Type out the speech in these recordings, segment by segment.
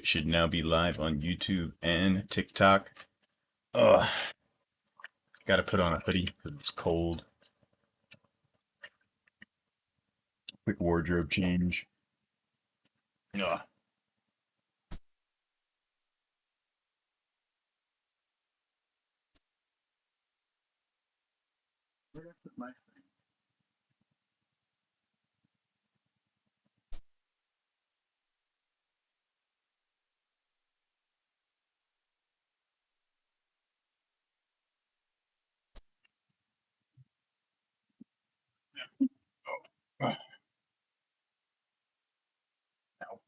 should now be live on YouTube and TikTok. Ugh. Gotta put on a hoodie because it's cold. Quick wardrobe change. Ugh. Where did I put my thing? Oh. Ugh. Ow.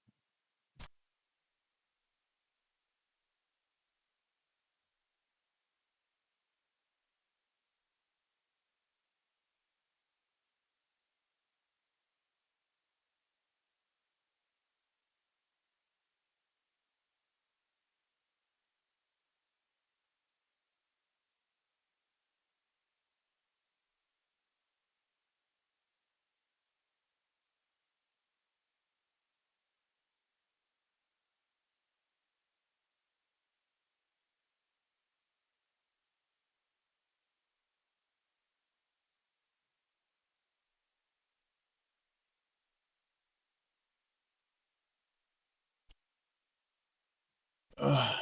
Ugh.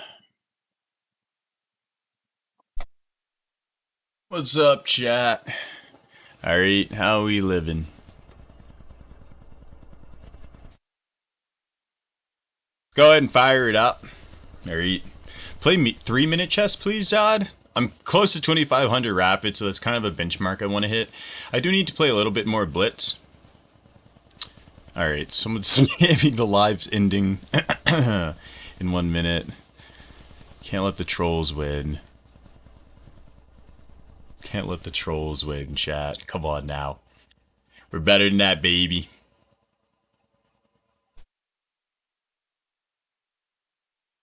What's up, chat? Alright, how we living? Go ahead and fire it up. Alright. Play me 3-minute chess, please, Zod. I'm close to 2500 rapid, so that's kind of a benchmark I want to hit. I do need to play a little bit more blitz. Alright, someone's spamming the live's ending in 1 minute. Can't let the trolls win. Can't let the trolls win, chat. Come on now. We're better than that, baby.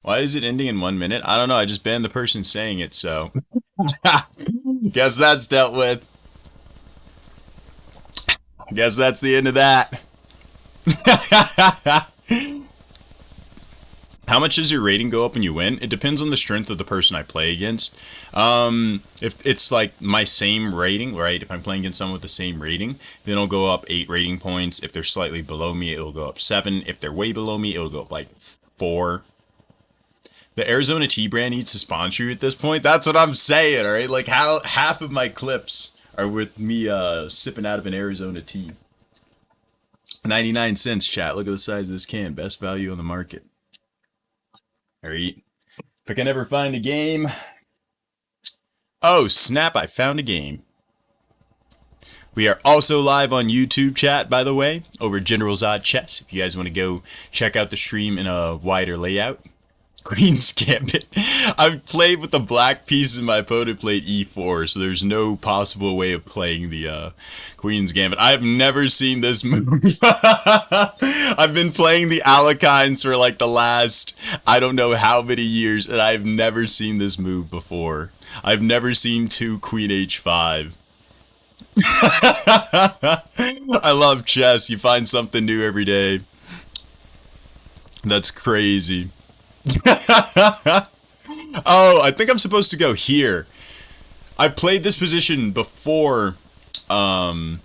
Why is it ending in 1 minute? I don't know, I just banned the person saying it, so. Guess that's dealt with. Guess that's the end of that. How much does your rating go up when you win? It depends on the strength of the person I play against. If it's like my same rating, right? If I'm playing against someone with the same rating, then it'll go up 8 rating points. If they're slightly below me, it'll go up 7. If they're way below me, it'll go up like 4. The Arizona tea brand needs to sponsor you at this point. That's what I'm saying, alright? Like how half of my clips are with me sipping out of an Arizona tea. 99 cents, chat. Look at the size of this can. Best value on the market. Alright. If I can ever find a game. Oh, snap, I found a game. We are also live on YouTube, chat, by the way, over General Zod Chess. If you guys want to go check out the stream in a wider layout. Queen's Gambit. I've played with the black piece and my opponent played e4, so there's no possible way of playing the Queen's Gambit. I've never seen this move. I've been playing the Alakines for like the last, I don't know how many years, and I've never seen this move before. I've never seen 2 Queen H5. I love chess. You find something new every day. That's crazy. Oh, I think I'm supposed to go here. I played this position before. Oh,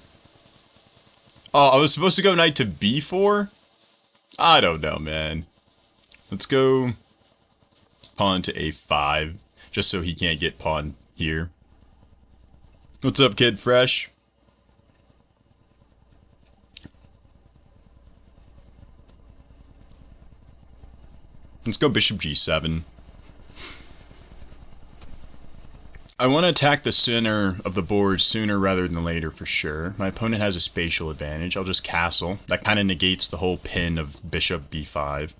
I was supposed to go knight to b4? I don't know, man. Let's go pawn to a5, just so he can't get pawn here. What's up, Kid Fresh? Let's go bishop g7. I want to attack the center of the board sooner rather than later for sure. My opponent has a spatial advantage. I'll just castle. That kind of negates the whole pin of bishop b5.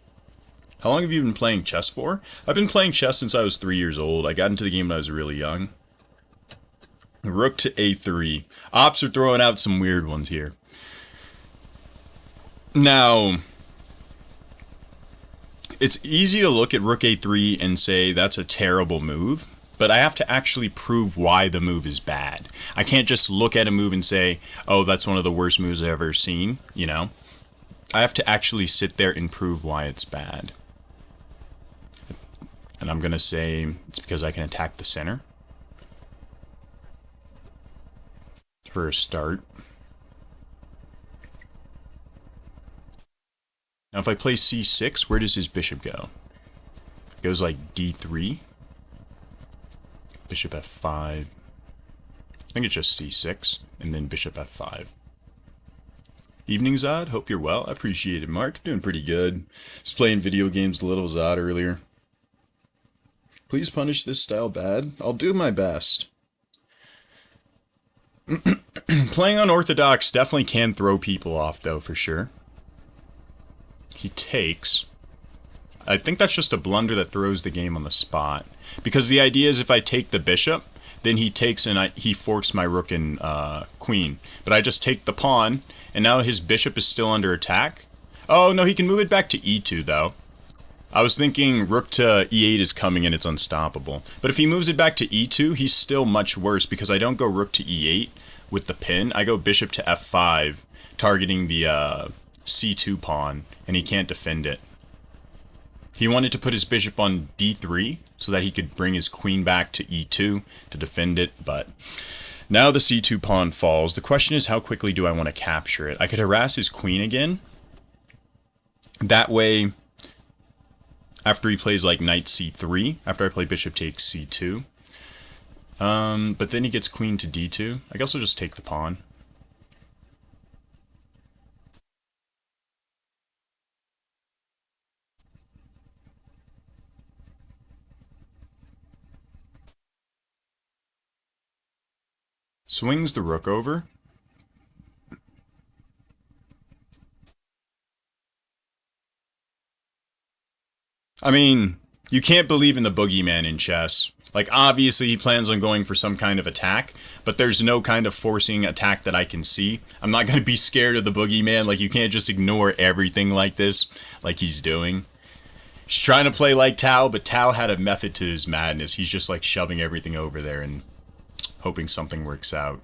How long have you been playing chess for? I've been playing chess since I was 3 years old. I got into the game when I was really young. Rook to a3. Ops are throwing out some weird ones here. Now, it's easy to look at rook a3 and say that's a terrible move, but I have to actually prove why the move is bad. I can't just look at a move and say, oh, that's one of the worst moves I've ever seen, you know? I have to actually sit there and prove why it's bad. I'm going to say it's because I can attack the center for a start. Now if I play c6, where does his bishop go? It goes like d3. Bishop f5. I think it's just c6, and then bishop f5. Evening, Zod. Hope you're well. I appreciate it, Mark. Doing pretty good. Just playing video games with little Zod earlier. Please punish this style bad. I'll do my best. Playing unorthodox definitely can throw people off, though, for sure. He takes. I think that's just a blunder that throws the game on the spot. Because the idea is if I take the bishop, then he takes and he forks my rook and queen. But I just take the pawn, and now his bishop is still under attack. Oh, no, he can move it back to e2, though. I was thinking rook to e8 is coming and it's unstoppable. But if he moves it back to e2, he's still much worse because I don't go rook to e8 with the pin. I go bishop to f5, targeting the c2 pawn, and he can't defend it. He wanted to put his bishop on d3 so that he could bring his queen back to e2 to defend it, but now the c2 pawn falls. The question is, how quickly do I want to capture it? I could harass his queen again. That way, after he plays like knight c3, after I play bishop takes c2, but then he gets queen to d2. I guess I'll just take the pawn. Swings the rook over. I mean, you can't believe in the boogeyman in chess. Like, obviously he plans on going for some kind of attack, but there's no kind of forcing attack that I can see. I'm not going to be scared of the boogeyman. Like, you can't just ignore everything like this, like he's doing. He's trying to play like Tao, but Tao had a method to his madness. He's just, like, shoving everything over there and hoping something works out.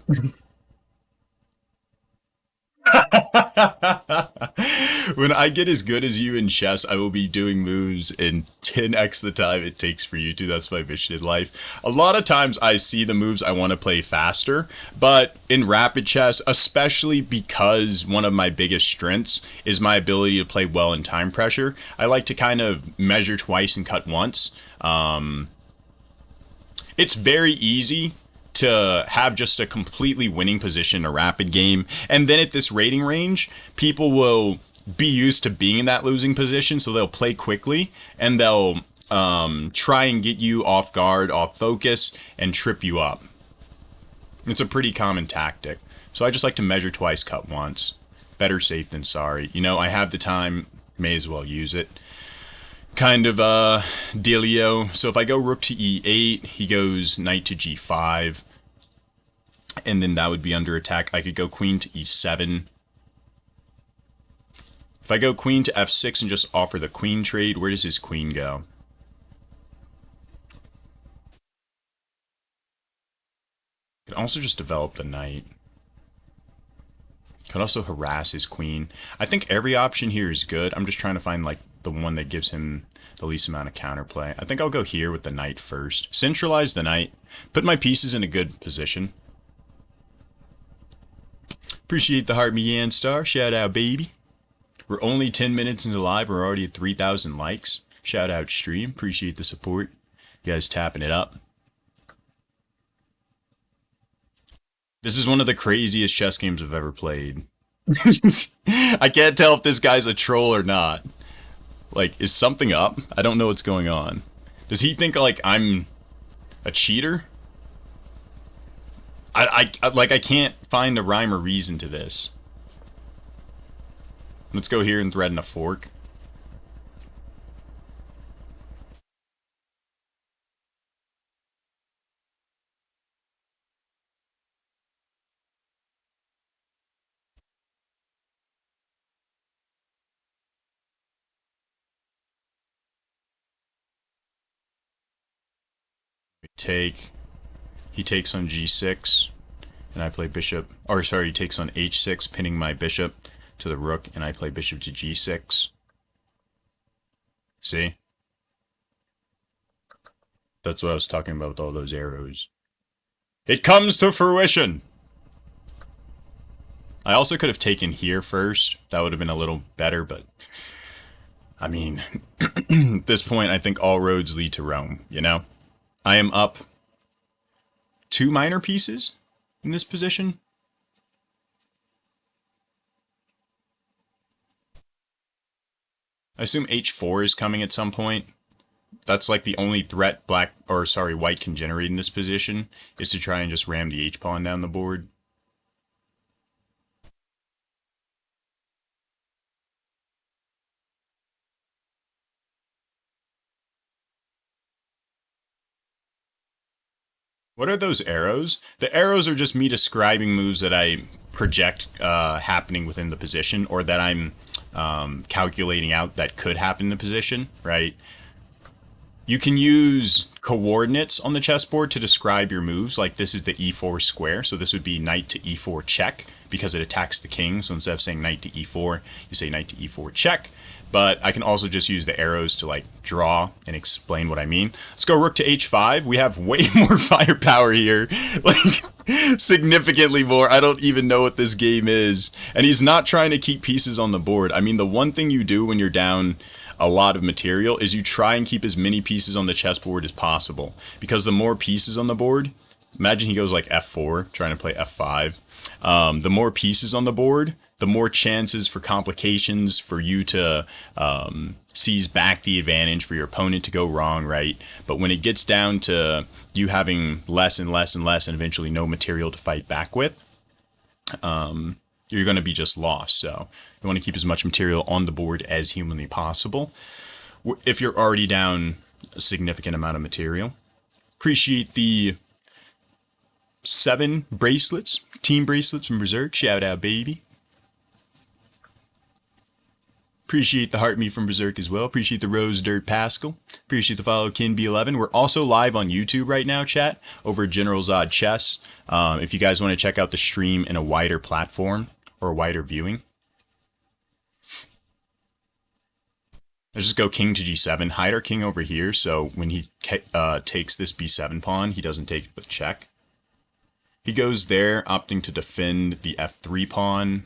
When I get as good as you in chess, I will be doing moves in 10x the time it takes for you to. That's my mission in life. A lot of times I see the moves I want to play faster, but in rapid chess, especially because one of my biggest strengths is my ability to play well in time pressure, I like to kind of measure twice and cut once. It's very easy to have just a completely winning position in a rapid game. And then at this rating range, people will be used to being in that losing position, so they'll play quickly, and they'll try and get you off guard, off focus, and trip you up. It's a pretty common tactic. So I just like to measure twice, cut once. Better safe than sorry. You know, I have the time, may as well use it. Kind of dealio. So if I go rook to e8, he goes knight to g5, and then that would be under attack. I could go queen to e7. If I go queen to f6 and just offer the queen trade, where does his queen go? I could also just develop the knight. Could also harass his queen. I think every option here is good. I'm just trying to find like the one that gives him the least amount of counterplay. I think I'll go here with the knight first. Centralize the knight. Put my pieces in a good position. Appreciate the heart, me and star. Shout out, baby. We're only 10 minutes into live. We're already at 3,000 likes. Shout out, stream. Appreciate the support. You guys tapping it up. This is one of the craziest chess games I've ever played. I can't tell if this guy's a troll or not. Like, is something up? I don't know what's going on. Does he think, like, I'm a cheater? I can't find a rhyme or reason to this. Let's go here and threaten a fork. Take. He takes on g6, and I play bishop. Or sorry, he takes on h6, pinning my bishop to the rook, and I play bishop to g6. See? That's what I was talking about with all those arrows. It comes to fruition! I also could have taken here first. That would have been a little better, but... I mean, at this point, I think all roads lead to Rome, you know? I am up 2 minor pieces in this position. I assume h4 is coming at some point. That's like the only threat white can generate in this position, is to try and just ram the h-pawn down the board. What are those arrows? The arrows are just me describing moves that I project happening within the position, or that I'm calculating out that could happen in the position, right? You can use coordinates on the chessboard to describe your moves, like this is the e4 square, so this would be knight to e4 check, because it attacks the king, so instead of saying knight to e4, you say knight to e4 check. But I can also just use the arrows to like draw and explain what I mean. Let's go rook to h5. We have way more firepower here, like significantly more. I don't even know what this game is. And he's not trying to keep pieces on the board. I mean, the one thing you do when you're down a lot of material is you try and keep as many pieces on the chessboard as possible. Because the more pieces on the board, imagine he goes like f4, trying to play f5. The more pieces on the board, the more chances for complications, for you to seize back the advantage, for your opponent to go wrong, right? But when it gets down to you having less and less and less and eventually no material to fight back with, you're going to be just lost. So you want to keep as much material on the board as humanly possible if you're already down a significant amount of material. Appreciate the 7 bracelets, team bracelets from Berserk. Shout out, baby. Appreciate the heart meat from Berserk as well. Appreciate the Rose Dirt Pascal. Appreciate the follow KinB11. We're also live on YouTube right now, chat, over at General Zod Chess. If you guys want to check out the stream in a wider platform or a wider viewing. Let's just go king to g7. Hide our king over here, so when he takes this b7 pawn, he doesn't take it with check. He goes there, opting to defend the f3 pawn.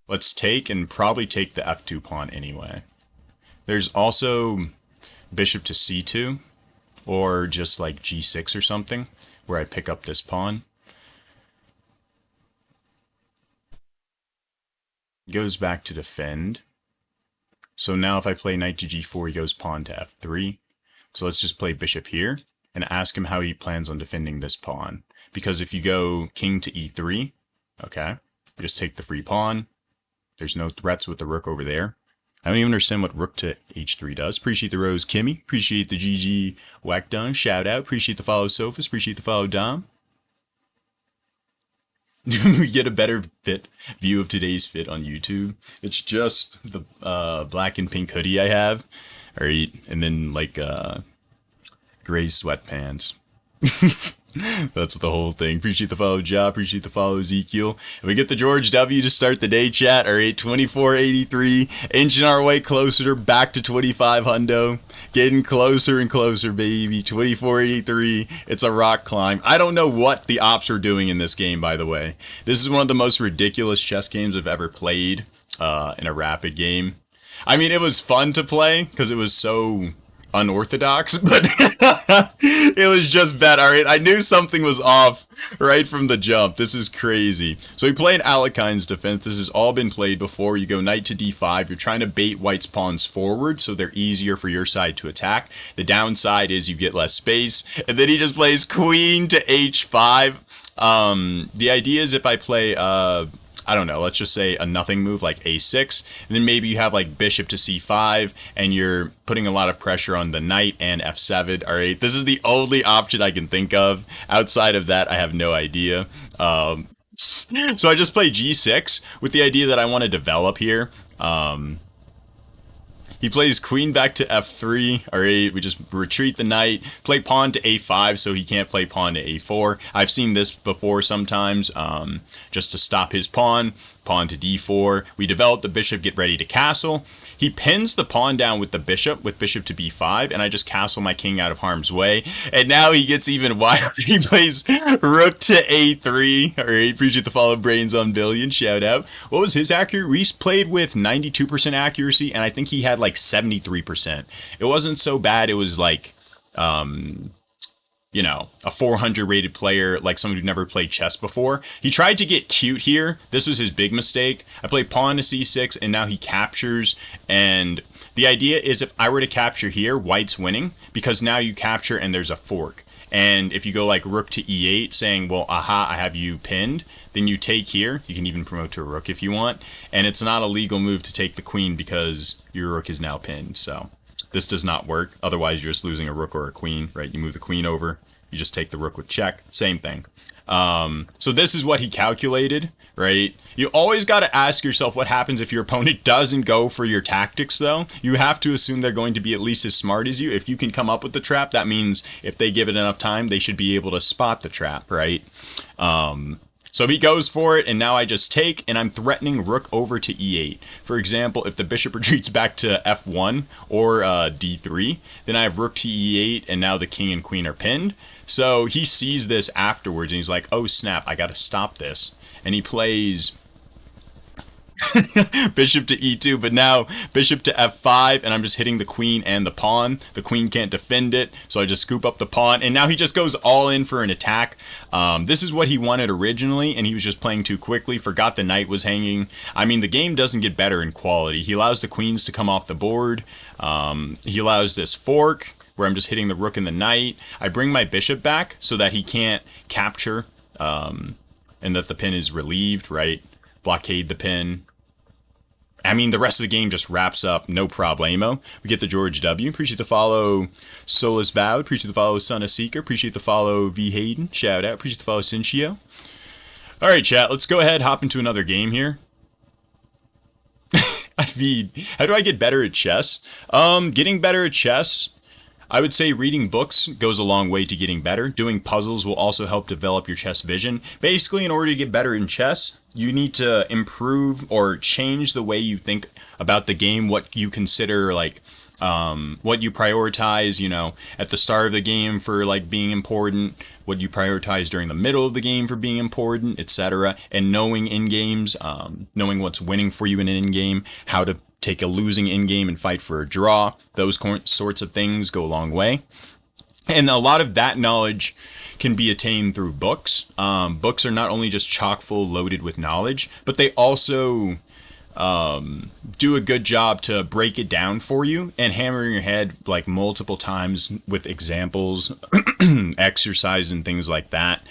Let's take, and probably take the f2 pawn anyway. There's also bishop to c2, or just like g6 or something, where I pick up this pawn. Goes back to defend. So now if I play knight to g4, he goes pawn to f3. So let's just play bishop here, and ask him how he plans on defending this pawn. Because if you go king to e3, okay, just take the free pawn. There's no threats with the rook over there. I don't even understand what rook to h3 does. Appreciate the Rose Kimmy. Appreciate the GG Whack Done. Shout out. Appreciate the follow Sophus. Appreciate the follow Dom. We get a better view of today's fit on YouTube. It's just the black and pink hoodie I have. Alright, and then like gray sweatpants. That's the whole thing. Appreciate the follow, Ja. Appreciate the follow, Ezekiel. And we get the George W to start the day, chat. All right, 2483. Inching our way closer back to 25 hundo. Getting closer and closer, baby. 2483. It's a rock climb. I don't know what the ops are doing in this game, by the way. This is one of the most ridiculous chess games I've ever played in a rapid game. I mean, it was fun to play because it was so unorthodox, but it was just bad. All right, I knew something was off right from the jump. This is crazy. So we played Alekine's defense. This has all been played before. You go knight to d5. You're trying to bait white's pawns forward so they're easier for your side to attack. The downside is you get less space. And then he just plays queen to h5. The idea is if I play I don't know, let's just say a nothing move like a6, and then maybe you have like bishop to c5, and you're putting a lot of pressure on the knight and f7. All right, this is the only option I can think of. Outside of that, I have no idea. So I just play g6 with the idea that I want to develop here. He plays queen back to f3. All right, we just retreat the knight, play pawn to a5 so he can't play pawn to a4. I've seen this before sometimes, just to stop his pawn. pawn to d4. We develop the bishop, get ready to castle. He pins the pawn down with the bishop, with bishop to b5, and I just castle my king out of harm's way. And now he gets even wilder. He plays rook to a3. All right, appreciate the follow, Brains on Billion. Shout out. What was his accuracy? Reese played with 92% accuracy, and I think he had like 73%. It wasn't so bad. It was like, you know, a 400 rated player, like someone who'd never played chess before. He tried to get cute here. This was his big mistake. I played pawn to c6, and now he captures. And the idea is if I were to capture here, white's winning, because now you capture and there's a fork. And if you go like rook to e8, saying, well, aha, I have you pinned, then you take here. You can even promote to a rook if you want. And it's not a legal move to take the queen because your rook is now pinned. So this does not work. Otherwise, you're just losing a rook or a queen, right? You move the queen over. You just take the rook with check. Same thing. So this is what he calculated, right? You always got to ask yourself what happens if your opponent doesn't go for your tactics, though. You have to assume they're going to be at least as smart as you. If you can come up with the trap, that means if they give it enough time, they should be able to spot the trap, right? So he goes for it, and now I just take, and I'm threatening rook over to e8. For example, if the bishop retreats back to f1 or d3, then I have rook to e8, and now the king and queen are pinned. So he sees this afterwards, and he's like, oh snap, I gotta stop this. And he plays bishop to e2, but now bishop to f5, and I'm just hitting the queen and the pawn. The queen can't defend it, so I just scoop up the pawn, and now he just goes all in for an attack. This is what he wanted originally, and he was just playing too quickly, forgot the knight was hanging. I mean, the game doesn't get better in quality. He allows the queens to come off the board. He allows this fork, where I'm just hitting the rook and the knight. I bring my bishop back so that he can't capture, and that the pin is relieved, right? Blockade the pin. I mean, the rest of the game just wraps up, no problemo. We get the George W. Appreciate the follow, Solus Vowed. Appreciate the follow, Son of Seeker. Appreciate the follow, V. Hayden. Shout out. Appreciate the follow, Cincio. All right, chat. Let's go ahead, hop into another game here. I mean, how do I get better at chess? Getting better at chess, I would say reading books goes a long way to getting better. Doing puzzles will also help develop your chess vision. Basically, in order to get better in chess, you need to improve or change the way you think about the game, what you consider like, what you prioritize, you know, at the start of the game for like being important, what you prioritize during the middle of the game for being important, etc. And knowing in games, knowing what's winning for you in an in game, how to take a losing in game and fight for a draw. Those sorts of things go a long way. And a lot of that knowledge can be attained through books. Books are not only just chock full loaded with knowledge, but they also do a good job to break it down for you and hammer in your head like multiple times with examples, exercise and things like that.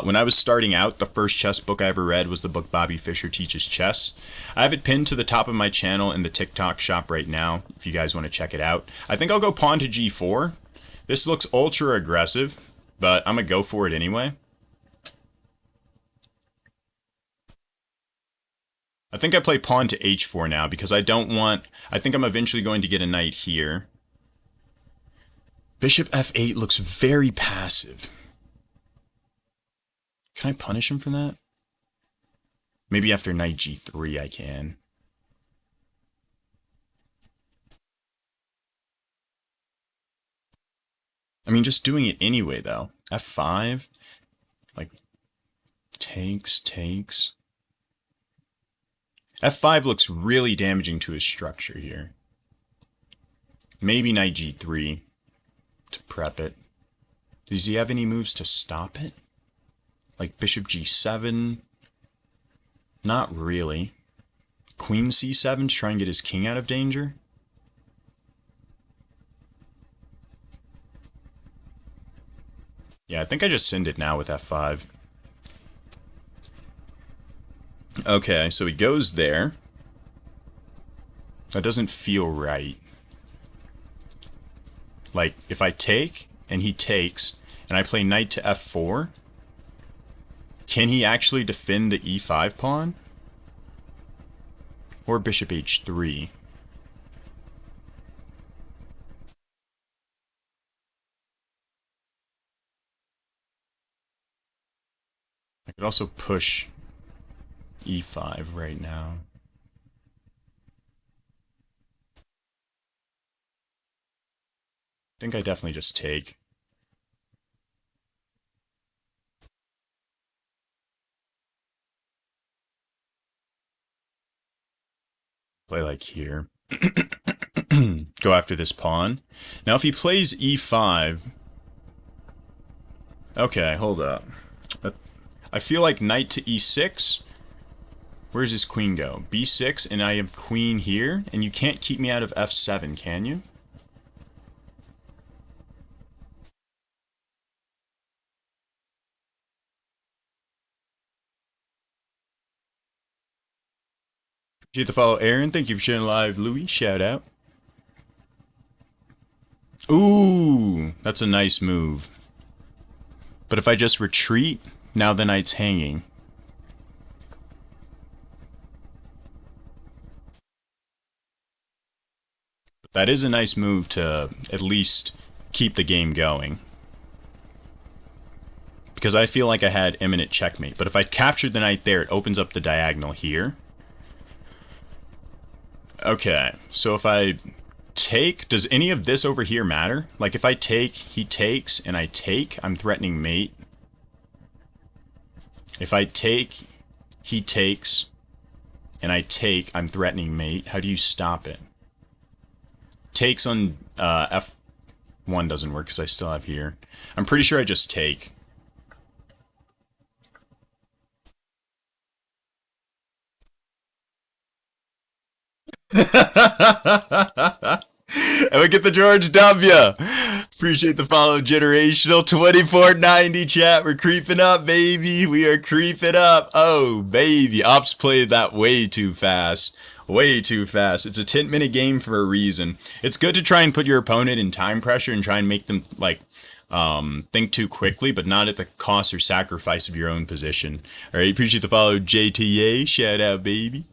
When I was starting out, the first chess book I ever read was the book Bobby Fischer Teaches Chess. I have it pinned to the top of my channel in the TikTok shop right now if you guys want to check it out. I think I'll go pawn to g4. This looks ultra aggressive, but I'm gonna go for it anyway. I think I play pawn to h4 now because I don't want... I think I'm eventually going to get a knight here. Bishop f8 looks very passive. Can I punish him for that? Maybe after knight g3 I can. I mean, just doing it anyway, though. f5. Like, takes. f5 looks really damaging to his structure here. Maybe knight g3 to prep it. Does he have any moves to stop it? Like bishop g7? Not really. Queen c7 to try and get his king out of danger? Yeah, I think I just send it now with f5. Okay, so he goes there. That doesn't feel right. Like, if I take, and he takes, and I play knight to f4, can he actually defend the e5 pawn? Or bishop h3? I could also push e5 right now. I think I definitely just take. Play like here. Go after this pawn. Now if he plays e5... Okay, hold up. I feel like knight to e6. Where's his queen go? b6, and I have queen here, and you can't keep me out of f7, can you? Appreciate the follow, Aaron. Thank you for sharing live, Louis. Shout out. Ooh, that's a nice move. But if I just retreat, now the knight's hanging. But that is a nice move to at least keep the game going. Because I feel like I had imminent checkmate. But if I captured the knight there, it opens up the diagonal here. Okay, so if I take, does any of this over here matter? Like if I take, he takes, and I take, I'm threatening mate. If I take, he takes, and I take, I'm threatening mate. How do you stop it? Takes on F1 doesn't work because I still have here. I'm pretty sure I just take. And we get the George W. Appreciate the follow, generational 2490 chat. We're creeping up, baby. We are creeping up. Oh, baby. Ops played that way too fast. Way too fast. It's a 10-minute game for a reason. It's good to try and put your opponent in time pressure and try and make them like think too quickly, but not at the cost or sacrifice of your own position. All right, appreciate the follow, JTA. Shout out, baby.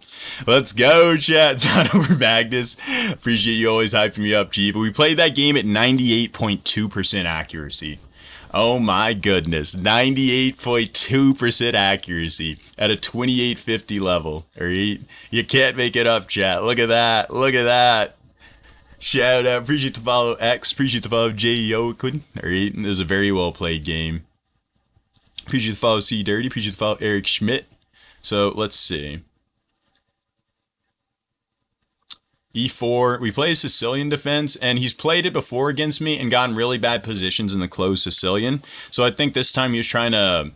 Let's go, chat. It's on over Magnus. Appreciate you always hyping me up, G. But we played that game at 98.2% accuracy. Oh my goodness, 98.2% accuracy at a 2850 level. All right, you can't make it up, chat. Look at that. Look at that. Shout out. Appreciate the follow, X. Appreciate the follow, J. Oakwood. All right, it was a very well played game. Appreciate the follow, C Dirty. Appreciate the follow, Eric Schmidt. So let's see. E4, we play Sicilian defense, and he's played it before against me and gotten really bad positions in the closed Sicilian. So I think this time he was trying to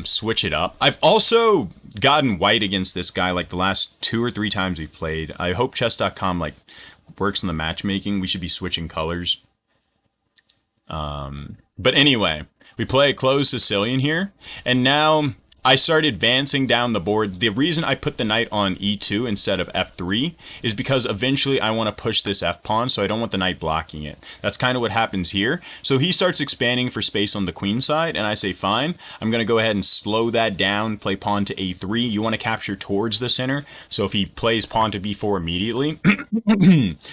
switch it up. I've also gotten white against this guy like the last 2 or 3 times we've played. I hope chess.com like works in the matchmaking. We should be switching colors. But anyway, we play a closed Sicilian here, and now I start advancing down the board. The reason I put the knight on e2 instead of f3 is because eventually I want to push this f-pawn, so I don't want the knight blocking it. That's kind of what happens here. So he starts expanding for space on the queen side, and I say, fine, I'm going to go ahead and slow that down, play pawn to a3. You want to capture towards the center, so if he plays pawn to b4 immediately,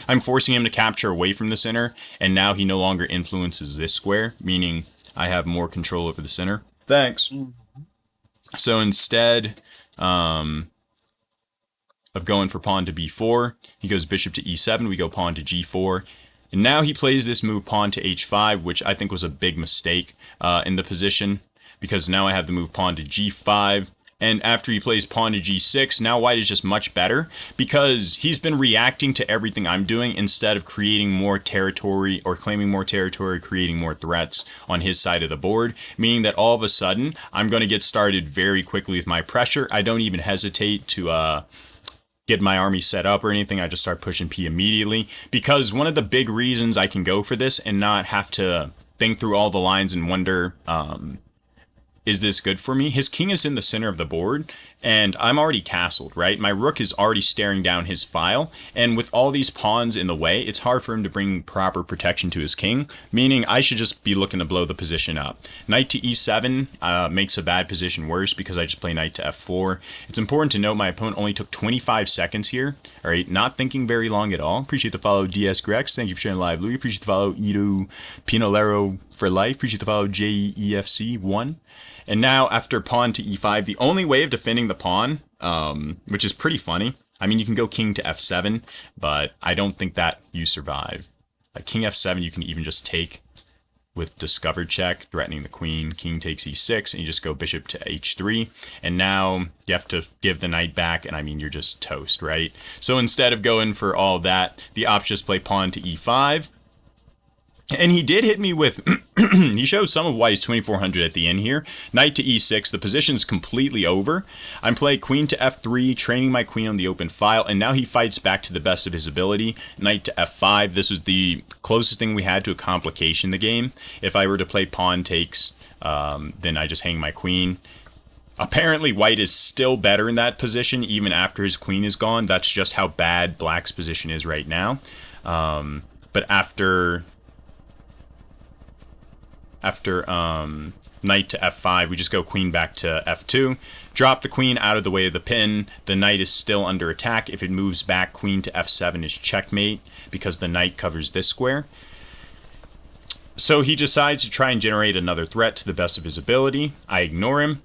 I'm forcing him to capture away from the center, and now he no longer influences this square, meaning I have more control over the center. Thanks. So instead of going for pawn to b4, he goes bishop to e7, we go pawn to g4. And now he plays this move pawn to h5, which I think was a big mistake in the position, because now I have the move pawn to g5. And after he plays pawn to g6, now white is just much better because he's been reacting to everything I'm doing instead of creating more territory or claiming more territory, creating more threats on his side of the board, meaning that all of a sudden I'm going to get started very quickly with my pressure. I don't even hesitate to get my army set up or anything. I just start pushing P immediately, because one of the big reasons I can go for this and not have to think through all the lines and wonder, is this good for me? His king is in the center of the board, and I'm already castled, right? My rook is already staring down his file, and with all these pawns in the way, it's hard for him to bring proper protection to his king, meaning I should just be looking to blow the position up. Knight to e7 makes a bad position worse because I just play knight to f4. It's important to note my opponent only took 25 seconds here, all right? Not thinking very long at all. Appreciate the follow, DS Grex. Thank you for sharing live, Louis. Appreciate the follow, Ito Pinolero for life. Appreciate the follow, JEFC1. And now after pawn to e5, the only way of defending the pawn, which is pretty funny. I mean, you can go king to f7, but I don't think that you survive. Like king f7, you can even just take with discovered check, threatening the queen. King takes e6, and you just go bishop to h3. And now you have to give the knight back, and I mean, you're just toast, right? So instead of going for all that, the option is play pawn to e5. And he did hit me with, he shows some of why he's 2400 at the end here. Knight to e6, the position's completely over. I'm playing queen to f3, training my queen on the open file, and now he fights back to the best of his ability. Knight to f5, this was the closest thing we had to a complication in the game. If I were to play pawn takes, then I just hang my queen. Apparently white is still better in that position even after his queen is gone. That's just how bad black's position is right now. But after knight to f5, we just go queen back to f2, drop the queen out of the way of the pin. The knight is still under attack. If it moves back, queen to f7 is checkmate because the knight covers this square. So he decides to try and generate another threat to the best of his ability. I ignore him.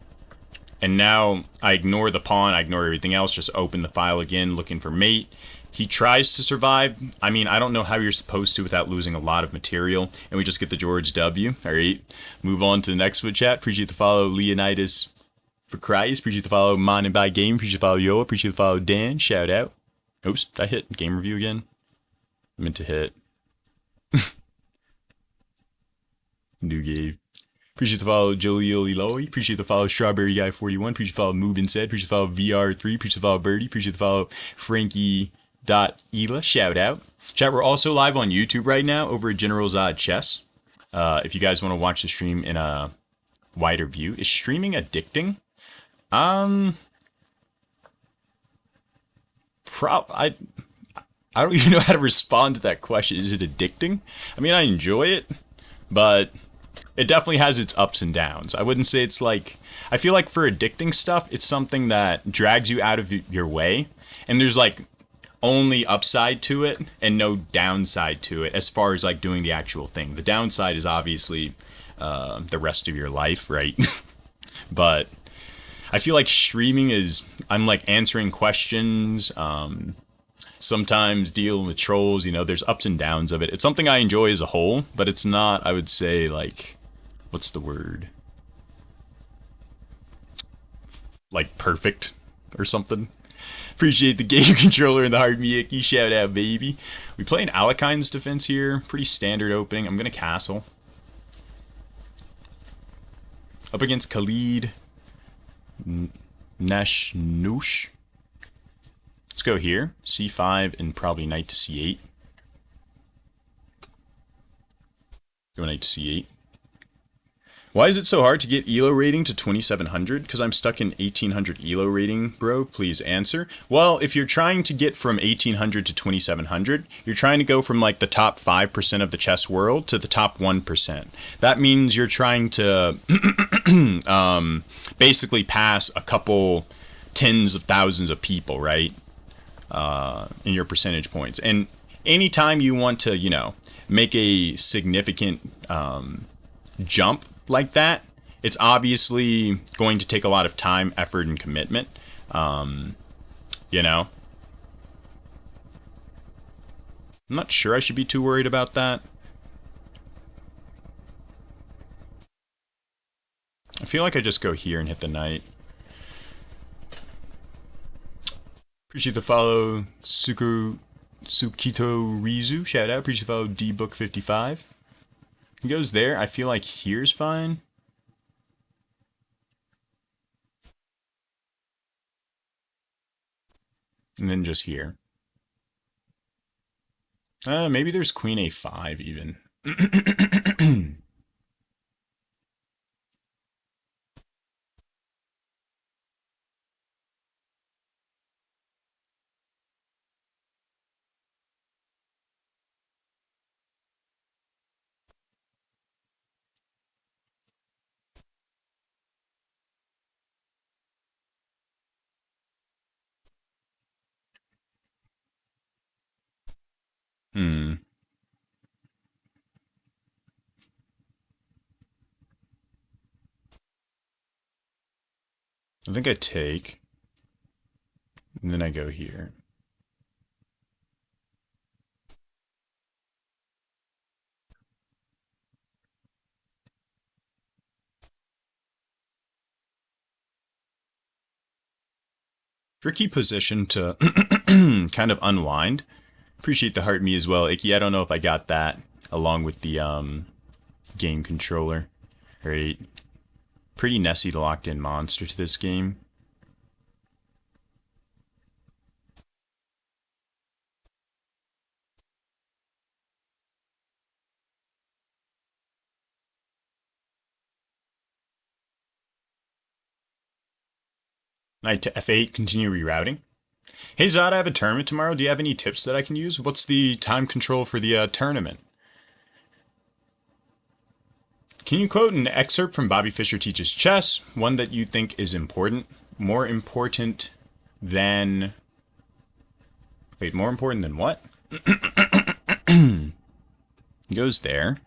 And now I ignore the pawn, I ignore everything else, just open the file again, looking for mate. He tries to survive. I mean, I don't know how you're supposed to without losing a lot of material. And we just get the George W. All right. Move on to the next one, chat. Appreciate the follow, Leonidas for Christ. Appreciate the follow, Mon and By Game. Appreciate the follow, Yo. Appreciate the follow, Dan. Shout out. Oops, did I hit game review again? I meant to hit. New game. Appreciate the follow, Jolioli Lowy. Appreciate the follow, Strawberry Guy 41. Appreciate the follow, Moobin Said. Appreciate the follow, VR3. Appreciate the follow, Birdie. Appreciate the follow, Frankie.Ela. Shout out. Chat, we're also live on YouTube right now over at General's Odd Chess. If you guys want to watch the stream in a wider view. Is streaming addicting? I don't even know how to respond to that question. Is it addicting? I mean, I enjoy it, but it definitely has its ups and downs. I wouldn't say it's like, I feel like for addicting stuff, it's something that drags you out of your way. And there's like only upside to it and no downside to it as far as like doing the actual thing. The downside is obviously the rest of your life, right? But I feel like streaming is, I'm like answering questions, sometimes dealing with trolls, you know, there's ups and downs of it. It's something I enjoy as a whole, but it's not, I would say, like, what's the word? Like perfect or something. Appreciate the game controller and the hard Miyaki. Shout out, baby. We play an Alekine's defense here. Pretty standard opening. I'm going to castle. Up against Khalid Nashnoosh. Let's go here. C5 and probably knight to C8. Go knight to C8. Why is it so hard to get ELO rating to 2700? Because I'm stuck in 1800 ELO rating, bro. Please answer. Well, if you're trying to get from 1800 to 2700, you're trying to go from like the top 5% of the chess world to the top 1%. That means you're trying to basically pass a couple tens of thousands of people, right? In your percentage points. And anytime you want to, you know, make a significant jump like that, it's obviously going to take a lot of time, effort, and commitment. You know, I'm not sure I should be too worried about that. I feel like I just go here and hit the knight. Appreciate the follow, Tsukito Rizu. Shout out. Appreciate the follow, dbook55. He goes there. I feel like here's fine. And then just here. Maybe there's queen a5 even. Hmm. I think I take, and then I go here. Tricky position to kind of unwind. Appreciate the heart me as well, Icky. I don't know if I got that along with the game controller. Right. Pretty Nessie the locked in monster to this game. Knight to F8, continue rerouting. Hey Zod, I have a tournament tomorrow. Do you have any tips that I can use? What's the time control for the tournament? Can you quote an excerpt from Bobby Fischer Teaches Chess? One that you think is important? More important than... Wait, more important than what? Goes there.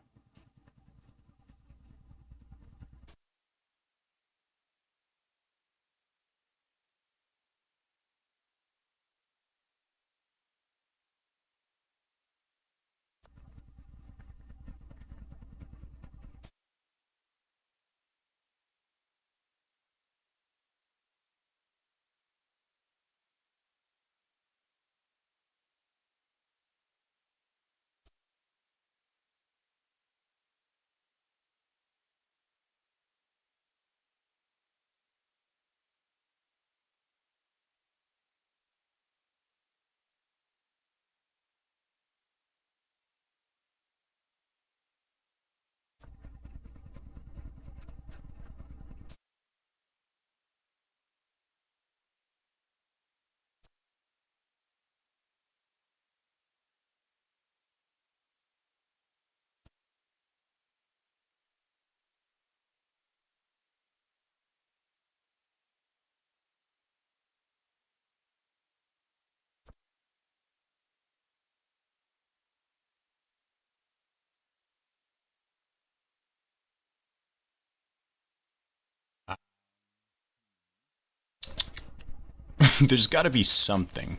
There's got to be something.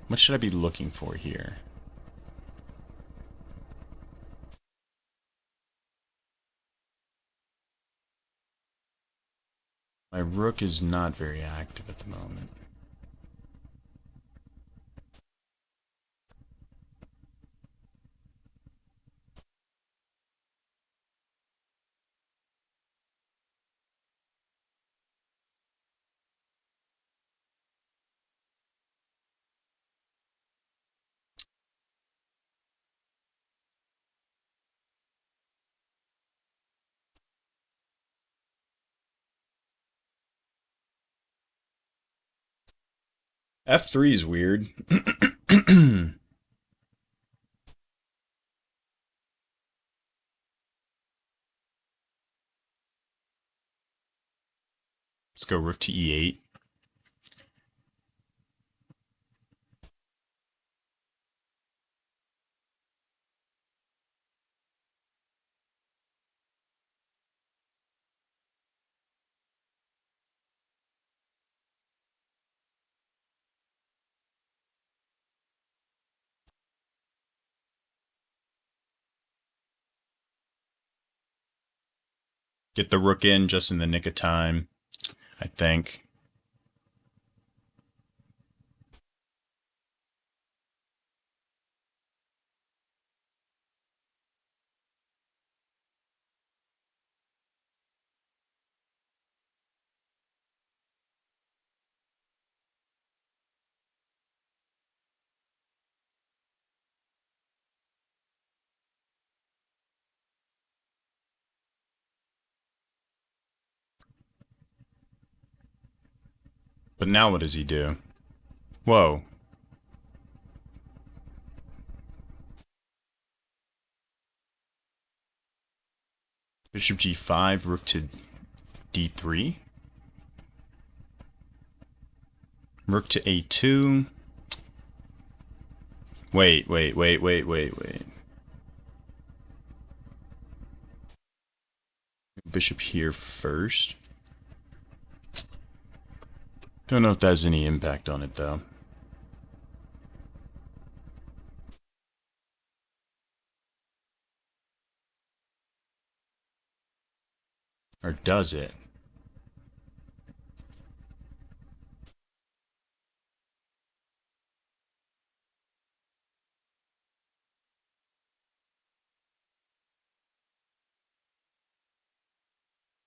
What should I be looking for here? My rook is not very active at the moment. F3 is weird. Let's go rook to E8. Get the rook in just in the nick of time, I think. But now what does he do? Whoa. Bishop G5, rook to D3. Rook to A2. Wait. Bishop here first. Don't know if that has any impact on it though. Or does it?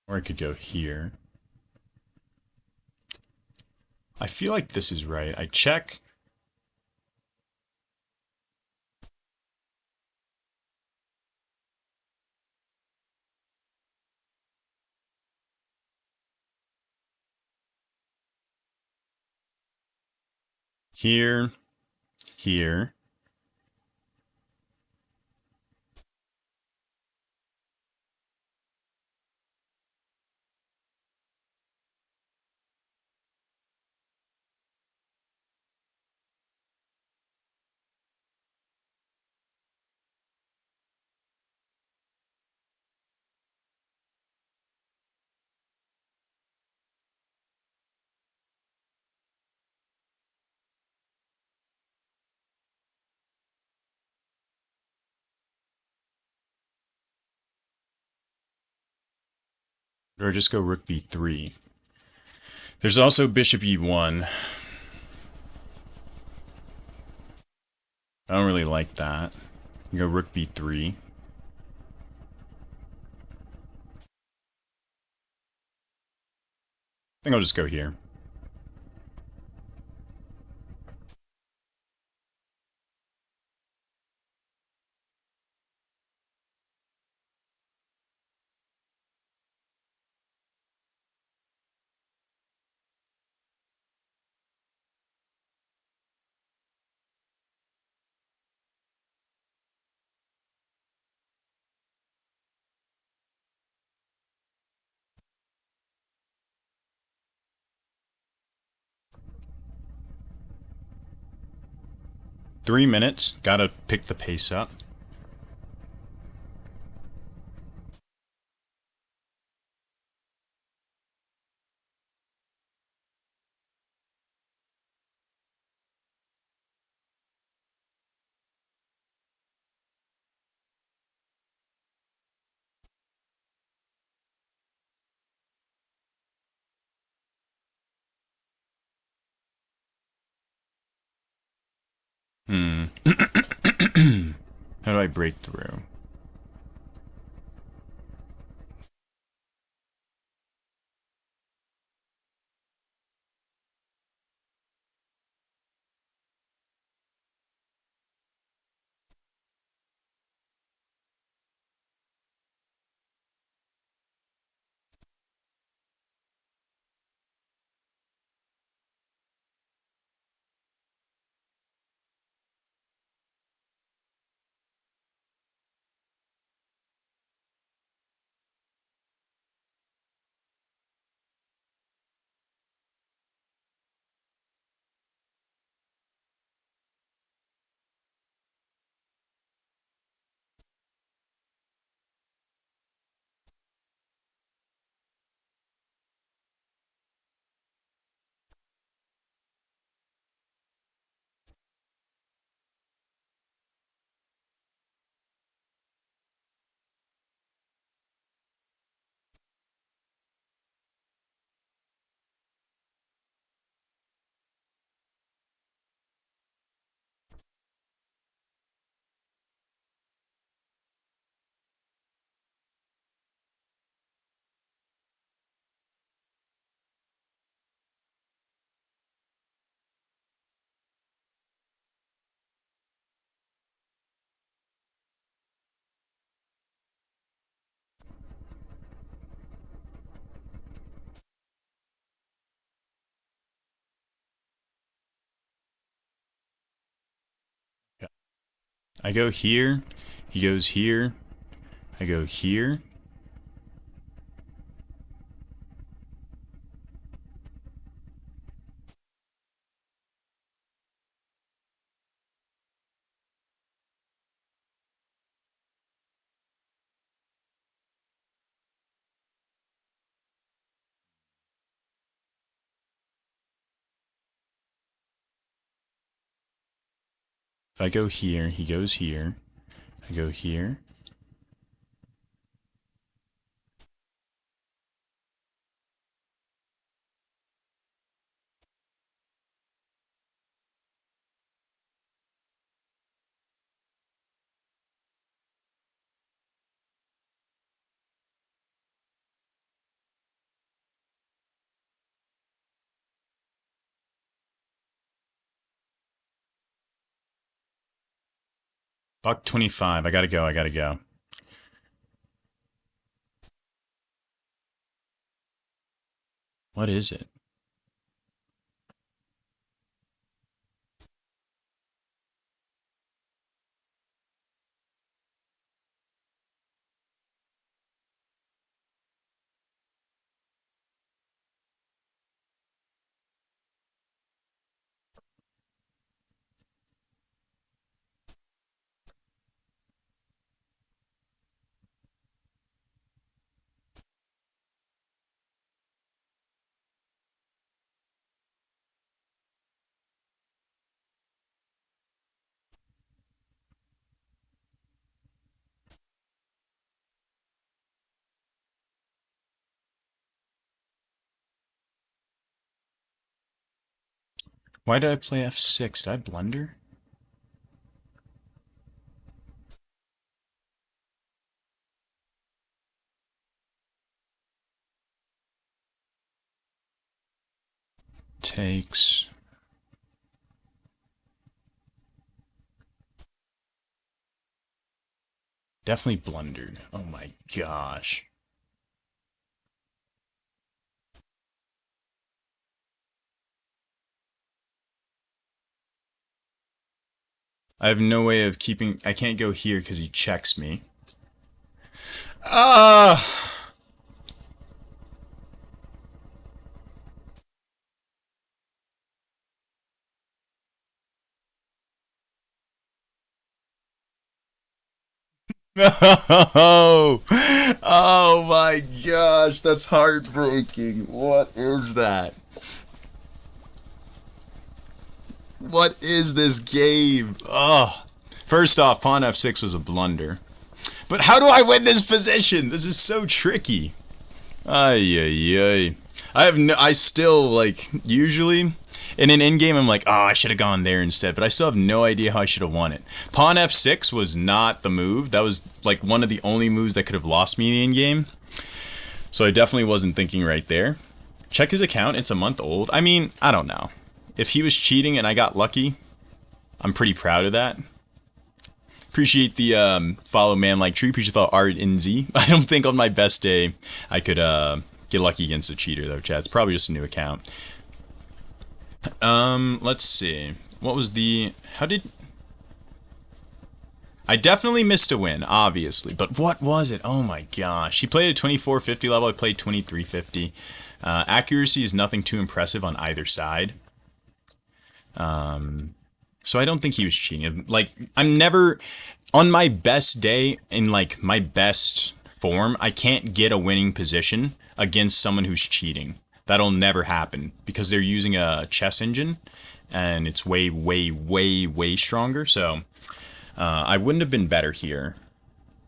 Or I could go here. I feel like this is right. I check. Here. Here. Or just go rook b3. There's also bishop e1. I don't really like that. You go rook b3. I think I'll just go here. .3 minutes. Gotta pick the pace up. Hmm. How do I break through? I go here. He goes here. I go here. If I go here, he goes here. I go here. Buck 25. I gotta go. I gotta go. What is it? Why did I play f6? Did I blunder? Takes. Definitely blundered. Oh my gosh. I have no way of keeping... I can't go here because he checks me. Ah! Oh, oh my gosh, that's heartbreaking. What is that? What is this game? Oh, first off, pawn f6 was a blunder. But how do I win this position? This is so tricky. Ay, ay, ay. I still, like, usually, in an endgame, I'm like, oh, I should have gone there instead. But I still have no idea how I should have won it. Pawn f6 was not the move. That was, like, one of the only moves that could have lost me in the endgame. So I definitely wasn't thinking right there. Check his account. It's a month old. I mean, I don't know. If he was cheating and I got lucky, I'm pretty proud of that. Appreciate the follow man like tree. Appreciate the follow Art NZ. I don't think on my best day I could get lucky against a cheater though, chat. It's probably just a new account. Let's see. What was the... How did... I definitely missed a win, obviously. But what was it? Oh my gosh. He played at 2450 level. I played 2350. Accuracy is nothing too impressive on either side. So I don't think he was cheating. Like, I'm never... On my best day, in, like, my best form, I can't get a winning position against someone who's cheating. That'll never happen, because they're using a chess engine, and it's way, way, way, way stronger, so... I wouldn't have been better here.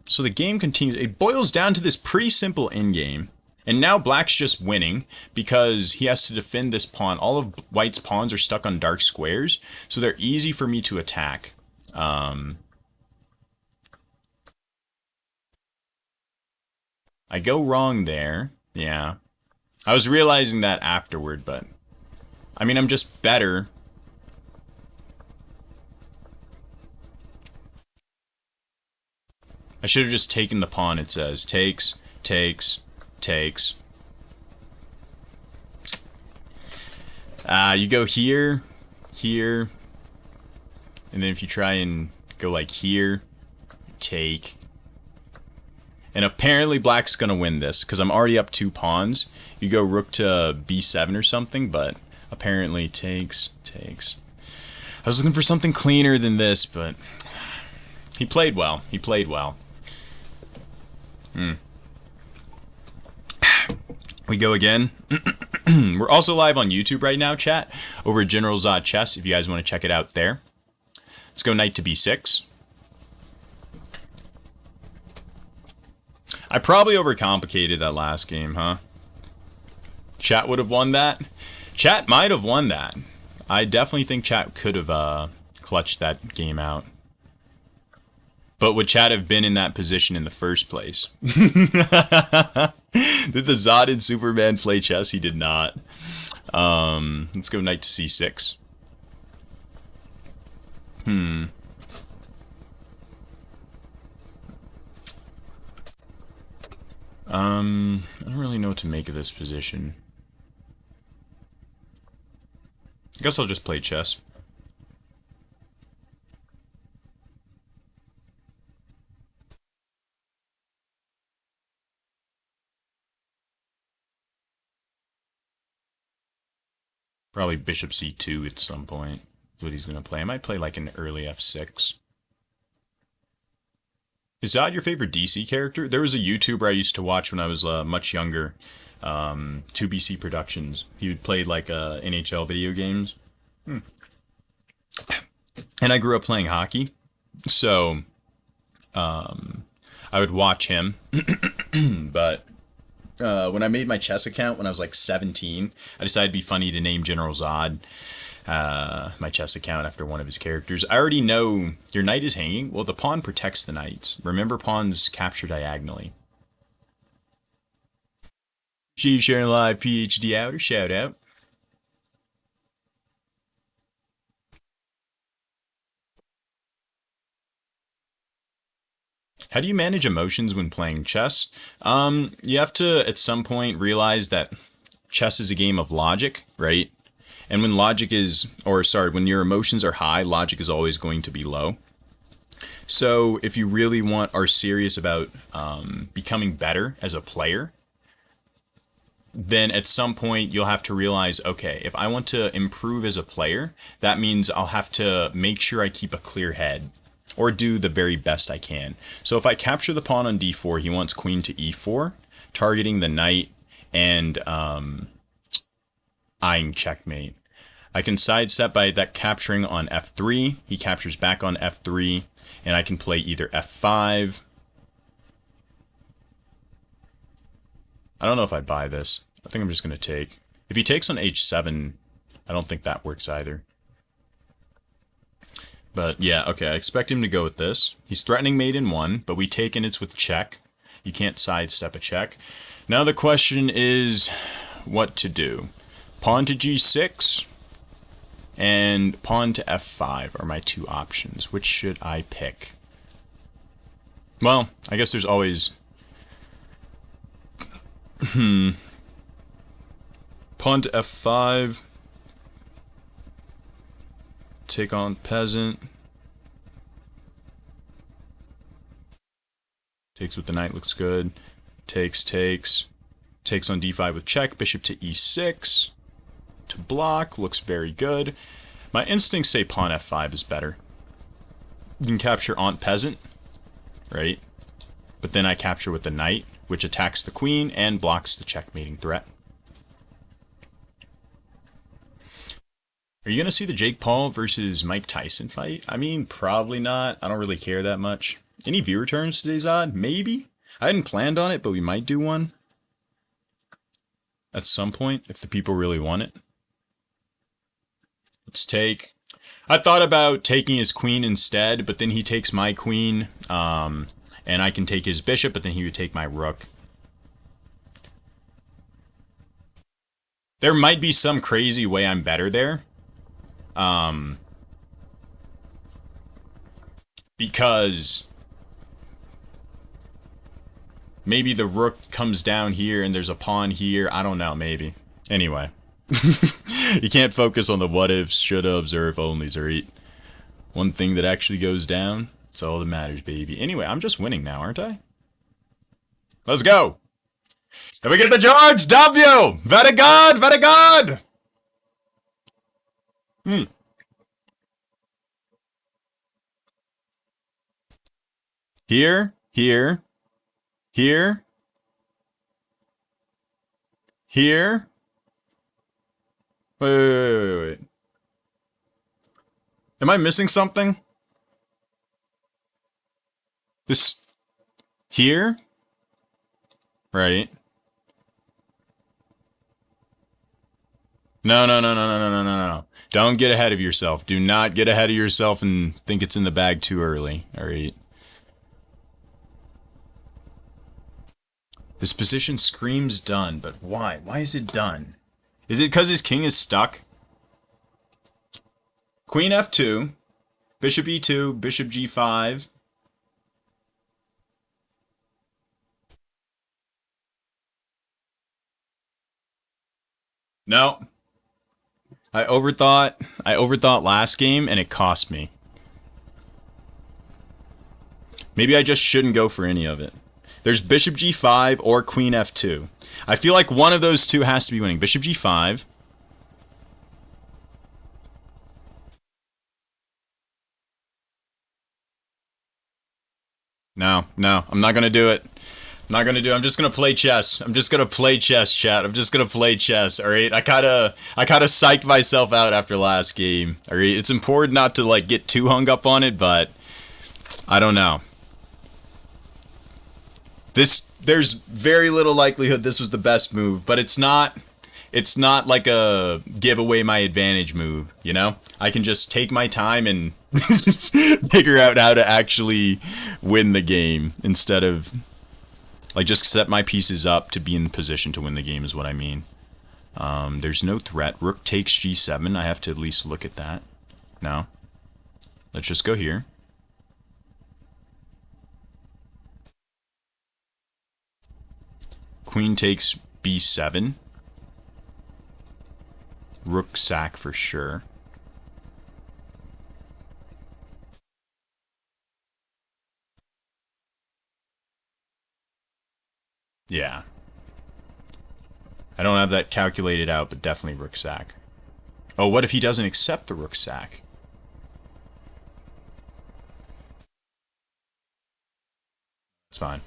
So the game continues. It boils down to this pretty simple endgame. And now black's just winning because he has to defend this pawn. All of white's pawns are stuck on dark squares, so they're easy for me to attack. I go wrong there. Yeah. I was realizing that afterward, but... I mean, I'm just better. I should have just taken the pawn, it says. Takes, takes, takes. You go here, here, and then if you try and go like here, take. And apparently black's gonna win this, because I'm already up 2 pawns. You go rook to b7 or something, but apparently takes, takes. I was looking for something cleaner than this, but he played well. He played well. We go again. We're also live on YouTube right now, chat, over at General Zod Chess, if you guys want to check it out there. Let's go knight to b6. I probably overcomplicated that last game, huh? Chat would have won that. Chat might have won that. I definitely think chat could have clutched that game out. But would chat have been in that position in the first place? Did the Zod and Superman play chess? He did not. Let's go knight to c6. I don't really know what to make of this position. I guess I'll just play chess. Probably bishop c2 at some point is what he's going to play. I might play like an early f6. Is Zod your favorite DC character? There was a YouTuber I used to watch when I was much younger. 2BC Productions. He would play like NHL video games. And I grew up playing hockey. So I would watch him. But when I made my chess account when I was like 17, I decided it'd be funny to name General Zod my chess account after one of his characters. I already know your knight is hanging. Well, the pawn protects the knights. Remember, pawns capture diagonally. She's sharing live PhD outer shout out. How do you manage emotions when playing chess? You have to, at some point, realize that chess is a game of logic, right? And when logic is, or sorry, when your emotions are high, logic is always going to be low. So if you really are serious about becoming better as a player, then at some point you'll have to realize, okay, if I want to improve as a player, that means I'll have to make sure I keep a clear head or do the very best I can. So if I capture the pawn on d4, he wants queen to e4, targeting the knight and eyeing checkmate. I can sidestep by that capturing on f3. He captures back on f3, and I can play either f5. I don't know if I'd buy this. I think I'm just going to take. If he takes on h7, I don't think that works either. But yeah, okay, I expect him to go with this. He's threatening mate in 1, but we take and it's with check. You can't sidestep a check. Now the question is what to do. Pawn to g6 and pawn to f5 are my two options. Which should I pick? Well, I guess there's always... Pawn to f5. Take on peasant. Takes with the knight, looks good. Takes. Takes on d5 with check. Bishop to e6. To block, looks very good. My instincts say pawn f5 is better. You can capture Aunt Peasant, right? But then I capture with the knight, which attacks the queen and blocks the checkmating threat. Are you going to see the Jake Paul versus Mike Tyson fight? I mean, probably not. I don't really care that much. Any view returns today, Zod? Maybe? I hadn't planned on it, but we might do one. At some point, if the people really want it. Let's take... I thought about taking his queen instead, but then he takes my queen, and I can take his bishop, but then he would take my rook. There might be some crazy way I'm better there. Because maybe the rook comes down here and there's a pawn here. I don't know, maybe. Anyway. You can't focus on the what ifs, should haves, or if onlys, right? One thing that actually goes down, it's all that matters, baby. Anyway, I'm just winning now, aren't I? Let's go! Can we get the George W? Very good, very good! Here, here, here, here. Wait. Am I missing something? This here, right? No, no, no, no, no, no, no, no, no. Don't get ahead of yourself. Do not get ahead of yourself and think it's in the bag too early. All right. This position screams done, but why? Why is it done? Is it because his king is stuck? Queen f2, bishop e2, bishop g5. No. I overthought last game and it cost me. Maybe I just shouldn't go for any of it. There's bishop g5 or queen f2. I feel like one of those two has to be winning. Bishop g5. No, no, I'm not gonna do it. I'm not gonna do it. I'm just gonna play chess. I'm just gonna play chess, chat. I'm just gonna play chess. All right. I kinda psyched myself out after last game. All right. It's important not to like get too hung up on it, but I don't know. There's very little likelihood this was the best move, but it's not. It's not like a give away my advantage move. You know, I can just take my time and figure out how to actually win the game instead of like just set my pieces up to be in position to win the game is what I mean. There's no threat. Rook takes g7. I have to at least look at that. No. Let's just go here. Queen takes b7. Rook sack for sure. Yeah. I don't have that calculated out, but definitely rook sack. Oh, what if he doesn't accept the rook sack? It's fine.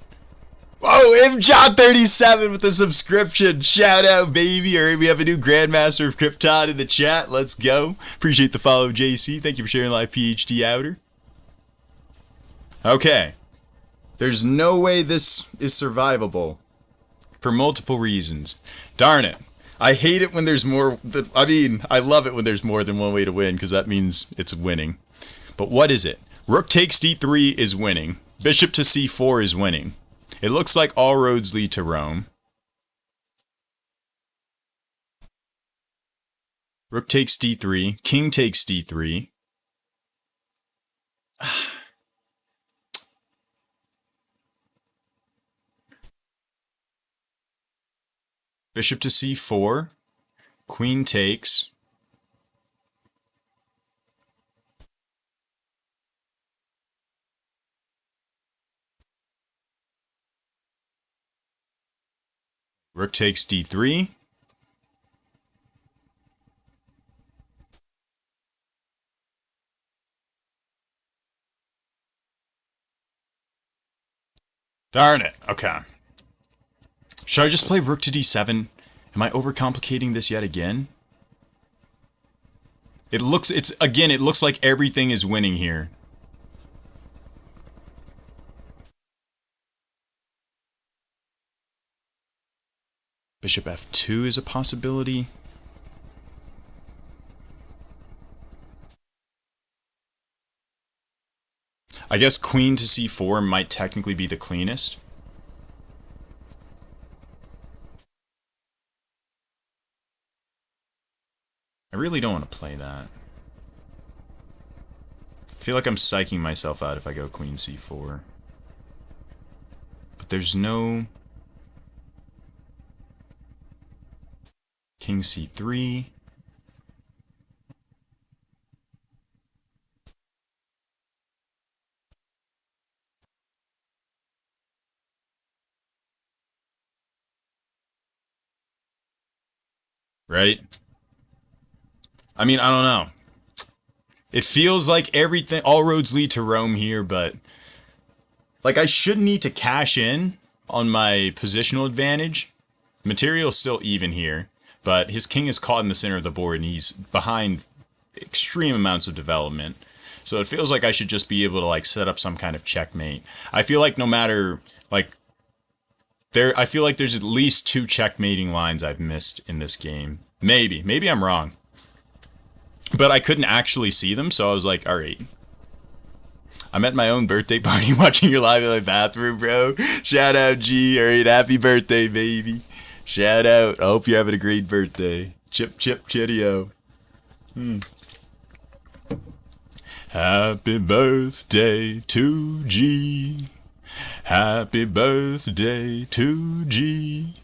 Oh, MJot37 with the subscription. Shout out, baby. All right, we have a new Grandmaster of Krypton in the chat. Let's go. Appreciate the follow, JC. Thank you for sharing live PhD outer. Okay. There's no way this is survivable. For multiple reasons. Darn it. I hate it when there's more. I mean, I love it when there's more than one way to win because that means it's winning. But what is it? Rook takes d3 is winning. Bishop to c4 is winning. It looks like all roads lead to Rome. Rook takes d3. King takes d3. Bishop to c4. Queen takes. Rook takes d3. Darn it. Okay. Should I just play rook to d7? Am I overcomplicating this yet again? It looks like everything is winning here. Bishop f2 is a possibility. I guess queen to c4 might technically be the cleanest. I really don't want to play that. I feel like I'm psyching myself out if I go queen c4. But there's no... King c3. Right? I mean, I don't know. It feels like everything, all roads lead to Rome here, but like I shouldn't need to cash in on my positional advantage. Material's still even here, but his king is caught in the center of the board and he's behind extreme amounts of development. So it feels like I should just be able to like set up some kind of checkmate. I feel like no matter like I feel like there's at least 2 checkmating lines I've missed in this game. Maybe I'm wrong. But I couldn't actually see them, so I was like, all right. I'm at my own birthday party watching your live in my bathroom, bro. Shout out, G. All right, happy birthday, baby. Shout out. I hope you're having a great birthday. Chip, chip, chitio. Happy birthday to G. Happy birthday to G.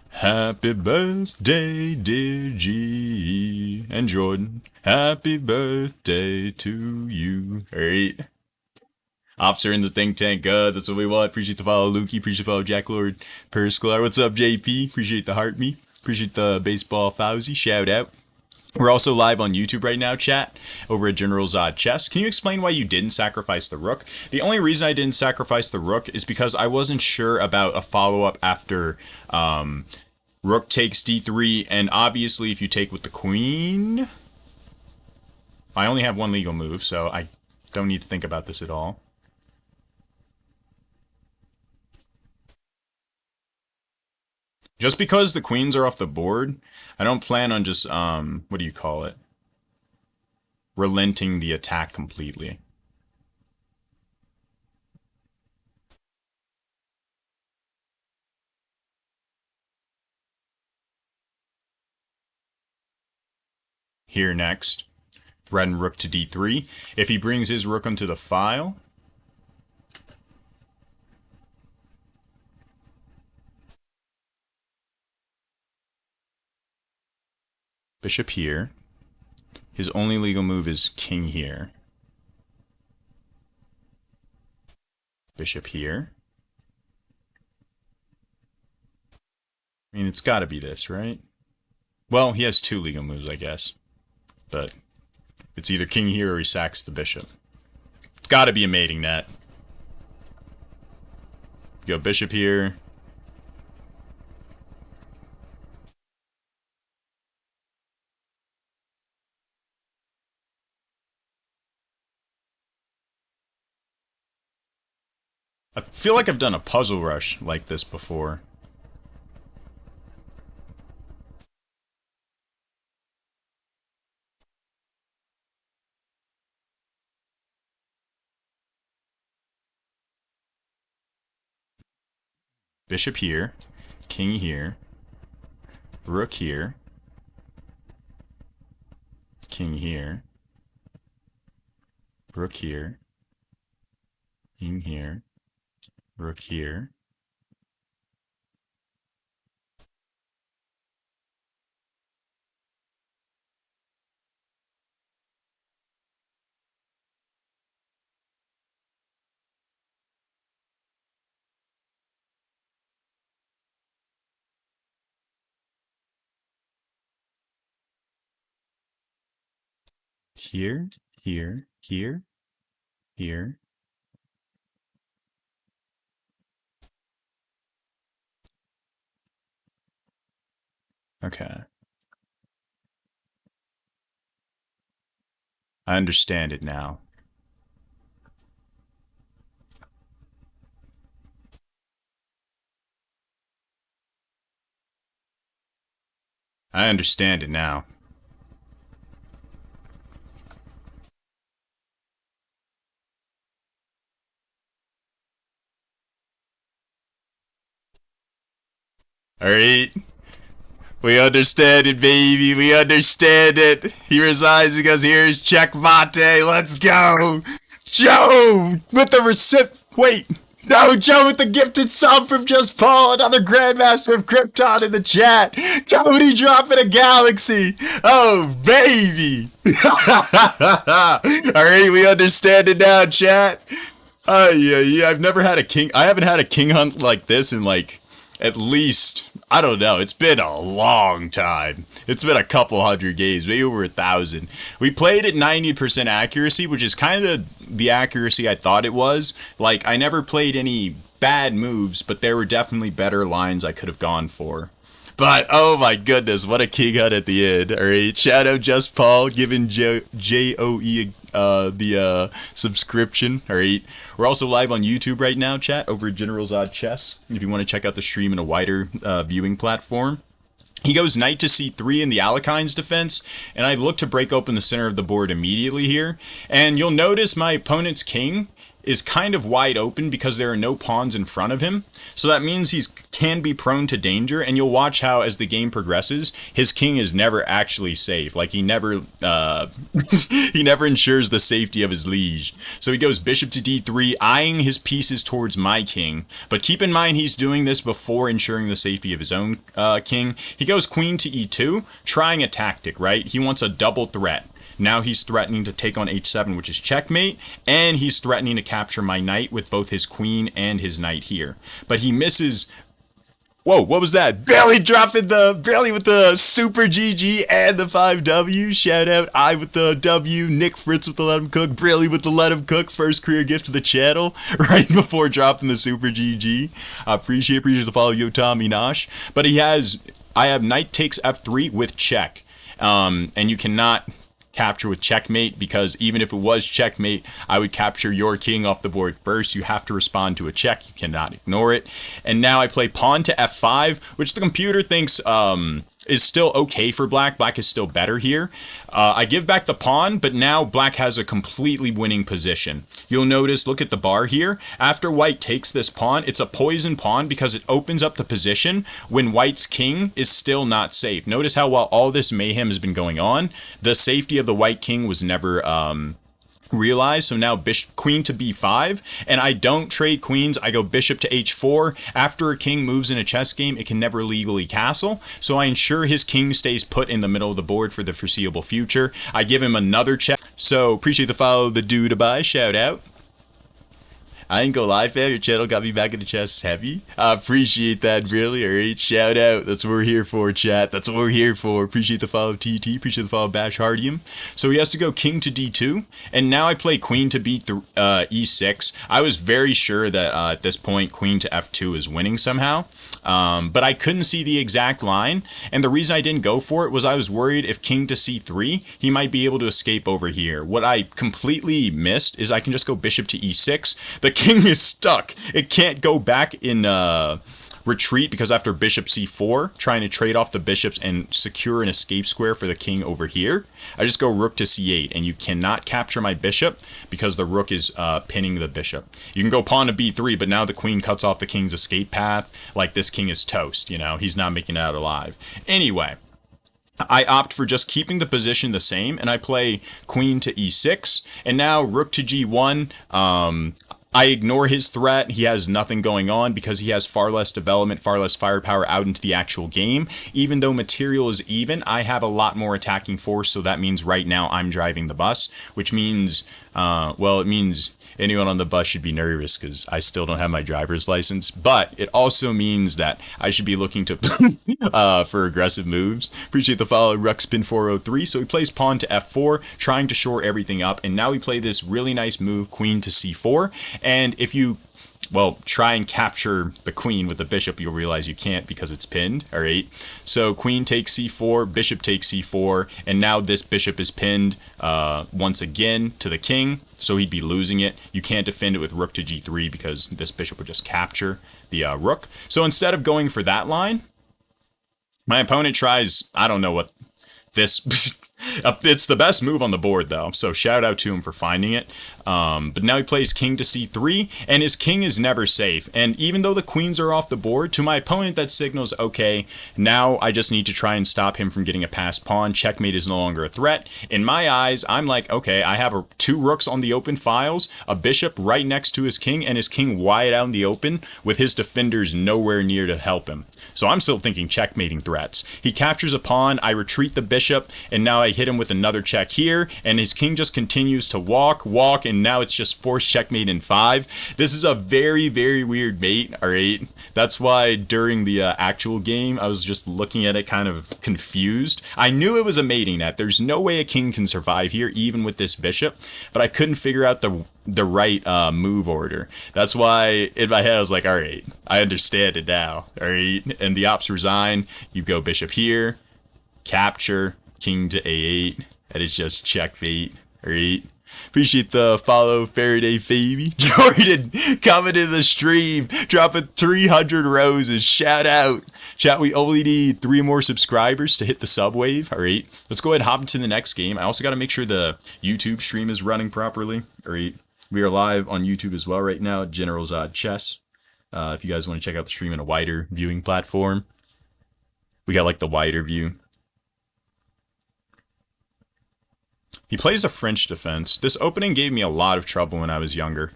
Happy birthday, dear G. And Jordan, happy birthday to you. Alright. Officer in the think tank, that's what we want. Appreciate the follow, Lukey. Appreciate the follow, Jack Lord Persklar. What's up, JP? Appreciate the heart me. Appreciate the baseball Fauzi. Shout out. We're also live on YouTube right now, chat, over at General Zod Chess. Can you explain why you didn't sacrifice the rook? The only reason I didn't sacrifice the rook is because I wasn't sure about a follow-up after rook takes d3, and obviously if you take with the queen... I only have 1 legal move, so I don't need to think about this at all. Just because the queens are off the board, I don't plan on just, what do you call it? Relenting the attack completely. Here next, threaten rook to d3. If he brings his rook onto the file, bishop here. His only legal move is king here. Bishop here. I mean, it's got to be this, right? Well, he has 2 legal moves, I guess. But it's either king here or he sacks the bishop. It's got to be a mating net. Go bishop here. I feel like I've done a puzzle rush like this before. Bishop here, king here, rook here, king here, rook here, king here, rook here. Here, here, here, here. Okay. I understand it now. I understand it now. Alright. We understand it, baby. We understand it. He resigns because here's checkmate. Let's go. Joe with the recip. Wait. No, Joe with the gifted sub from Just Paul. Another Grandmaster of Krypton in the chat. Cody dropping a galaxy. Oh, baby. Alright, we understand it now, chat. Yeah. I've never had a king. I haven't had a king hunt like this in like at least, I don't know, it's been a long time. It's been a couple hundred games, maybe over 1,000. We played at 90% accuracy, which is kind of the accuracy I thought it was. Like, I never played any bad moves, but there were definitely better lines I could have gone for. But, oh my goodness, what a king hunt at the end. Alright, shout out Just Paul, giving J-O-E the subscription. All right. We're also live on YouTube right now, chat, over at General's Odd Chess, if you want to check out the stream in a wider viewing platform. He goes knight to c3 in the Alekine's defense, and I look to break open the center of the board immediately here. And you'll notice my opponent's king is kind of wide open because there are no pawns in front of him. So that means he can be prone to danger, and you'll watch how as the game progresses, his king is never actually safe. Like he never he never ensures the safety of his liege. So he goes bishop to d3, eyeing his pieces towards my king. But keep in mind he's doing this before ensuring the safety of his own king. He goes queen to e2, trying a tactic, right? He wants a double threat. Now he's threatening to take on h7, which is checkmate, and he's threatening to capture my knight with both his queen and his knight here. But he misses. Whoa, what was that? Barely with the super GG and the 5W. Shout out, I with the W, Nick Fritz with the Let Him Cook, Briley with the Let Him Cook, first career gift to the channel, right before dropping the super GG. I appreciate the follow, Yo Tommy Nosh. But I have knight takes f3 with check. And you cannot capture with checkmate, because even if it was checkmate, I would capture your king off the board first. You have to respond to a check. You cannot ignore it. And now I play pawn to f5, which the computer thinks is still okay for black. Black is still better here. I give back the pawn, but now black has a completely winning position. You'll notice, look at the bar here. After white takes this pawn, it's a poison pawn because it opens up the position when white's king is still not safe. Notice how while all this mayhem has been going on, the safety of the white king was never realized. So now queen to b5, and I don't trade queens. I go bishop to h4. After a king moves in a chess game, it can never legally castle, so I ensure his king stays put in the middle of the board for the foreseeable future. I give him another check. So appreciate the follow, the dude by shout out. I ain't gonna lie, fam, your channel got me back into chess heavy. I appreciate that, really. Alright, shout out. That's what we're here for, chat. That's what we're here for. Appreciate the follow, TT. Appreciate the follow, Bash Hardium. So he has to go king to d2, and now I play queen to e6. I was very sure that at this point, queen to f2 is winning somehow. But I couldn't see the exact line, and the reason I didn't go for it was I was worried if king to c3, he might be able to escape over here. What I completely missed is I can just go bishop to e6. The king is stuck. It can't go back in retreat because after bishop c4, trying to trade off the bishops and secure an escape square for the king over here, I just go rook to c8, and you cannot capture my bishop because the rook is pinning the bishop. You can go pawn to b3, but now the queen cuts off the king's escape path. Like, this king is toast, you know? He's not making it out alive. Anyway, I opt for just keeping the position the same, and I play queen to e6, and now rook to g1. I ignore his threat. He has nothing going on because he has far less development, far less firepower out into the actual game. Even though material is even, I have a lot more attacking force, so that means right now I'm driving the bus, which means, well, it means anyone on the bus should be nervous because I still don't have my driver's license, but it also means that I should be looking to for aggressive moves. Appreciate the follow, Ruxpin403. So he plays pawn to f4, trying to shore everything up, and now we play this really nice move, queen to c4. And if you, well, try and capture the queen with the bishop, you'll realize you can't because it's pinned. All right, so queen takes c4, bishop takes c4, and now this bishop is pinned once again to the king, so he'd be losing it. You can't defend it with rook to g3 because this bishop would just capture the rook. So instead of going for that line, my opponent tries, I don't know what this it's the best move on the board though, so shout out to him for finding it. But now he plays king to c3, and his king is never safe. And even though the queens are off the board, to my opponent that signals, okay, now I just need to try and stop him from getting a passed pawn. Checkmate is no longer a threat. In my eyes, I'm like, okay, I have two rooks on the open files, a bishop right next to his king, and his king wide out in the open with his defenders nowhere near to help him. So I'm still thinking checkmating threats. He captures a pawn, I retreat the bishop, and now I hit him with another check here, and his king just continues to walk, and now it's just forced checkmate in 5. This is a very, very weird mate, alright? That's why during the actual game, I was just looking at it kind of confused. I knew it was a mating net. There's no way a king can survive here, even with this bishop, but I couldn't figure out the right move order. That's why in my head I was like, alright, I understand it now, alright? And the ops resign, you go bishop here, capture, king to a8, and it's just checkmate, alright? Appreciate the follow, Faraday Phoebe. Jordan coming to the stream, dropping 300 roses. Shout out. Chat, we only need 3 more subscribers to hit the sub wave. All right, let's go ahead and hop into the next game. I also got to make sure the YouTube stream is running properly. All right, we are live on YouTube as well right now, General's Odd Chess. If you guys want to check out the stream in a wider viewing platform, we got like the wider view. He plays a French defense. This opening gave me a lot of trouble when I was younger.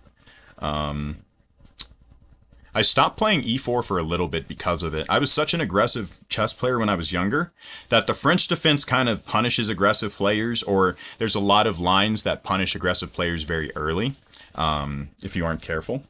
I stopped playing e4 for a little bit because of it. I was such an aggressive chess player when I was younger that the French defense kind of punishes aggressive players, or there's a lot of lines that punish aggressive players very early if you aren't careful.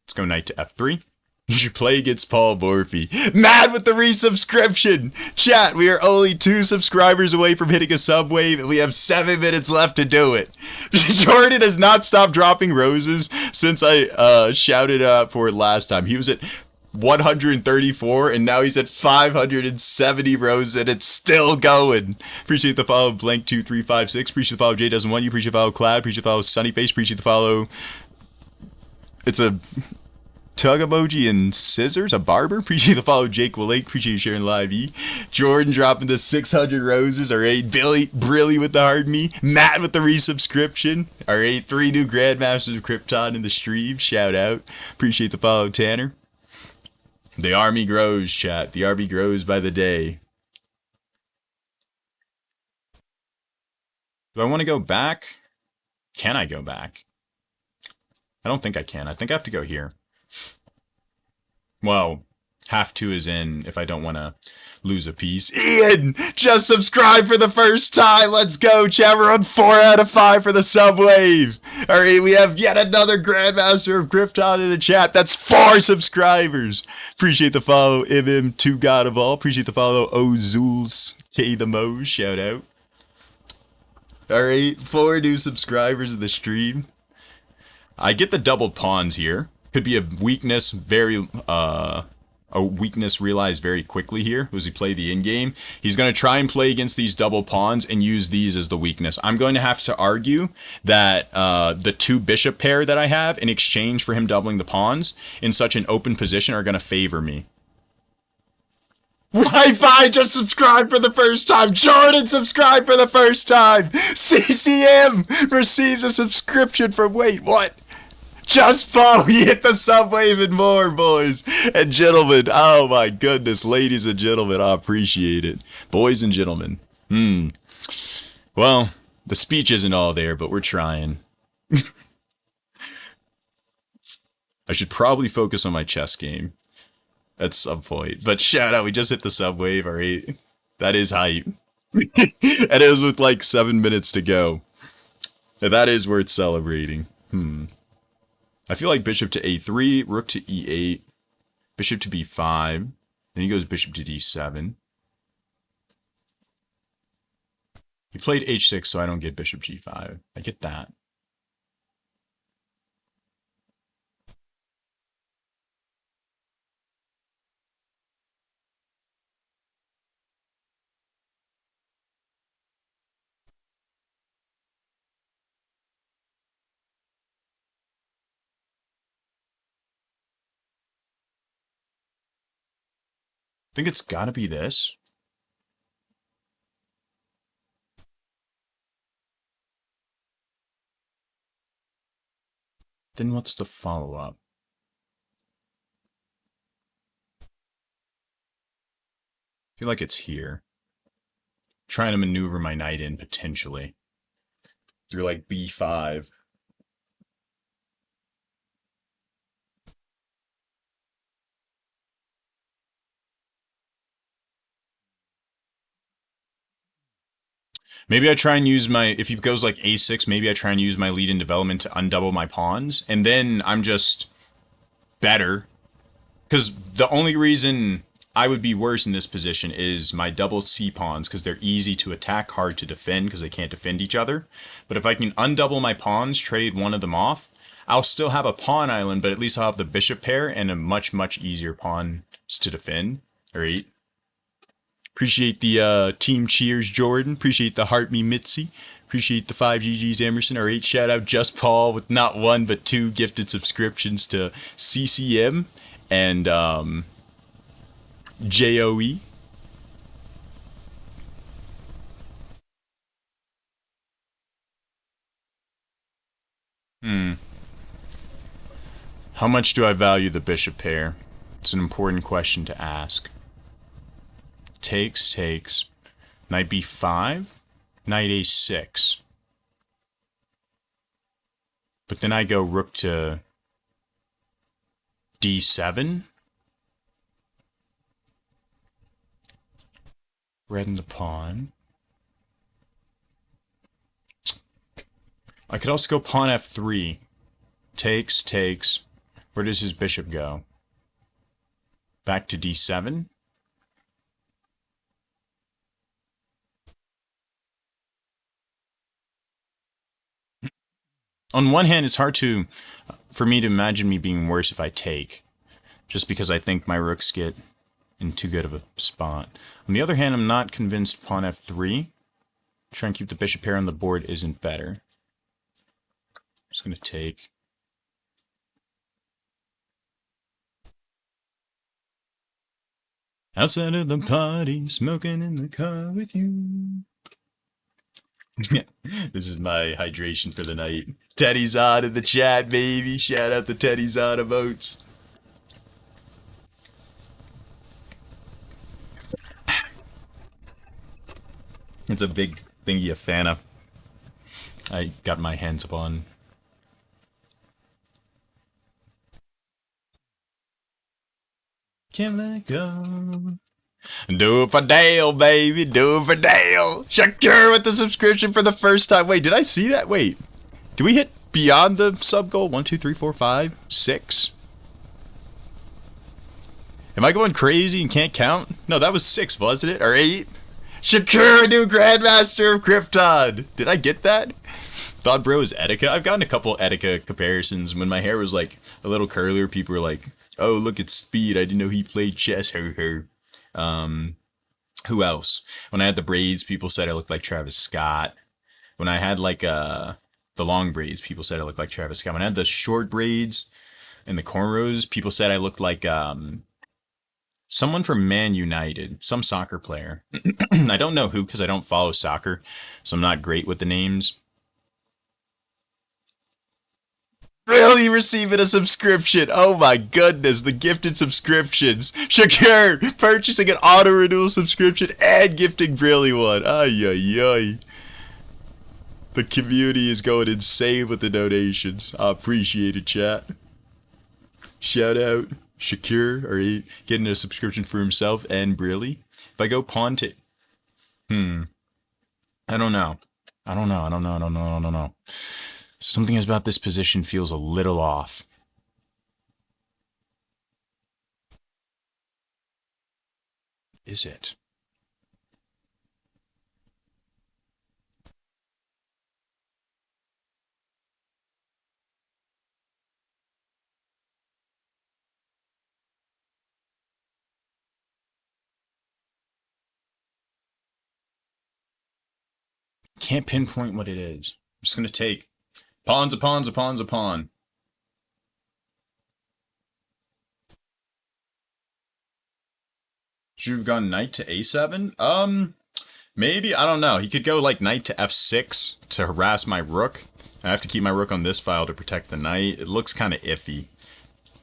Let's go knight to f3. You should play against Paul Morphy. Mad with the resubscription! Chat, we are only 2 subscribers away from hitting a sub wave, and we have 7 minutes left to do it. Jordan has not stopped dropping roses since I shouted out for it last time. He was at 134, and now he's at 570 roses, and it's still going. Appreciate the follow, Blank2356. Appreciate the follow, Jay Doesn't Want You. Appreciate the follow, Cloud. Appreciate the follow, Sunnyface. Appreciate the follow. It's a tug emoji and scissors, a barber. Appreciate the follow, Jake Willake. Appreciate you sharing live E. Jordan dropping the 600 roses. All right, Billy Brilly with the hard me. Matt with the resubscription. All right, 3 new Grandmasters of Krypton in the stream. Shout out. Appreciate the follow, Tanner. The army grows, chat. The army grows by the day. Do I want to go back? Can I go back? I don't think I can. I think I have to go here. Well, have to is in if I don't want to lose a piece. Ian, just subscribe for the first time. Let's go, chat. We're on 4 out of 5 for the sub wave. All right, we have yet another Grandmaster of Krypton in the chat. That's 4 subscribers. Appreciate the follow, MM2 God of All. Appreciate the follow, Ozuls K the Mo. Shout out. All right, 4 new subscribers in the stream. I get the doubled pawns here. Could be a weakness, realized very quickly here as we play the endgame. He's going to try and play against these double pawns and use these as the weakness. I'm going to have to argue that the 2 bishop pair that I have in exchange for him doubling the pawns in such an open position are going to favor me. Wi-Fi just subscribed for the first time. Jordan subscribed for the first time. CCM receives a subscription from, wait, what? Just follow, you hit the sub wave and more, boys and gentlemen. Oh my goodness, ladies and gentlemen, I appreciate it. Boys and gentlemen. Well, the speech isn't all there, but we're trying. I should probably focus on my chess game at some point. But shout out, we just hit the sub wave, alright? That is hype. And it was with like 7 minutes to go. And that is worth celebrating. I feel like bishop to a3, rook to e8, bishop to b5, then he goes bishop to d7. He played h6, so I don't get bishop g5. I get that. I think it's gotta be this. Then what's the follow-up? I feel like it's here. Trying to maneuver my knight in, potentially. Through like b5. Maybe I try and use my, if he goes like a6, maybe I try and use my lead in development to undouble my pawns, and then I'm just better. Because the only reason I would be worse in this position is my double C pawns, because they're easy to attack, hard to defend, because they can't defend each other. But if I can undouble my pawns, trade one of them off, I'll still have a pawn island, but at least I'll have the bishop pair and a much, much easier pawn to defend. All right. Appreciate the team cheers, Jordan. Appreciate the heart me Mitzi. Appreciate the 5 GGs, Emerson. Our 8 shout out, Just Paul, with not one but 2 gifted subscriptions to CCM and JOE. Hmm. How much do I value the bishop pair? It's an important question to ask. Takes, takes. Knight b5, knight a6. But then I go rook to d7. Red in the pawn. I could also go pawn f3. Takes, takes. Where does his bishop go? Back to d7? On one hand, it's hard for me to imagine me being worse if I take, just because I think my rooks get in too good of a spot. On the other hand, I'm not convinced pawn f3, try and keep the bishop pair on the board, isn't better. I'm just going to take. Outside of the party, smoking in the car with you. This is my hydration for the night. Teddy's on in the chat, baby. Shout out to Teddy's on emotes. It's a big thingy of Fanta. I got my hands upon. Can't let go. Do it for Dale, baby. Do it for Dale. Shakur with the subscription for the first time. Wait, did I see that? Wait. Did we hit beyond the sub goal? 1, 2, 3, 4, 5, 6? Am I going crazy and can't count? No, that was 6, wasn't it? Or 8? Shakur, new Grandmaster of Krypton. Did I get that? Thought bro is Etika. I've gotten a couple Etika comparisons. When my hair was like a little curlier, people were like, "Oh, look at Speed. I didn't know he played chess." Her, her. Who else? When I had the braids, people said I looked like Travis Scott. When I had like the long braids, people said I looked like Travis Scott. When I had the short braids and the cornrows, people said I looked like someone from Man United, some soccer player. I don't know who because I don't follow soccer, so I'm not great with the names. Really receiving a subscription. Oh my goodness, the gifted subscriptions. Shakir purchasing an auto renewal subscription and gifting Brilly one. Ay, ay, ay. The community is going insane with the donations. I appreciate it, chat. Shout out Shakir, or getting a subscription for himself and Brilly. If I go pawn to... I don't know. I don't know. I don't know. I don't know. I don't know. Something about this position feels a little off. Is it? Can't pinpoint what it is. I'm just gonna take pawns, a pawns, a pawns, a pawn. Should have gone knight to a7? Maybe, I don't know. He could go like knight to f6 to harass my rook. I have to keep my rook on this file to protect the knight. It looks kind of iffy.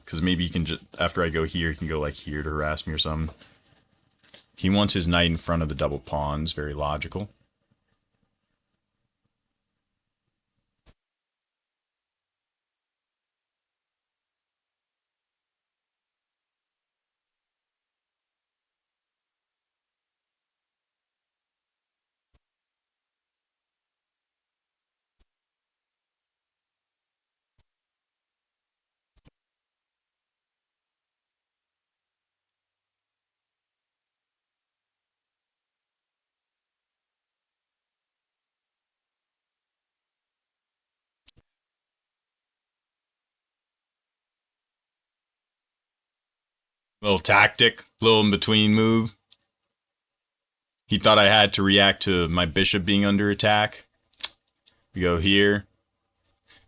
Because maybe he can just, after I go here, he can go like here to harass me or something. He wants his knight in front of the double pawns. Very logical. Little tactic, little in between move. He thought I had to react to my bishop being under attack. We go here.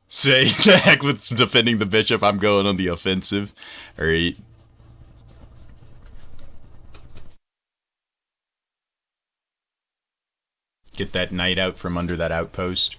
Say the heck with defending the bishop. I'm going on the offensive. Alright. Get that knight out from under that outpost.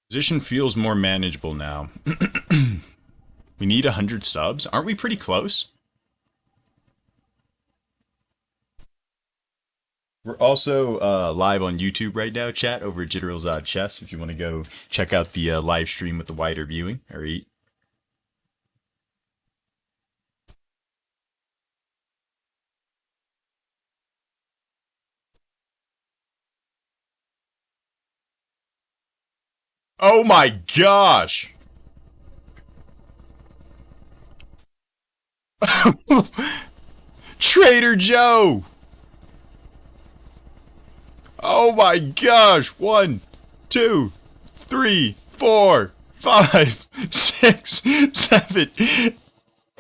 Position feels more manageable now. We need 100 subs. Aren't we pretty close? We're also live on YouTube right now, chat, over at Jitteral's Odd Chess, if you want to go check out the live stream with the wider viewing. All right. Oh my gosh! Trader Joe! Oh my gosh! 1, 2, 3, 4, 5, 6, 7,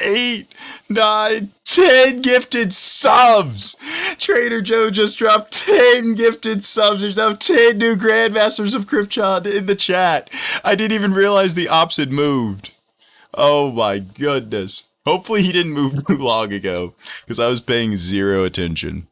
8, 9, 10 gifted subs! Trader Joe just dropped 10 gifted subs. There's now 10 new Grandmasters of Krypton in the chat. I didn't even realize the ops had moved. Oh my goodness. Hopefully he didn't move too long ago, because I was paying zero attention.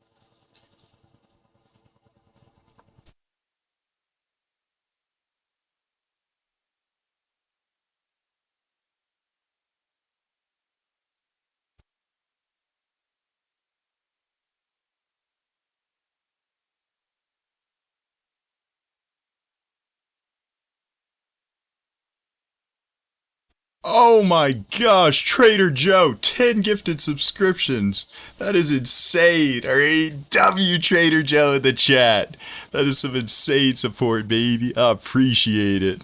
Oh my gosh, Trader Joe, 10 gifted subscriptions. That is insane. Alright, W Trader Joe in the chat. That is some insane support, baby. I appreciate it.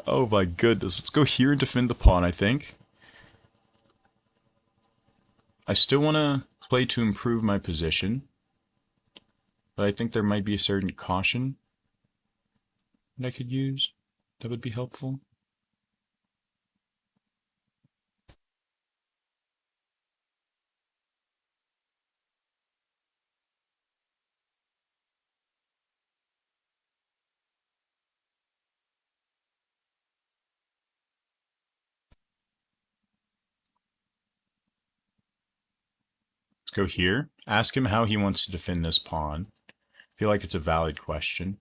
Oh my goodness. Let's go here and defend the pawn, I think. I still want to play to improve my position, but I think there might be a certain caution that I could use that would be helpful. Let's go here. Ask him how he wants to defend this pawn. I feel like it's a valid question.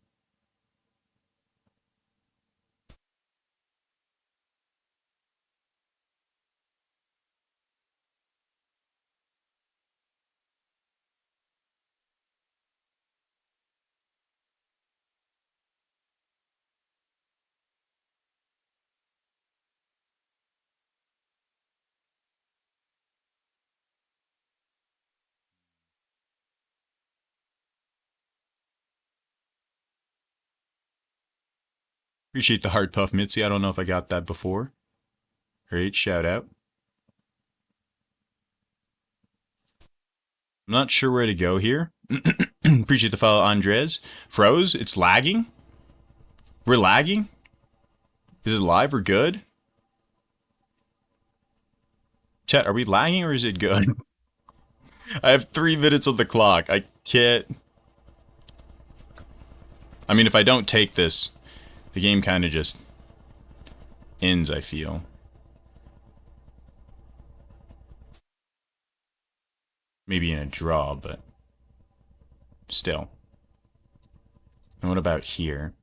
Appreciate the hard puff, Mitzi. I don't know if I got that before. Great, shout out. I'm not sure where to go here. Appreciate the follow, Andres. Froze, it's lagging? We're lagging? Is it live or good? Chat, are we lagging or is it good? I have 3 minutes on the clock. I can't... I mean, if I don't take this, the game kind of just ends, I feel. Maybe in a draw, but still. And what about here?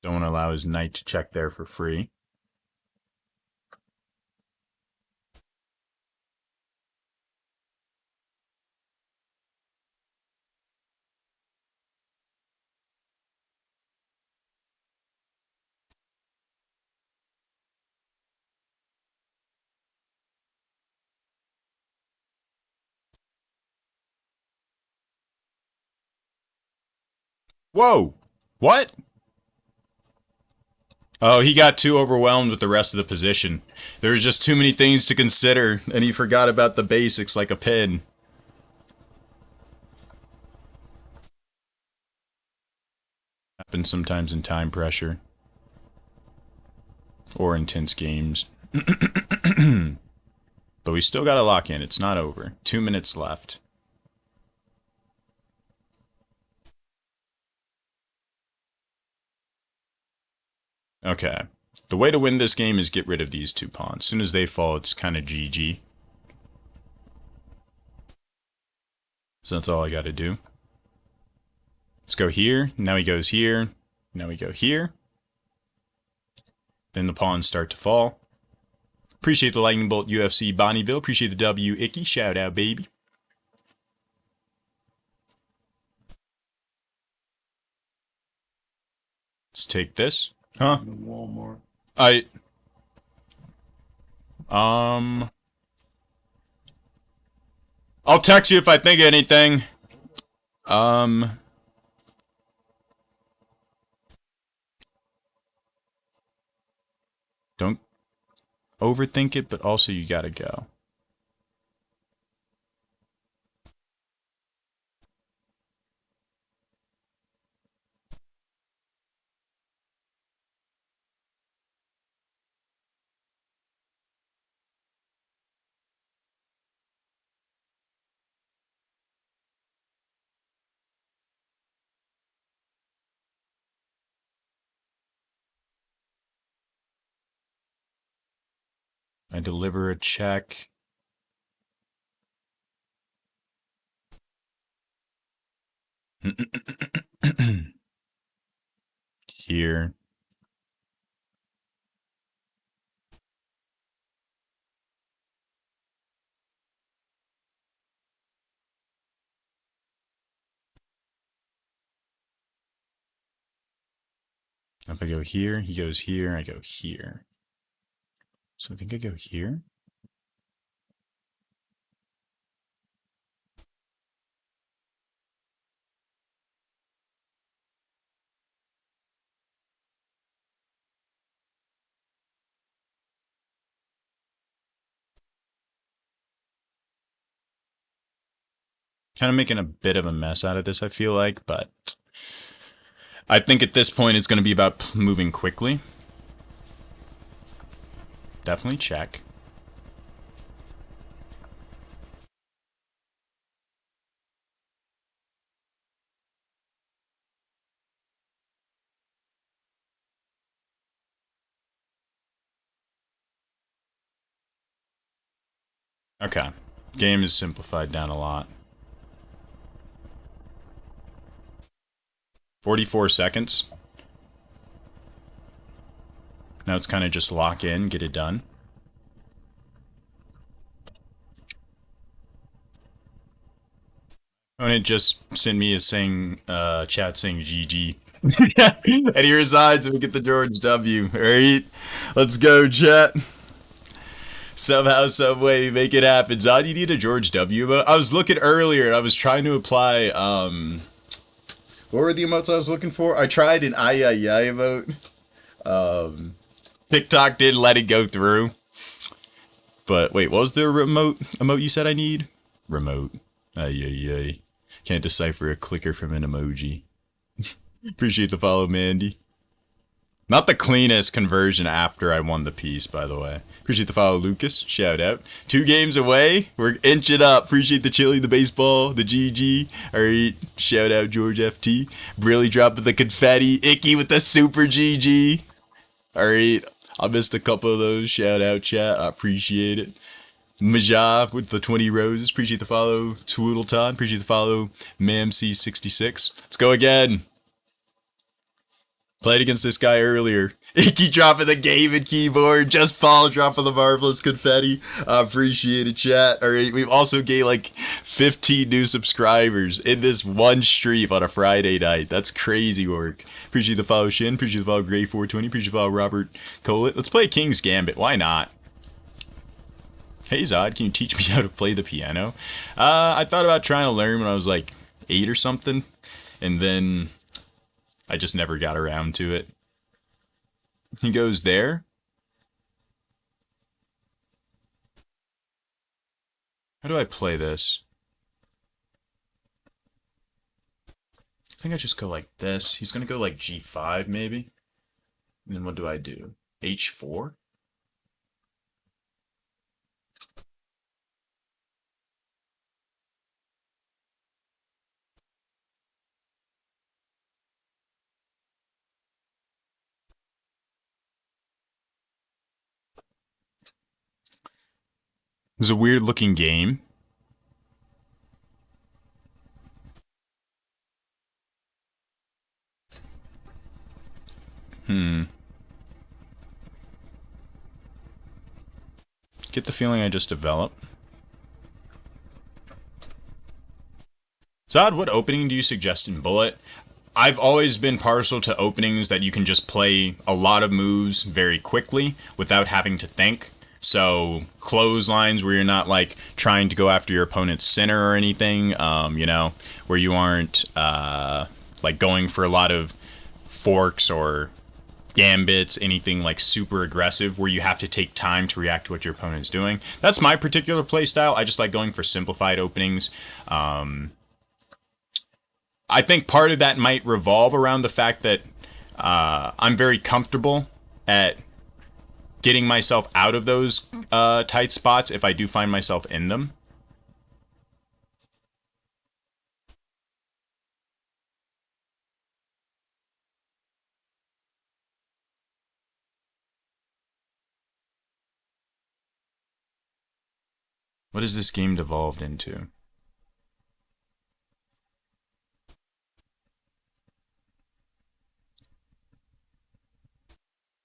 Don't allow his knight to check there for free. Whoa! What? Oh, he got too overwhelmed with the rest of the position. There was just too many things to consider, and he forgot about the basics like a pin. Happens sometimes in time pressure. Or intense games. But we still gotta lock in. It's not over. 2 minutes left. Okay. The way to win this game is get rid of these two pawns. As soon as they fall, it's kind of GG. So that's all I gotta do. Let's go here. Now he goes here. Now we go here. Then the pawns start to fall. Appreciate the Lightning Bolt UFC Bonnieville. Appreciate the W Icky. Shout out, baby. Let's take this. Huh? Walmart. I'll text you if I think of anything. Don't overthink it, but also you gotta go. I deliver a check. Here. If I go here, he goes here, I go here. So I think I go here. Kind of making a bit of a mess out of this, I feel like, but I think at this point it's going to be about moving quickly. Definitely check. Okay. Game is simplified down a lot. 44 seconds. Now it's kind of just lock in, get it done. Opponent just sent me a saying, chat saying GG. And he resides and we get the George W. Alright? Let's go, chat. Somehow, some way, make it happen. Zod, you need a George W emote? I was looking earlier and I was trying to apply, what were the emotes I was looking for? I tried an ay emote. TikTok didn't let it go through. But wait, what was the emote you said I need? Remote. Ay. Can't decipher a clicker from an emoji. Appreciate the follow, Mandy. Not the cleanest conversion after I won the piece, by the way. Appreciate the follow, Lucas. Shout out. 2 games away. We're inching up. Appreciate the chili, the baseball, the GG. Alright. Shout out, George FT. Brilly dropping the confetti. Icky with the super GG. Alright. I missed a couple of those. Shout out, chat. I appreciate it. Majah with the 20 roses. Appreciate the follow. Swoodleton. Appreciate the follow. MamC66. Let's go again. Played against this guy earlier. Icky dropping the gaming keyboard. Just fall dropping the marvelous confetti. I appreciate it, chat. Alright, we've also gained like 15 new subscribers in this one stream on a Friday night. That's crazy work. Appreciate the follow, Shin. Appreciate the follow, Gray420. Appreciate the follow, Robert Colett. Let's play King's Gambit. Why not? Hey, Zod, can you teach me how to play the piano? I thought about trying to learn when I was like 8 or something. And then I just never got around to it. He goes there. How do I play this? I think I just go like this. He's gonna go like g5 maybe. And then what do I do? h4? It was a weird looking game. Get the feeling I just developed. Zod, what opening do you suggest in Bullet? I've always been partial to openings that you can just play a lot of moves very quickly without having to think. So clotheslines where you're not like trying to go after your opponent's center or anything, where you aren't like going for a lot of forks or gambits, anything like super aggressive where you have to take time to react to what your opponent's doing. That's my particular playstyle. I just like going for simplified openings. I think part of that might revolve around the fact that I'm very comfortable at getting myself out of those tight spots if I do find myself in them. What has this game devolved into?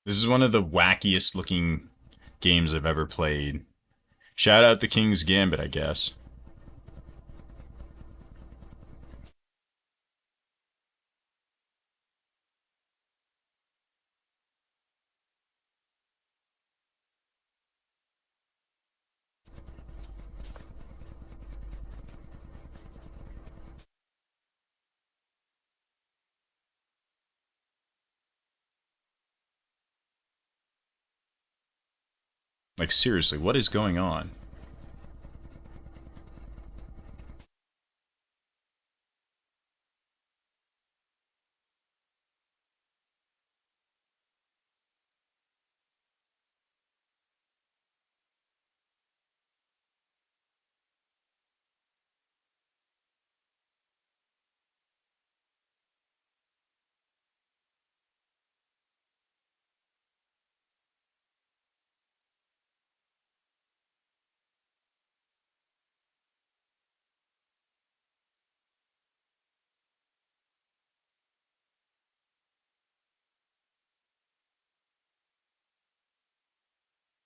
This is one of the wackiest looking games I've ever played. Shout out the King's Gambit, I guess. Like, seriously, what is going on?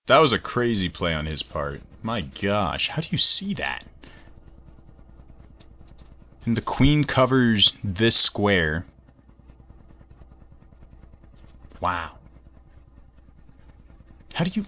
That was a crazy play on his part. My gosh, how do you see that? And the queen covers this square. Wow. How do you...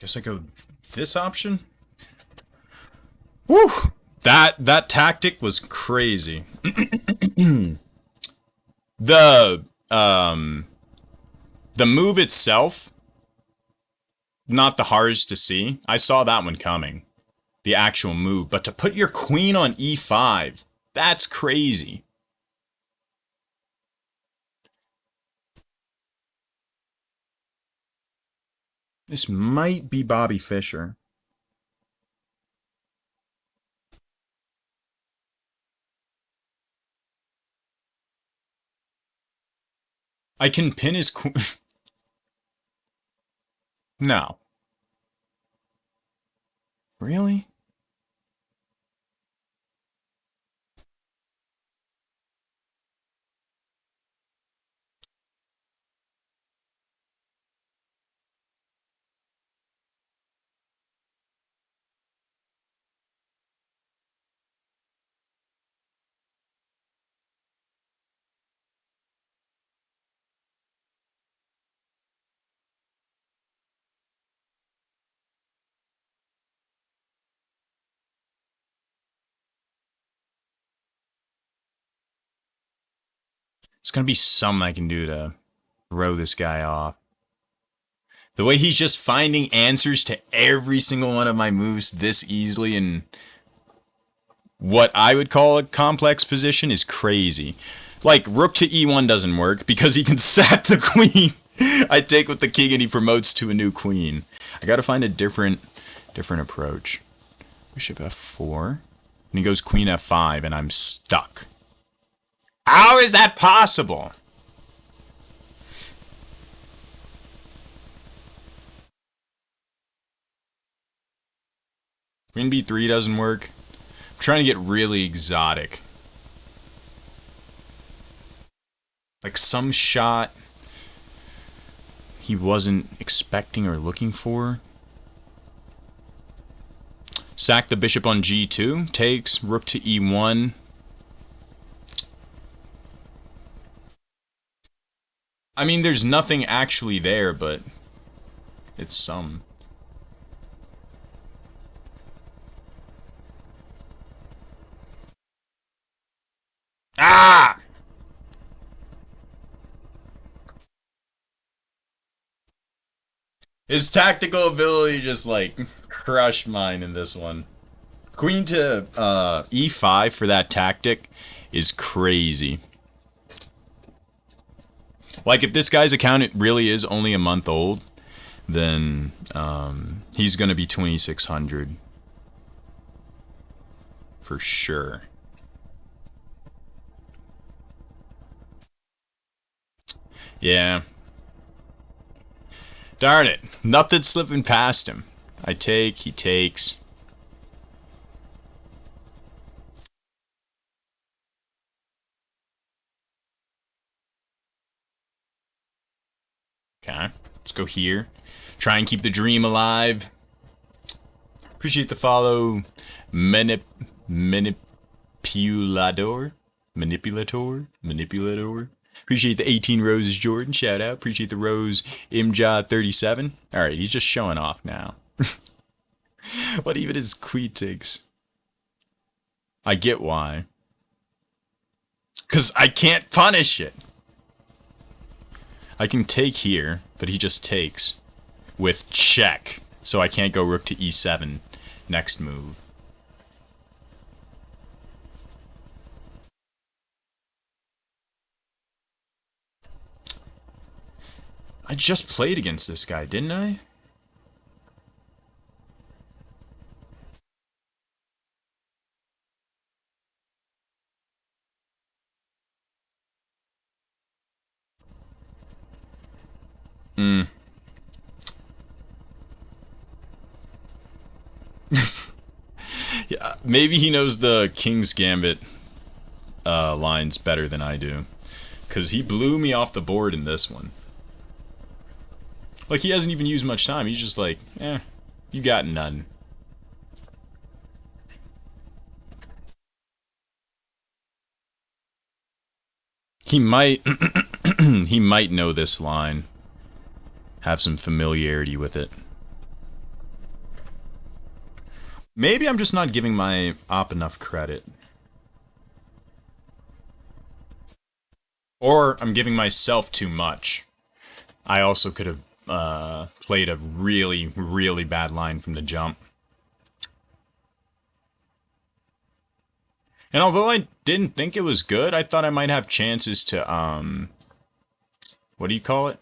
Guess I go this option? Woo! That tactic was crazy. The the move itself, not the hardest to see. I saw that one coming. The actual move, but to put your queen on e5, that's crazy. This might be Bobby Fischer. I can pin his queen. No. Really? There's gonna be something I can do to throw this guy off. The way he's just finding answers to every single one of my moves this easily in what I would call a complex position is crazy. Like, rook to e1 doesn't work because he can sack the queen. I take with the king and he promotes to a new queen. I gotta find a different approach. Bishop f4. And he goes queen f5 and I'm stuck. How is that possible? Queen b3 doesn't work. I'm trying to get really exotic. Like some shot he wasn't expecting or looking for. Sack the bishop on g2. Takes. Rook to e1. I mean, there's nothing actually there, but it's some. Ah! His tactical ability just, like, crushed mine in this one. Queen to e5 for that tactic is crazy. Like, if this guy's account really is only a month old, then he's going to be 2,600. For sure. Yeah. Darn it. Nothing slipping past him. I take, he takes. Okay, let's go here. Try and keep the dream alive. Appreciate the follow, Manipulador. Manipulator. Appreciate the 18 roses, Jordan. Shout out. Appreciate the rose, Imja37. Alright, he's just showing off now. What even is Queetigs? I get why. Because I can't punish it. I can take here, but he just takes. With check. So I can't go rook to e7 next move. I just played against this guy, didn't I? Hmm. Yeah, maybe he knows the King's Gambit lines better than I do. Because he blew me off the board in this one. Like, he hasn't even used much time. He's just like, you got none. He might, he might know this line. Have some familiarity with it. Maybe I'm just not giving my op enough credit. Or I'm giving myself too much. I also could have played a really, really bad line from the jump. And although I didn't think it was good, I thought I might have chances to, what do you call it?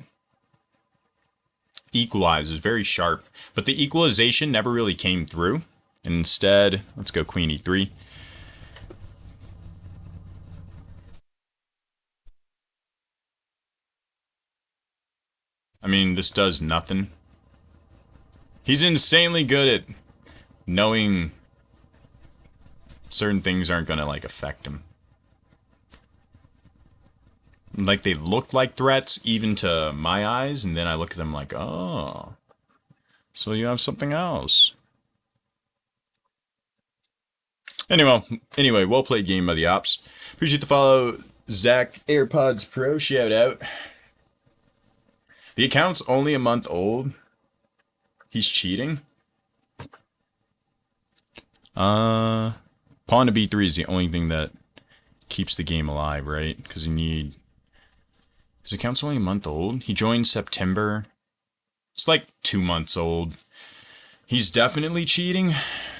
Equalize. It was very sharp. But the equalization never really came through. Instead, let's go queen e3. I mean, this does nothing. He's insanely good at knowing certain things aren't gonna like affect him. Like they looked like threats even to my eyes, and then I look at them like, oh, so you have something else. Anyway, well played game by the Ops. Appreciate the follow, Zach AirPods Pro. Shout out. The account's only a month old. He's cheating. Pawn to b3 is the only thing that keeps the game alive, right? Because you need. His account's only a month old. He joined September. It's like 2 months old. He's definitely cheating.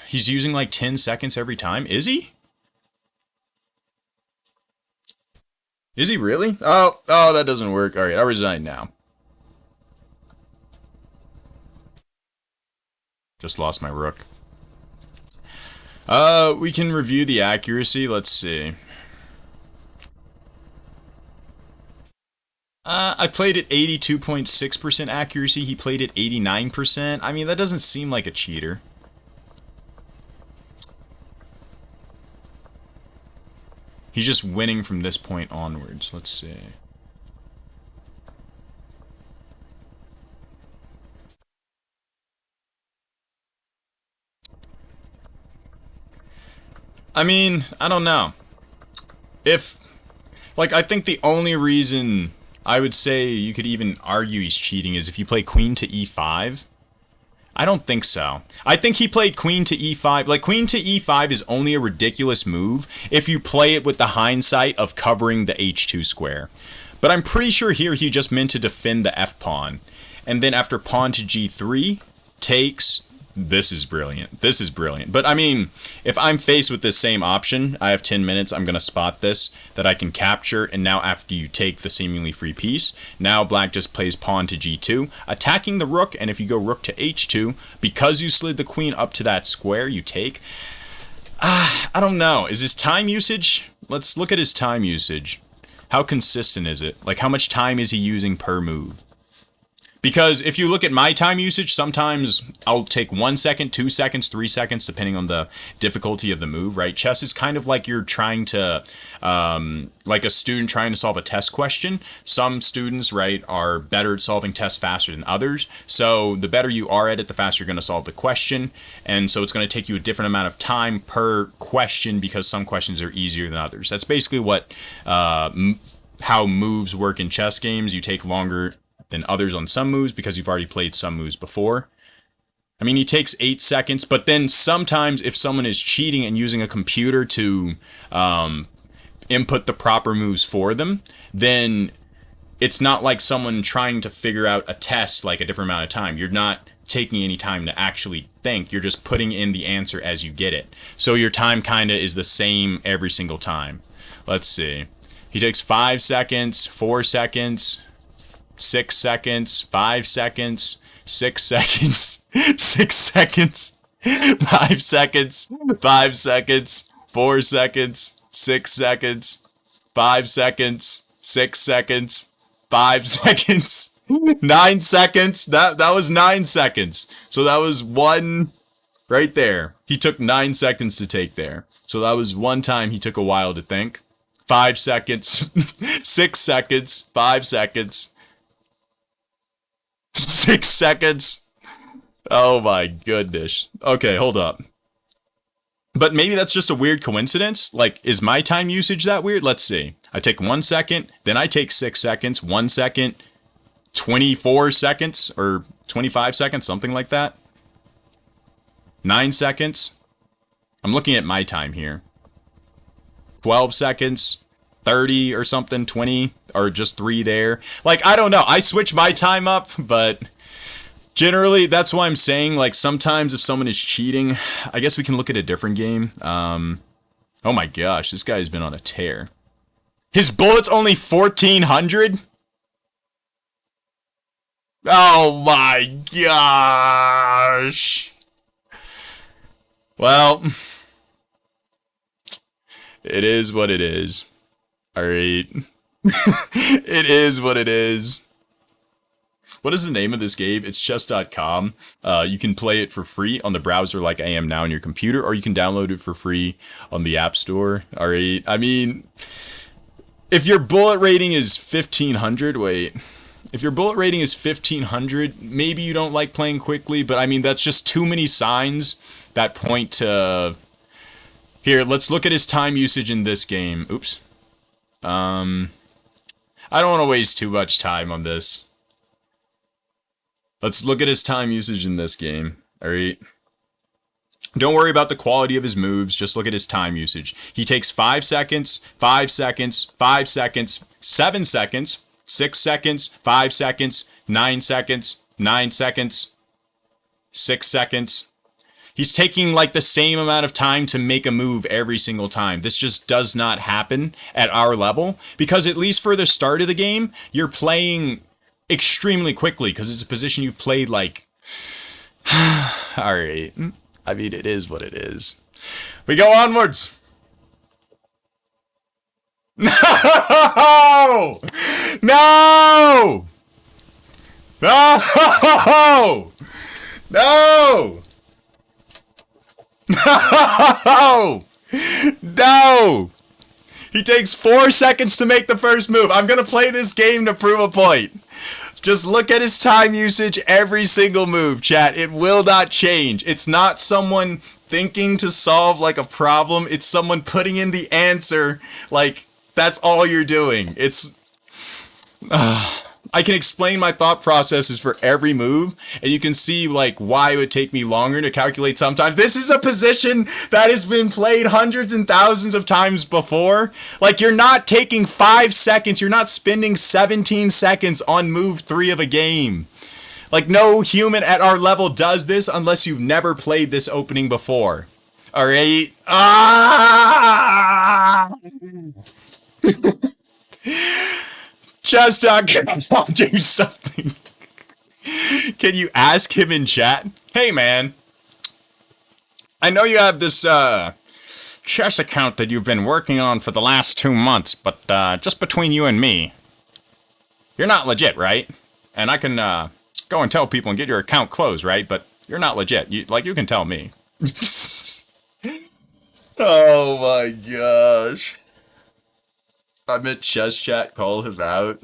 He's using like 10 seconds every time. Is he? Is he really? Oh, that doesn't work. Alright, I resign now. Just lost my rook. We can review the accuracy. Let's see. I played at 82.6% accuracy. He played at 89%. I mean, that doesn't seem like a cheater. He's just winning from this point onwards. Let's see. I mean, I don't know. If, like, I think the only reason I would say you could even argue he's cheating is if you play queen to e5. I don't think so. I think he played queen to e5. Like, queen to e5 is only a ridiculous move if you play it with the hindsight of covering the h2 square. But I'm pretty sure here he just meant to defend the f-pawn. And then after pawn to g3, takes. This is brilliant. This is brilliant. But I mean, if I'm faced with this same option, I have 10 minutes, I'm going to spot this, that I can capture, and now after you take the seemingly free piece, now black just plays pawn to g2, attacking the rook, and if you go rook to h2, because you slid the queen up to that square, you take. I don't know. Is his time usage? Let's look at his time usage. How consistent is it? Like, how much time is he using per move? Because if you look at my time usage, sometimes I'll take 1 second, 2 seconds, 3 seconds, depending on the difficulty of the move, right? Chess is kind of like you're trying to, like a student trying to solve a test question. Some students, right, are better at solving tests faster than others. So the better you are at it, the faster you're going to solve the question. And so it's going to take you a different amount of time per question because some questions are easier than others. That's basically what, how moves work in chess games. You take longer than others on some moves because you've already played some moves before. I mean, he takes 8 seconds, but then sometimes if someone is cheating and using a computer to input the proper moves for them, then it's not like someone trying to figure out a test like a different amount of time. You're not taking any time to actually think. You're just putting in the answer as you get it. So your time kind of is the same every single time. Let's see. He takes 5 seconds, 4 seconds, 6 seconds, 5 seconds, 6 seconds, 6 seconds, 5 seconds, 5 seconds, 4 seconds, 6 seconds, 5 seconds, 6 seconds, 5 seconds, 9 seconds. That was 9 seconds. So that was one right there. He took 9 seconds to take there. So that was one time he took a while to think. 5 seconds, 6 seconds, 5 seconds. 6 seconds. Oh my goodness. Okay, hold up. But maybe that's just a weird coincidence. Like, is my time usage that weird? Let's see. I take 1 second, then I take 6 seconds, 1 second, 24 seconds, or 25 seconds, something like that. 9 seconds. I'm looking at my time here. 12 seconds, 30 or something, 20, or just 3 there. Like, I don't know. I switch my time up, but generally, that's why I'm saying, like, sometimes if someone is cheating, I guess we can look at a different game. Oh my gosh, this guy's been on a tear. His bullet's only 1,400? Oh my gosh. Well, it is what it is. Alright. It is what it is. What is the name of this game? It's chess.com. You can play it for free on the browser like I am now on your computer, or you can download it for free on the App Store. All right. I mean, if your bullet rating is 1500, wait. If your bullet rating is 1500, maybe you don't like playing quickly, but I mean, that's just too many signs that point to... Here, let's look at his time usage in this game. Oops. I don't want to waste too much time on this. Let's look at his time usage in this game. Alright. Don't worry about the quality of his moves, just look at his time usage. He takes 5 seconds, 5 seconds, 5 seconds, 7 seconds, 6 seconds, 5 seconds, 9 seconds, 9 seconds, 6 seconds. He's taking like the same amount of time to make a move every single time. This just does not happen at our level, because at least for the start of the game, you're playing extremely quickly because it's a position you've played like... Alright. I mean, it is what it is. We go onwards. No! No! No! No! No! No! He takes 4 seconds to make the first move. I'm gonna play this game to prove a point. Just look at his time usage every single move, chat. It will not change. It's not someone thinking to solve like a problem. It's someone putting in the answer. Like, that's all you're doing. It's... I can explain my thought processes for every move, and you can see like why it would take me longer to calculate sometimes. This is a position that has been played hundreds and thousands of times before. Like, you're not taking 5 seconds, you're not spending 17 seconds on move 3 of a game. Like, no human at our level does this unless you've never played this opening before. Alright? Ah! Just do something. Can you ask him in chat? Hey man, I know you have this chess account that you've been working on for the last 2 months, but just between you and me, you're not legit, right? And I can go and tell people and get your account closed, right? But you're not legit. You can tell me. Oh my gosh. I'm at chess chat, call him out.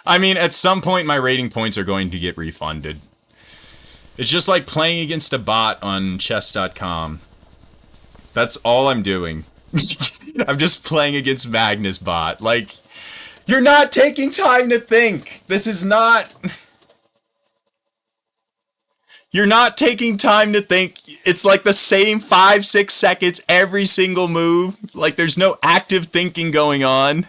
I mean, at some point my rating points are going to get refunded. It's just like playing against a bot on chess.com. That's all I'm doing. I'm just playing against Magnus bot. Like, you're not taking time to think. This is not... You're not taking time to think. It's like the same 5-6 seconds every single move. Like, there's no active thinking going on.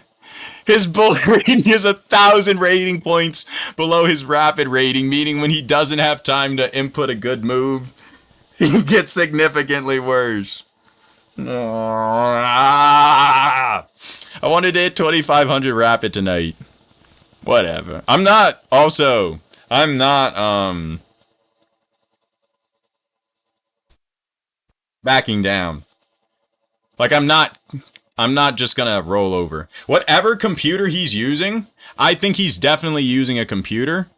His bullet rating is 1,000 rating points below his rapid rating, meaning when he doesn't have time to input a good move, he gets significantly worse. I wanted to hit 2,500 rapid tonight. Whatever. I'm not backing down. Like, I'm not just gonna roll over. Whatever computer he's using, I think he's definitely using a computer.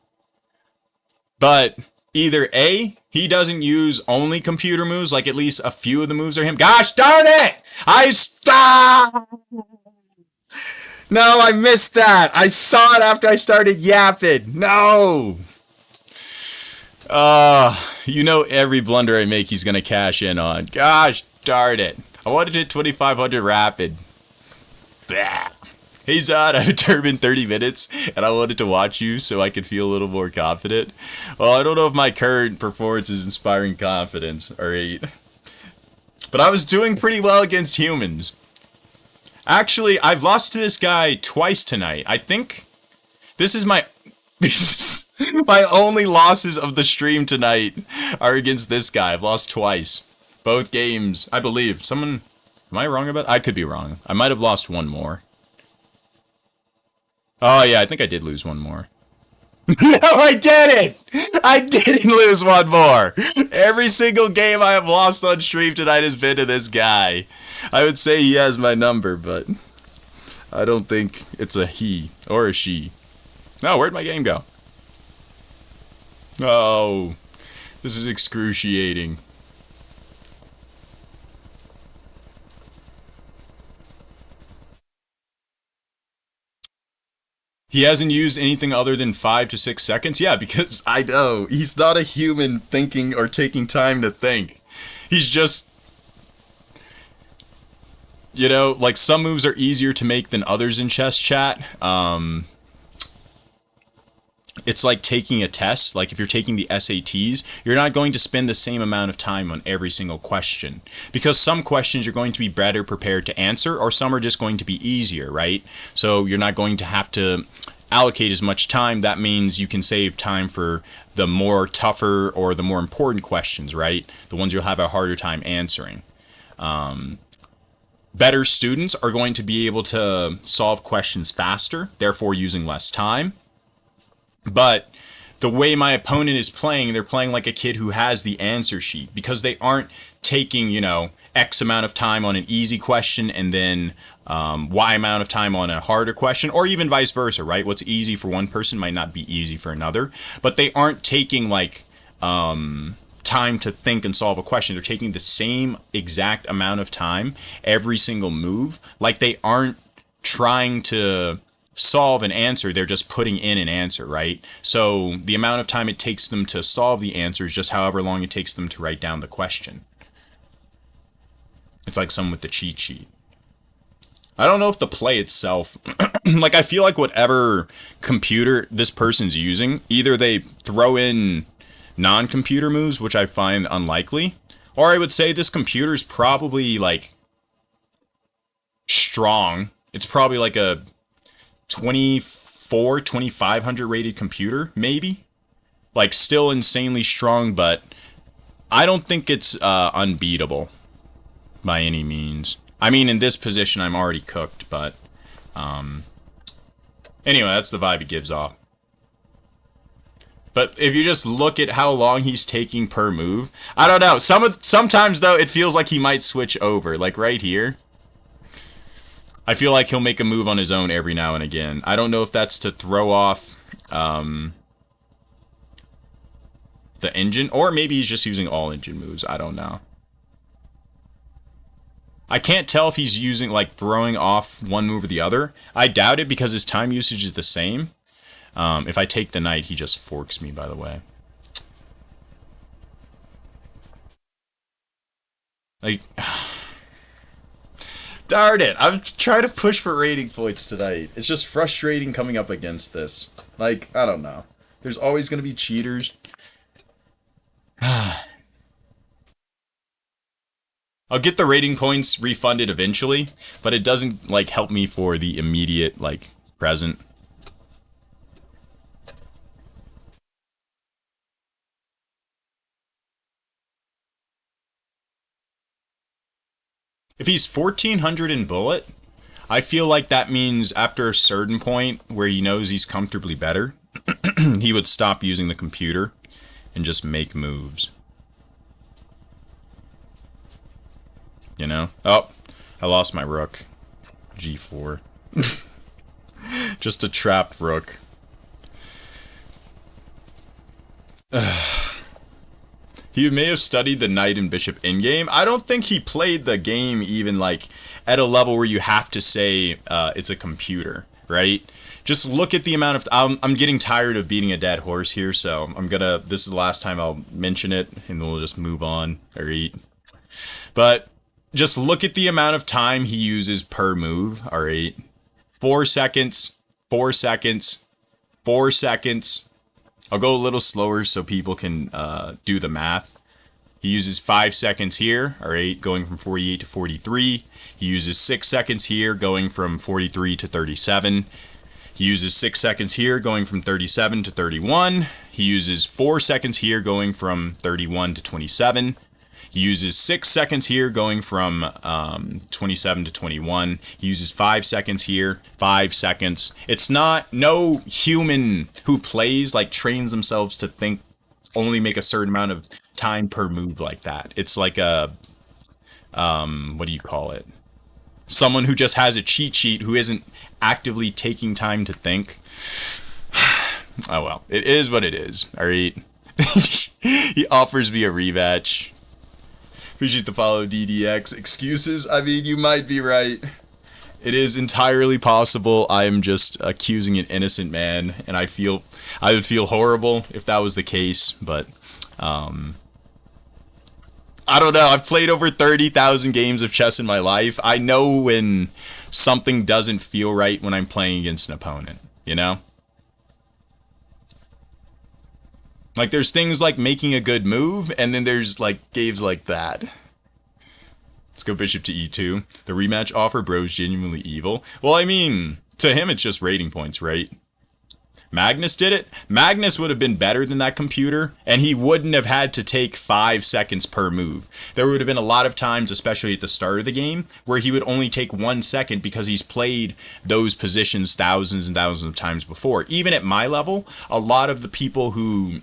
But either A, he doesn't use only computer moves, like at least a few of the moves are him. Gosh darn it! No, I missed that. I saw it after I started yapping. No! You know every blunder I make he's gonna cash in on. Gosh darn it. I wanted to hit 2,500 rapid. Blah. Hey Zod, I have a term in 30 minutes, and I wanted to watch you so I could feel a little more confident. Well, I don't know if my current performance is inspiring confidence, alright? But I was doing pretty well against humans. Actually, I've lost to this guy twice tonight. I think this is my only losses of the stream tonight are against this guy. I've lost twice. Both games, I believe. Am I wrong about? I could be wrong. I might have lost one more. Oh yeah, I think I did lose one more. No, I didn't! I didn't lose one more! Every single game I have lost on stream tonight has been to this guy. I would say he has my number, but... I don't think it's a he or a she. No, where'd my game go? Oh, this is excruciating. He hasn't used anything other than 5 to 6 seconds? Yeah, because I know. He's not a human thinking or taking time to think. He's just, like some moves are easier to make than others in chess chat. It's like taking a test. Like if you're taking the SATs, you're not going to spend the same amount of time on every single question because some questions you're going to be better prepared to answer, or some are just going to be easier, right? So you're not going to have to allocate as much time. That means you can save time for the more tougher or the more important questions, right? The ones you'll have a harder time answering. Better students are going to be able to solve questions faster, therefore using less time. But the way my opponent is playing, they're playing like a kid who has the answer sheet because they aren't taking, X amount of time on an easy question and then Y amount of time on a harder question, or even vice versa, right? What's easy for one person might not be easy for another. But they aren't taking like time to think and solve a question. They're taking the same exact amount of time every single move. Like they aren't trying to solve an answer, they're just putting in an answer, right? So the amount of time it takes them to solve the answer is just however long it takes them to write down the question. It's like someone with the cheat sheet. I don't know if the play itself, like I feel like whatever computer this person's using, either they throw in non-computer moves, which I find unlikely, or I would say this computer is probably like strong. It's probably like a 2500 rated computer, maybe. Like still insanely strong, but I don't think it's unbeatable by any means. I mean, in this position, I'm already cooked, but anyway, that's the vibe it gives off. But if you just look at how long he's taking per move, I don't know. Sometimes though, it feels like he might switch over. Like right here, I feel like he'll make a move on his own every now and again. I don't know if that's to throw off the engine, or maybe he's just using all engine moves. I don't know. I can't tell if he's using, like, throwing off one move or the other. I doubt it because his time usage is the same. If I take the knight, he just forks me, by the way. Like, darn it. I'm trying to push for rating points tonight. It's just frustrating coming up against this. Like, I don't know. There's always going to be cheaters. I'll get the rating points refunded eventually, but it doesn't, like, help me for the immediate, like, present. If he's 1400 in bullet, I feel like that means after a certain point where he knows he's comfortably better, he would stop using the computer and just make moves. You know? Oh, I lost my rook. G4. Just a trapped rook. He may have studied the knight and bishop endgame. I don't think he played the game even like at a level where you have to say it's a computer, right? Just look at the amount of... I'm getting tired of beating a dead horse here, so I'm gonna... This is the last time I'll mention it, and we'll just move on, or eat. But just look at the amount of time he uses per move, alright? 4 seconds, 4 seconds, 4 seconds. I'll go a little slower so people can do the math. He uses 5 seconds here, alright, going from 48 to 43. He uses 6 seconds here, going from 43 to 37. He uses 6 seconds here, going from 37 to 31. He uses 4 seconds here, going from 31 to 27. He uses 6 seconds here, going from 27 to 21. He uses 5 seconds here, 5 seconds. It's not... No human who plays, like, trains themselves to think, only make a certain amount of time per move like that. It's like a... what do you call it? Someone who just has a cheat sheet who isn't actively taking time to think. Oh well, it is what it is. Alright. He offers me a rematch. Appreciate the follow, DDX. Excuses? I mean, you might be right. It is entirely possible I am just accusing an innocent man, and I would feel horrible if that was the case, but I don't know. I've played over 30,000 games of chess in my life. I know when something doesn't feel right when I'm playing against an opponent, you know? Like, there's things like making a good move, and then there's, like, games like that. Let's go bishop to e2. The rematch offer, bro's genuinely evil. Well, I mean, to him, it's just rating points, right? Magnus did it. Magnus would have been better than that computer, and he wouldn't have had to take 5 seconds per move. There would have been a lot of times, especially at the start of the game, where he would only take 1 second because he's played those positions thousands and thousands of times before. Even at my level, a lot of the people who,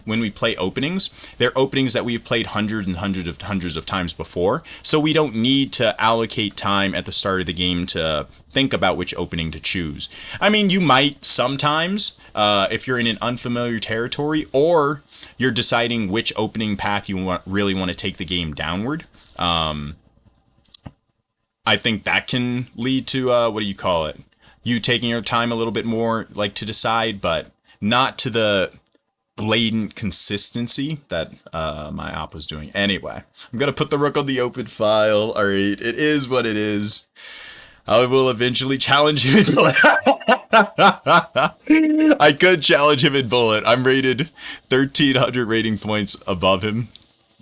when we play openings, they're openings that we've played hundreds and hundreds of times before, so we don't need to allocate time at the start of the game to think about which opening to choose. I mean, you might sometimes, if you're in an unfamiliar territory, or you're deciding which opening path you really want to take the game downward. I think that can lead to, what do you call it? You taking your time a little bit more, like, to decide, but not to the blatant consistency that my op was doing. Anyway, I'm going to put the rook on the open file. All right, it is what it is. I will eventually challenge him in bullet. I could challenge him in bullet. I'm rated 1,300 rating points above him,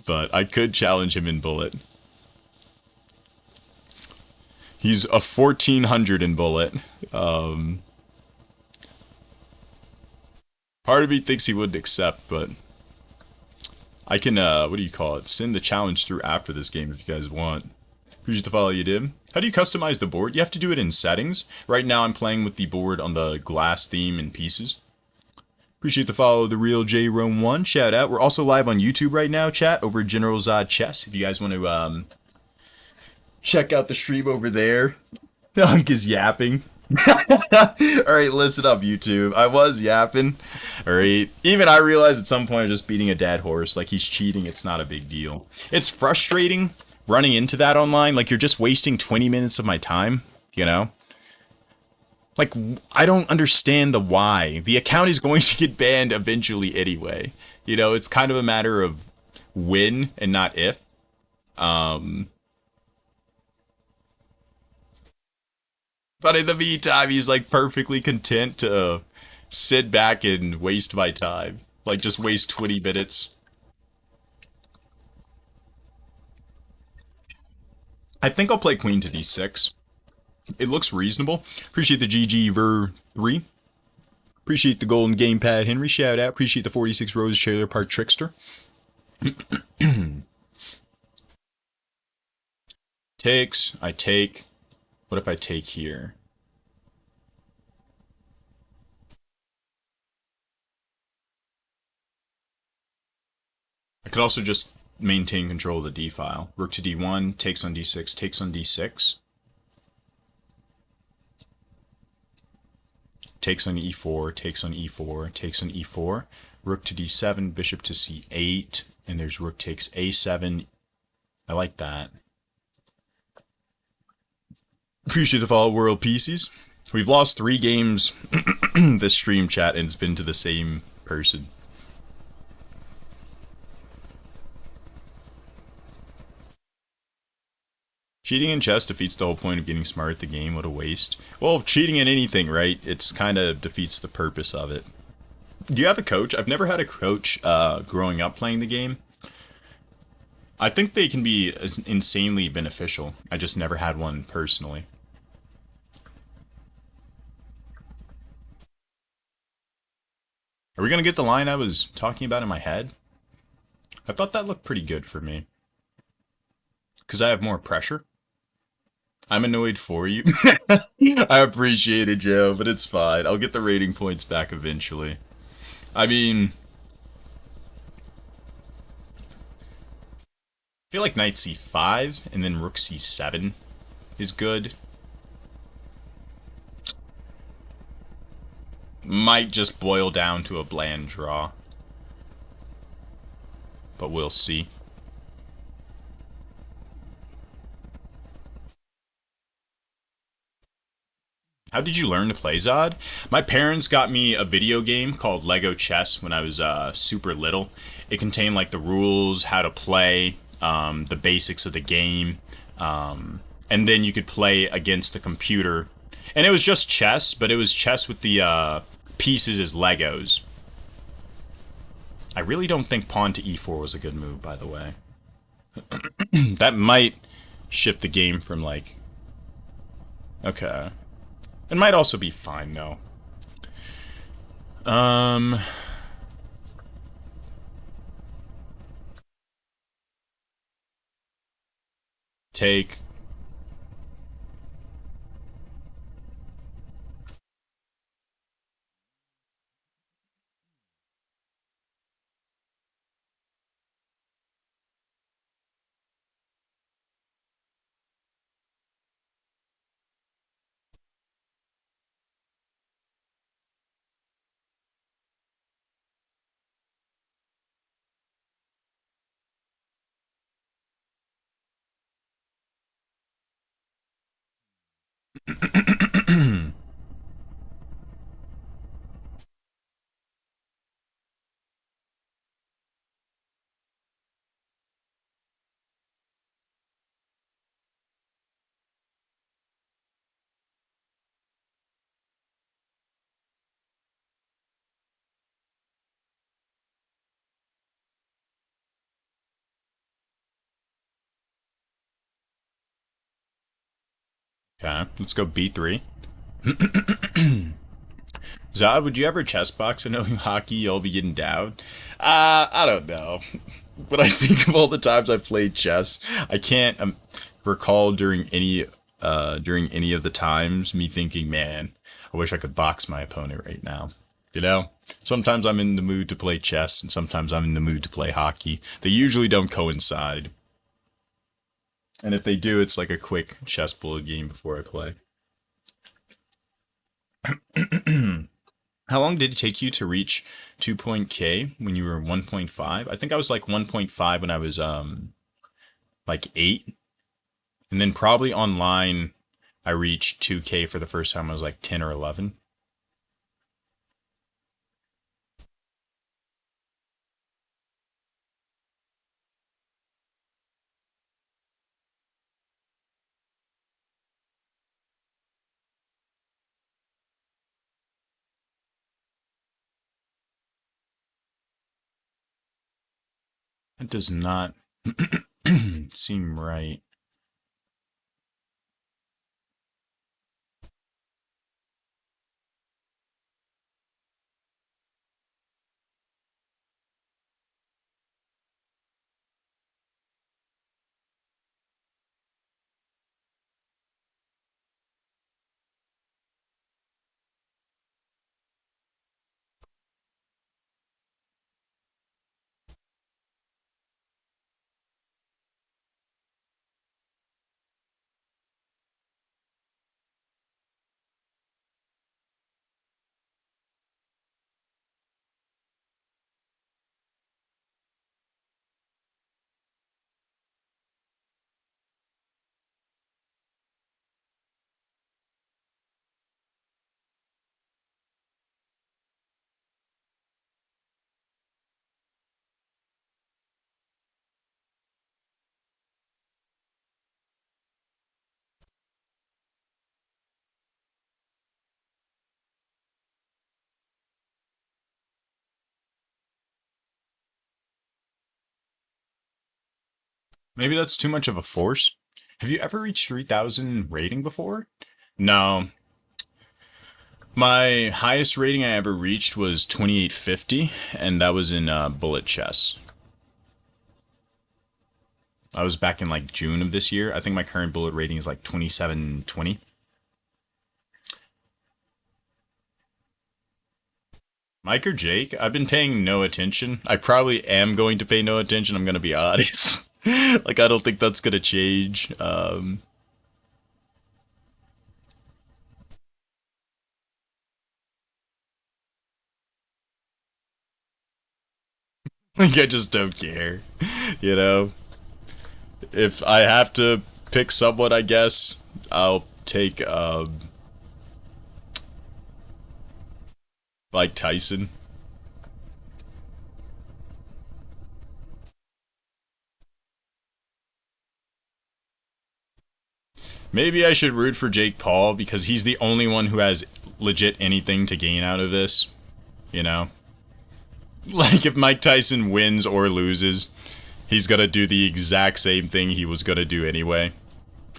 but I could challenge him in bullet. He's a 1,400 in bullet. Part of me thinks he wouldn't accept, but I can, what do you call it? Send the challenge through after this game if you guys want. Appreciate the follow, you did. How do you customize the board? You have to do it in settings. Right now I'm playing with the board on the glass theme in pieces. Appreciate the follow, the real J Rome 1. Shout out. We're also live on YouTube right now, chat, over General Zod Chess. If you guys want to check out the stream over there. The hunk is yapping. Alright, listen up, YouTube. I was yapping. Alright. Even I realized at some point I'm just beating a dead horse. Like, he's cheating. It's not a big deal. It's frustrating running into that online. Like, you're just wasting 20 minutes of my time, you know? Like, I don't understand the why. The account is going to get banned eventually anyway. You know, it's kind of a matter of when and not if. But in the meantime, he's, like, perfectly content to sit back and waste my time. Like, just waste 20 minutes. I think I'll play queen to d6. It looks reasonable. Appreciate the GG Ver 3. Appreciate the golden gamepad Henry. Shout out. Appreciate the 46 Rose Trailer Park Trickster. Takes. I take. What if I take here? I could also just maintain control of the d file. Rook to d1, takes on d6, takes on d6. Takes on e4, takes on e4, takes on e4. Rook to d7, bishop to c8, and there's rook takes a7. I like that. Appreciate the follow, World PCs. We've lost 3 games this stream, chat, and it's been to the same person. Cheating in chess defeats the whole point of getting smart at the game. What a waste. Well, cheating in anything, right? It's kind of defeats the purpose of it. Do you have a coach? I've never had a coach growing up playing the game. I think they can be insanely beneficial. I just never had one personally. Are we going to get the line I was talking about in my head? I thought that looked pretty good for me. Because I have more pressure. I'm annoyed for you. I appreciate it, Joe, but it's fine. I'll get the rating points back eventually. I mean, I feel like knight c5 and then rook c7 is good. Might just boil down to a bland draw, but we'll see. How did you learn to play Zod? My parents got me a video game called Lego Chess when I was super little. It contained like the rules, how to play, the basics of the game, and then you could play against the computer. And it was just chess, but it was chess with the pieces as Legos. I really don't think pawn to e4 was a good move, by the way. That might shift the game from like... Okay. It might also be fine, though. Take. Okay, let's go b3. Zod, would you ever chess box? I know in hockey you'll be getting down. I don't know. But I think of all the times I've played chess, I can't recall during any of the times me thinking, man, I wish I could box my opponent right now. You know? Sometimes I'm in the mood to play chess, and sometimes I'm in the mood to play hockey. They usually don't coincide. And if they do, it's like a quick chess bullet game before I play. How long did it take you to reach 2.k when you were 1.5? I think I was like 1.5 when I was like 8. And then probably online I reached 2k for the first time I was like 10 or 11. That does not seem right. Maybe that's too much of a force. Have you ever reached 3,000 rating before? No. My highest rating I ever reached was 2850, and that was in bullet chess. I was back in like June of this year. I think my current bullet rating is like 2720. Mike or Jake? I've been paying no attention. I probably am going to pay no attention, I'm going to be honest. Like, I don't think that's going to change. Like, I just don't care. You know? If I have to pick someone, I guess, I'll take, like Tyson. Maybe I should root for Jake Paul because he's the only one who has legit anything to gain out of this. You know? Like, if Mike Tyson wins or loses, he's gonna do the exact same thing he was gonna do anyway.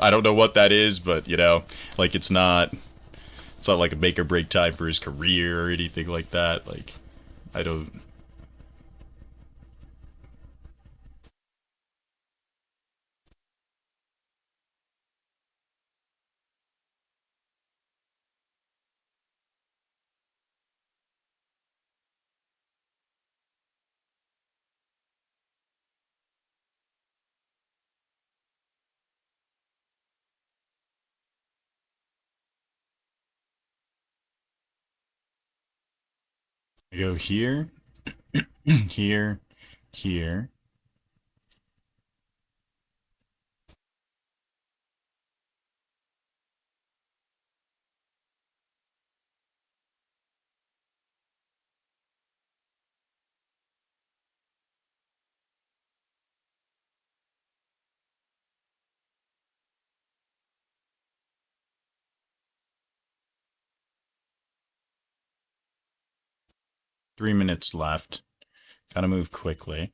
I don't know what that is, but, you know, like, it's not like a make or break time for his career or anything like that. Like, I don't. I go here, here, here. 3 minutes left. Gotta move quickly.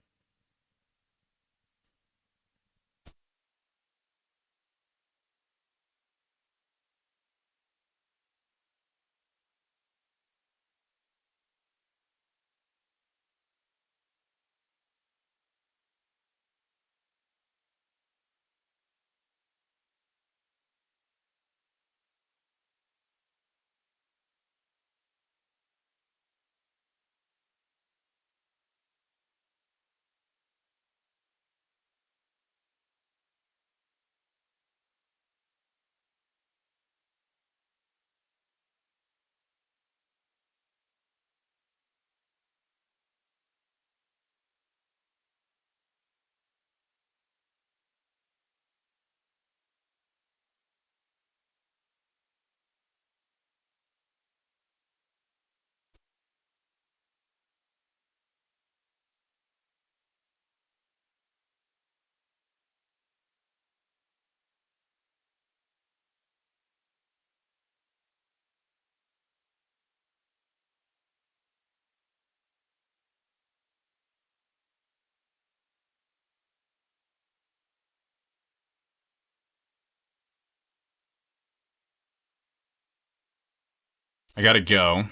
I gotta go.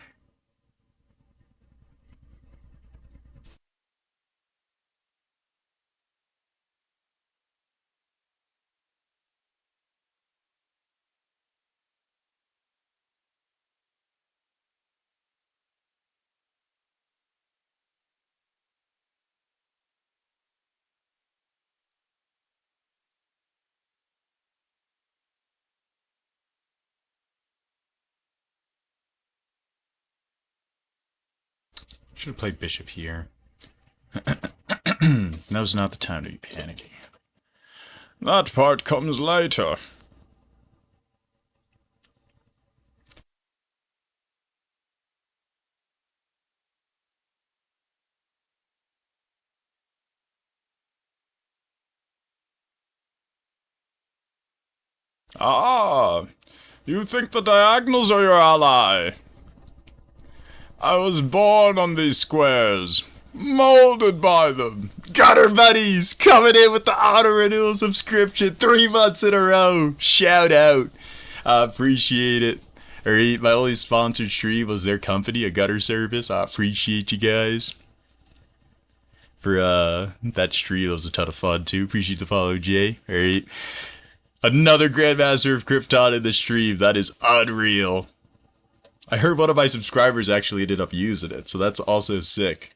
Should have played bishop here. Now's not the time to be panicking. That part comes later. Ah, you think the diagonals are your ally? I was born on these squares, molded by them. Gutter buddies coming in with the auto renewal subscription 3 months in a row. Shout out. I appreciate it. Alright, my only sponsored stream was their company, a gutter service. I appreciate you guys for that stream. It was a ton of fun too. Appreciate the follow, Jay. Alright. Another Grandmaster of Krypton in the stream. That is unreal. I heard one of my subscribers actually ended up using it, so that's also sick.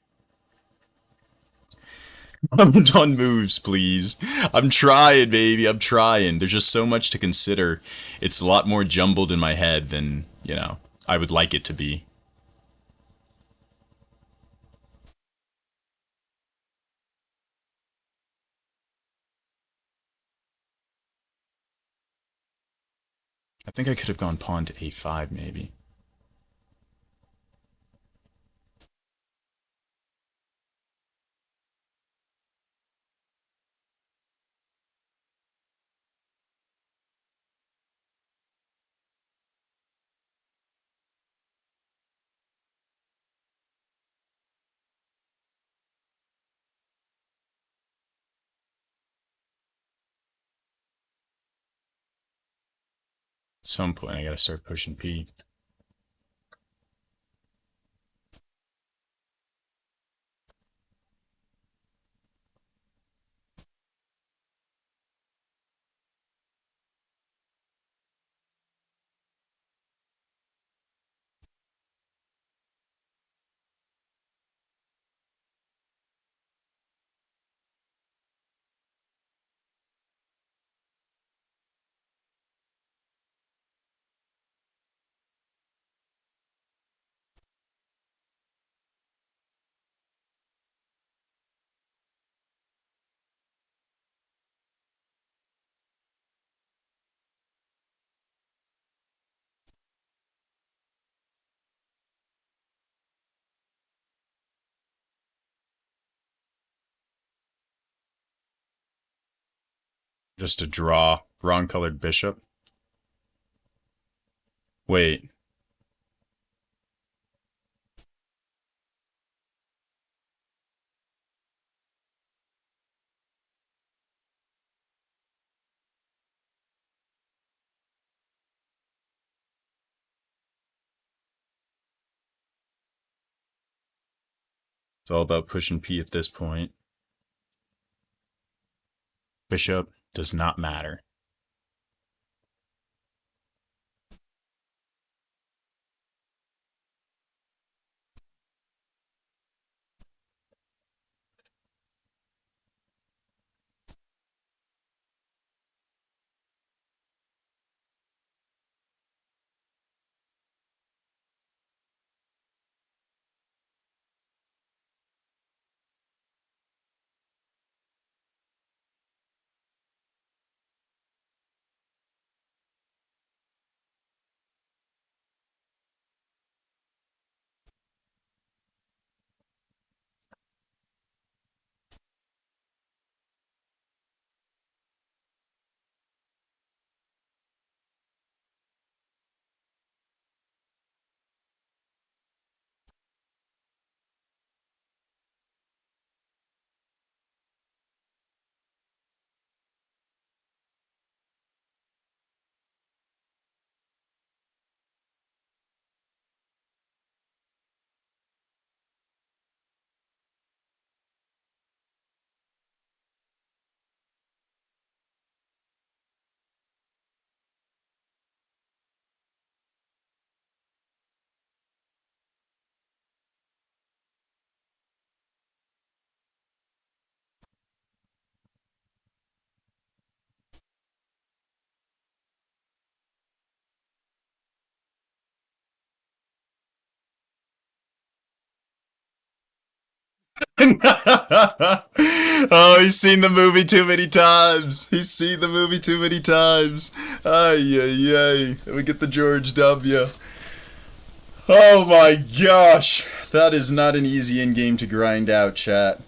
I'm done moves, please. I'm trying, baby. I'm trying. There's just so much to consider. It's a lot more jumbled in my head than, you know, I would like it to be. I think I could have gone pawn to a5 maybe. At some point I gotta start pushing p. Just a draw. Wrong colored bishop. Wait. It's all about pushing p at this point. Bishop does not matter. Oh, he's seen the movie too many times. He's seen the movie too many times. Ay, ay, ay. We get the George W. Oh my gosh. That is not an easy in-game to grind out, chat.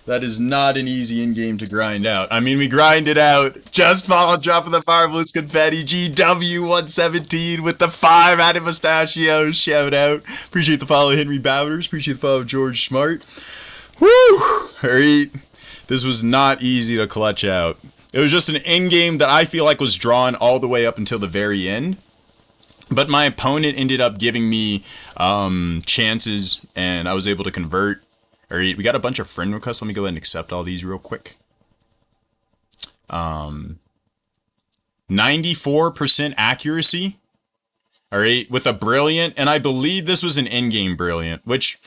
That is not an easy in-game to grind out. I mean, we grind it out. Just follow Drop of the Marvelous Confetti. GW117 with the 5 out of Mustachio. Shout out. Appreciate the follow, Henry Bowders. Appreciate the follow, George Smart. Woo! Alright. This was not easy to clutch out. It was just an end game that I feel like was drawn all the way up until the very end. But my opponent ended up giving me chances, and I was able to convert. Alright, we got a bunch of friend requests. Let me go ahead and accept all these real quick. 94% accuracy. Alright, with a brilliant, and I believe this was an endgame brilliant, which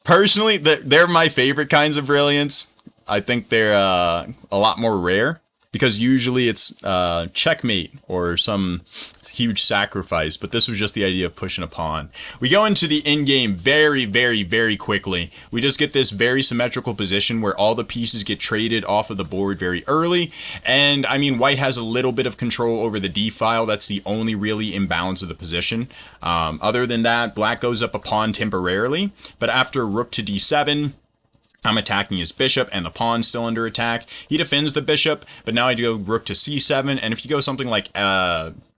personally, they're my favorite kinds of brilliants. I think they're a lot more rare. because usually it's checkmate or some huge sacrifice, but this was just the idea of pushing a pawn. We go into the endgame very, very, very quickly. We just get this very symmetrical position where all the pieces get traded off of the board very early, and I mean, white has a little bit of control over the d file. That's the only really imbalance of the position. Other than that, black goes up a pawn temporarily, but after rook to d7, I'm attacking his bishop, and the pawn's still under attack. He defends the bishop, but now I do rook to c7, and if you go something like,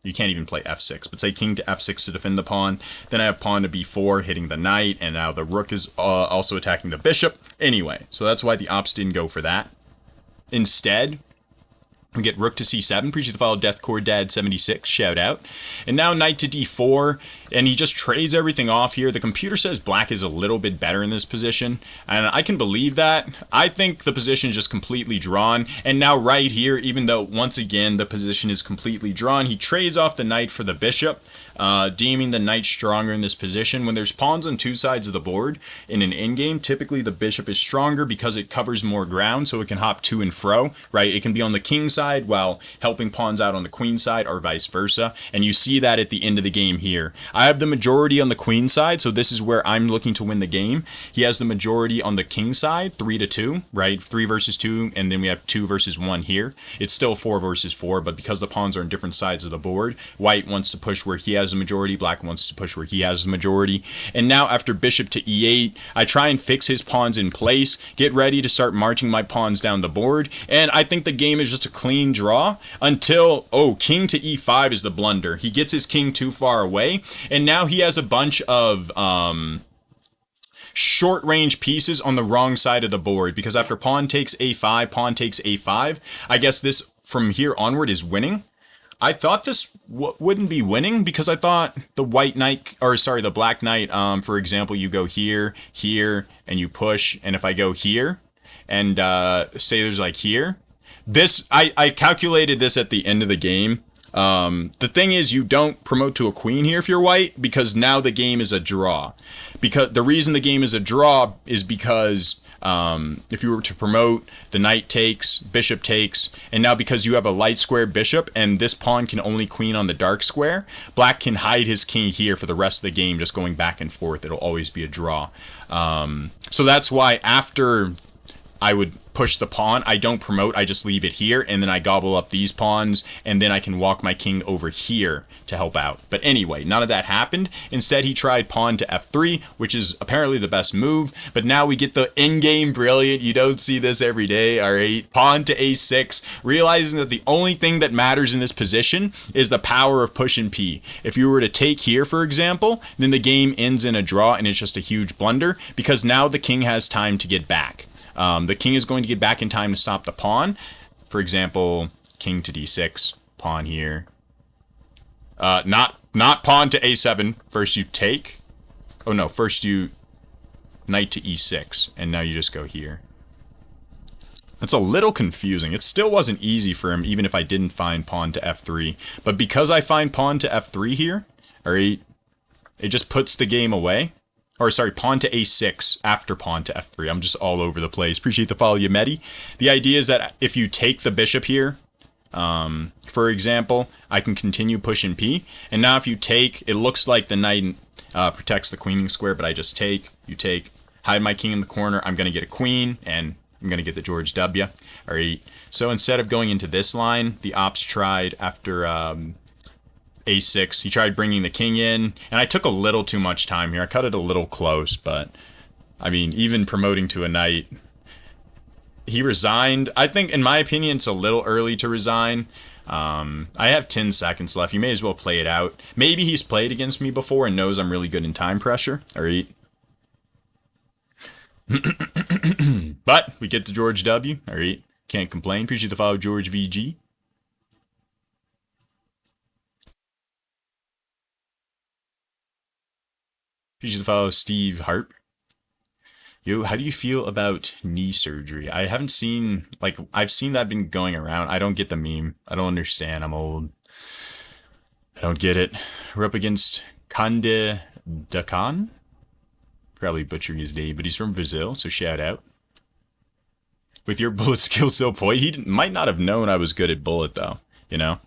you can't even play f6, but say king to f6 to defend the pawn, then I have pawn to b4 hitting the knight, and now the rook is also attacking the bishop. Anyway, so that's why the ops didn't go for that. Instead, we get rook to c7, appreciate the follow, Deathcore Dad 76, shout out. And now knight to d4, and he just trades everything off here. The computer says black is a little bit better in this position, and I can believe that. I think the position is just completely drawn, and now right here, even though once again the position is completely drawn, he trades off the knight for the bishop, deeming the knight stronger in this position. When there's pawns on two sides of the board in an endgame, typically the bishop is stronger because it covers more ground, so it can hop to and fro, right? It can be on the king side while helping pawns out on the queen side, or vice versa, and you see that at the end of the game here. I have the majority on the queen side, so this is where I'm looking to win the game. He has the majority on the king side, 3-2, right? 3 versus 2, and then we have 2 versus 1 here. It's still 4 versus 4, but because the pawns are on different sides of the board, white wants to push where he has a majority, black wants to push where he has a majority. And now after bishop to e8, I try and fix his pawns in place, get ready to start marching my pawns down the board, and I think the game is just a clean draw until, oh, king to e5 is the blunder. He gets his king too far away, and now he has a bunch of short range pieces on the wrong side of the board, because after pawn takes a5, pawn takes a5, I guess this from here onward is winning. I thought this wouldn't be winning, because I thought the white knight, or sorry, the black knight, for example, you go here, here, and you push, and if I go here, and say there's like here, this, I calculated this at the end of the game. The thing is, you don't promote to a queen here if you're white, because now the game is a draw. Because the reason the game is a draw is because if you were to promote, the knight takes, bishop takes, and now because you have a light square bishop and this pawn can only queen on the dark square, black can hide his king here for the rest of the game, just going back and forth. It'll always be a draw. So that's why after I would push the pawn, I don't promote, I just leave it here, and then I gobble up these pawns, and then I can walk my king over here to help out. But anyway, none of that happened. Instead, he tried pawn to f3, which is apparently the best move, but now we get the endgame brilliant. You don't see this every day, alright? Pawn to a6, realizing that the only thing that matters in this position is the power of push and p. If you were to take here, for example, then the game ends in a draw, and it's just a huge blunder, because now the king has time to get back. The king is going to get back in time to stop the pawn. For example, king to d6, pawn here. Not pawn to a7. First you take. Oh no, first you knight to e6, and now you just go here. That's a little confusing. It still wasn't easy for him, even if I didn't find pawn to f3. But because I find pawn to f3 here, alright, it just puts the game away. Or sorry, pawn to a6 after pawn to f3. I'm just all over the place. Appreciate the follow, Yamedi. The idea is that if you take the bishop here, for example, I can continue pushing p. And now if you take, it looks like the knight protects the queening square, but I just take, you take, hide my king in the corner. I'm going to get a queen, and I'm going to get the George W. All right. So instead of going into this line, the ops tried after a6. He tried bringing the king in, and I took a little too much time here. I cut it a little close, but I mean, even promoting to a knight, he resigned. I think, in my opinion, it's a little early to resign. I have 10 seconds left. You may as well play it out. Maybe he's played against me before and knows I'm really good in time pressure. All right. But we get the George W. All right. Can't complain. Appreciate the follow, George VG. Appreciate the follow, Steve Harp. Yo, how do you feel about knee surgery? I haven't seen, like, I've seen that been going around. I don't get the meme. I don't understand. I'm old. I don't get it. We're up against Kande Dakan. Probably butchering his name, but he's from Brazil, so shout out. With your bullet skill still point, might not have known I was good at bullet though. You know,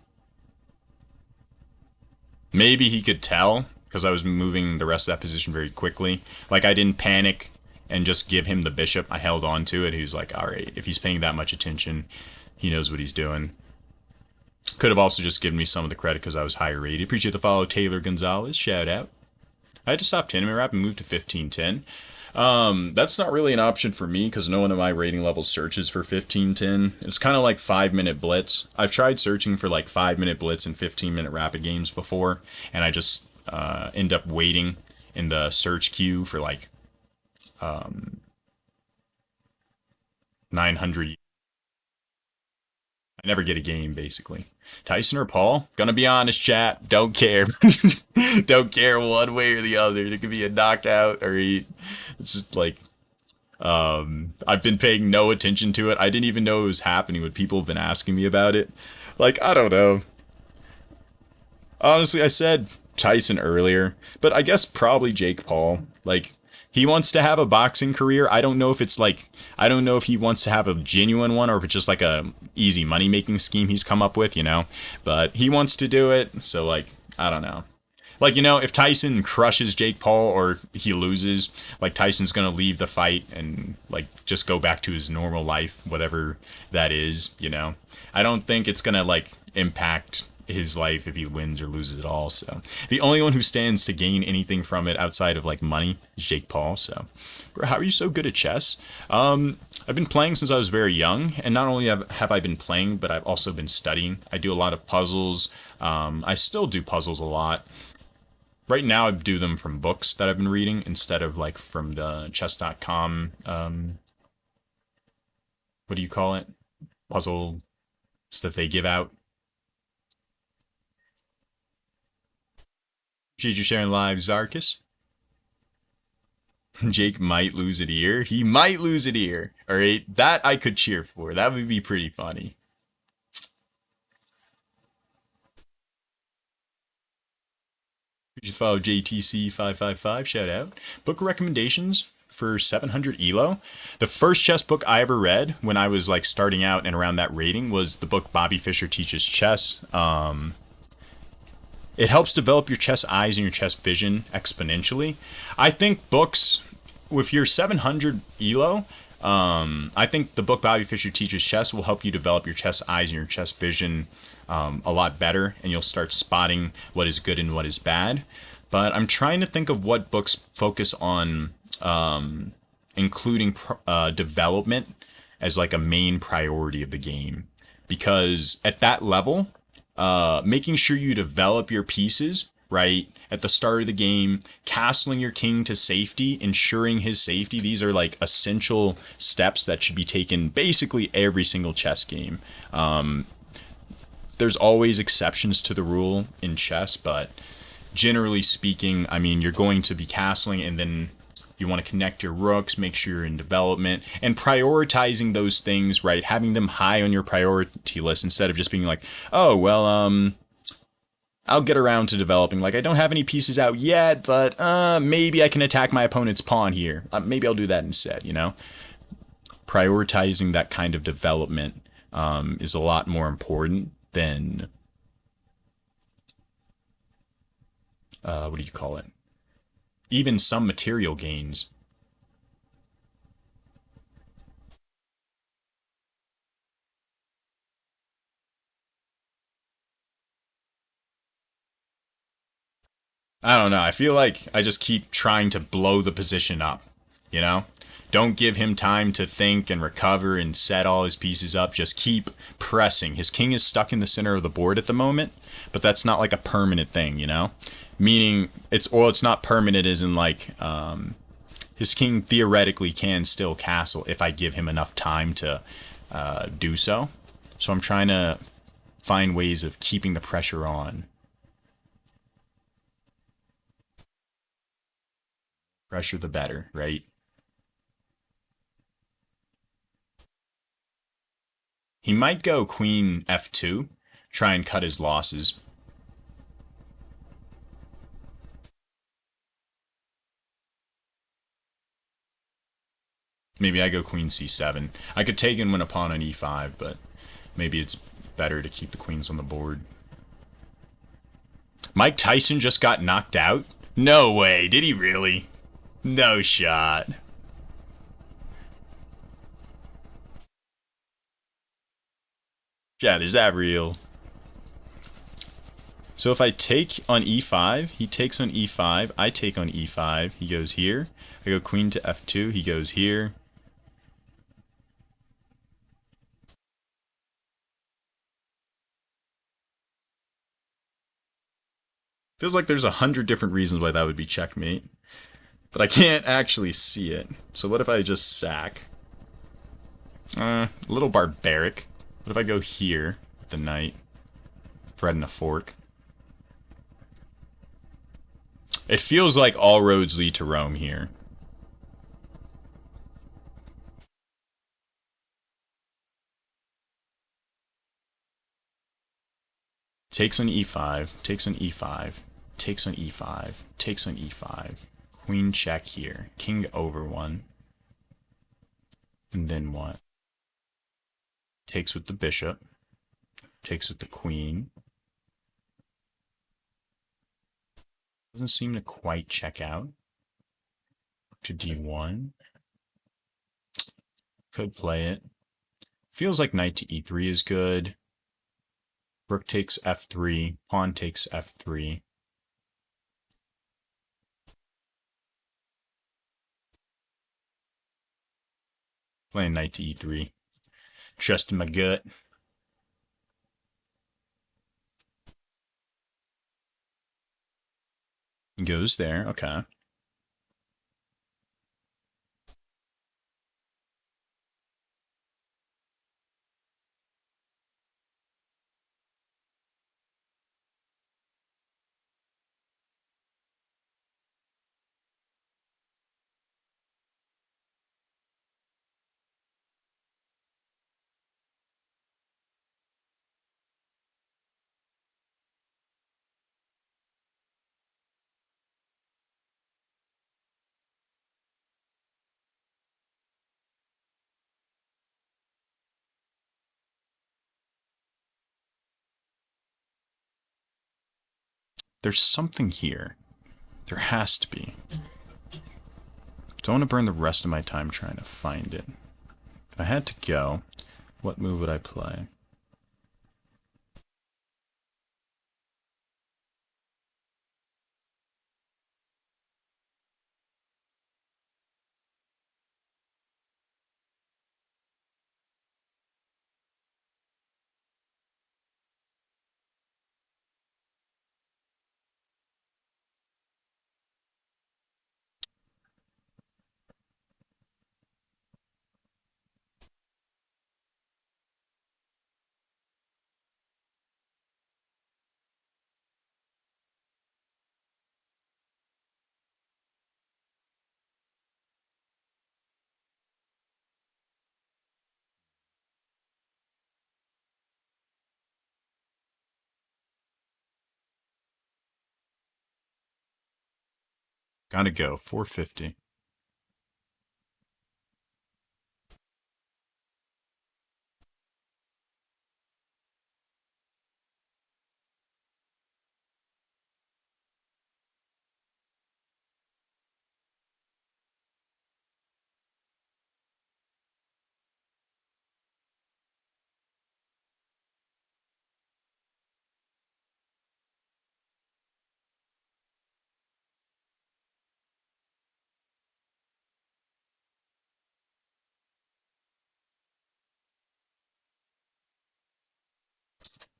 maybe he could tell because I was moving the rest of that position very quickly. Like I didn't panic and just give him the bishop. I held on to it. He was like, all right, if he's paying that much attention, he knows what he's doing. Could have also just given me some of the credit because I was higher rated. Appreciate the follow, Taylor Gonzalez. Shout out. I had to stop tournament wrap and move to 1510. That's not really an option for me because no one at my rating level searches for 1510. It's kind of like 5 minute blitz. I've tried searching for like 5 minute blitz and 15-minute rapid games before, and I just end up waiting in the search queue for like 900. I never get a game, basically. Tyson or Paul? Gonna be honest, chat. Don't care. Don't care one way or the other. There could be a knockout or it's just like I've been paying no attention to it. I didn't even know it was happening when people have been asking me about it. Like, I don't know. Honestly, I said Tyson earlier, but I guess probably Jake Paul. Like, he wants to have a boxing career. I don't know if it's like, I don't know if he wants to have a genuine one or if it's just like a easy money making scheme he's come up with, you know? But he wants to do it, so like, I don't know. Like, you know, if Tyson crushes Jake Paul or he loses, like Tyson's gonna leave the fight and like just go back to his normal life, whatever that is, you know. I don't think it's gonna like impact his life if he wins or loses at all. So the only one who stands to gain anything from it outside of like money is Jake Paul. So bro, how are you so good at chess? I've been playing since I was very young, and not only have I been playing, but I've also been studying. I do a lot of puzzles. I still do puzzles a lot. Right now, I do them from books that I've been reading instead of like from the chess.com. What do you call it? Puzzles that they give out. Appreciate you sharing live, Zarkus. Jake might lose an ear. He might lose an ear. All right, that I could cheer for. That would be pretty funny. You should follow JTC555. Shout out. Book recommendations for 700 Elo. The first chess book I ever read when I was like starting out and around that rating was the book Bobby Fischer Teaches Chess. It helps develop your chess eyes and your chess vision exponentially. I think books with your 700 Elo, I think the book Bobby Fischer Teaches Chess will help you develop your chess eyes and your chess vision a lot better, and you'll start spotting what is good and what is bad. But I'm trying to think of what books focus on including development as like a main priority of the game. Because at that level, making sure you develop your pieces right at the start of the game, castling your king to safety, ensuring his safety. These are like essential steps that should be taken basically every single chess game. There's always exceptions to the rule in chess, but generally speaking, I mean, you're going to be castling and then you want to connect your rooks, make sure you're in development, and prioritizing those things, right? Having them high on your priority list instead of just being like, oh, well, I'll get around to developing. Like, I don't have any pieces out yet, but maybe I can attack my opponent's pawn here. Maybe I'll do that instead, you know? Prioritizing that kind of development is a lot more important than, what do you call it? Even some material gains. I don't know. I feel like I just keep trying to blow the position up, you know? Don't give him time to think and recover and set all his pieces up. Just keep pressing. His king is stuck in the center of the board at the moment, but that's not like a permanent thing, you know? Meaning it's not permanent as in like his king theoretically can still castle if I give him enough time to do so. So I'm trying to find ways of keeping the pressure on. Pressure the better, right? He might go queen f2, try and cut his losses. Maybe I go queen c7. I could take and win a pawn on e5, but maybe it's better to keep the queens on the board. Mike Tyson just got knocked out? No way, did he really? No shot. Chad, is that real? So if I take on e5, he takes on e5, I take on e5, he goes here. I go queen to f2, he goes here. Feels like there's 100 different reasons why that would be checkmate. But I can't actually see it. So what if I just sack? A little barbaric. What if I go here with the knight? Bread and a fork. It feels like all roads lead to Rome here. Takes on e5, takes on e5, takes on e5, takes on e5. Queen check here. King over one. And then what? Takes with the bishop. Takes with the queen. Doesn't seem to quite check out. To d1. Could play it. Feels like knight to e3 is good. Rook takes f3. Pawn takes f3. Playing knight to e3. Trusting my gut. Goes there. Okay. There's something here. There has to be. Don't want to burn the rest of my time trying to find it. If I had to go, what move would I play? Gotta go. 450.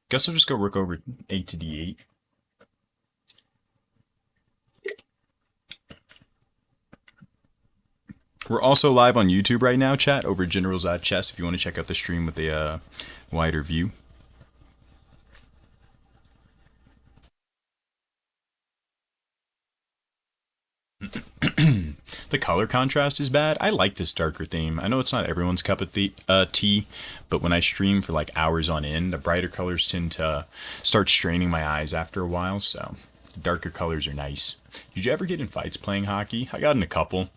Guess I'll just go rook over 8 to d8. We're also live on YouTube right now, chat, over Generals.chess if you want to check out the stream with a wider view. The color contrast is bad. I like this darker theme. I know it's not everyone's cup of tea, but when I stream for like hours on end, the brighter colors tend to start straining my eyes after a while, so the darker colors are nice. Did you ever get in fights playing hockey? I got in a couple.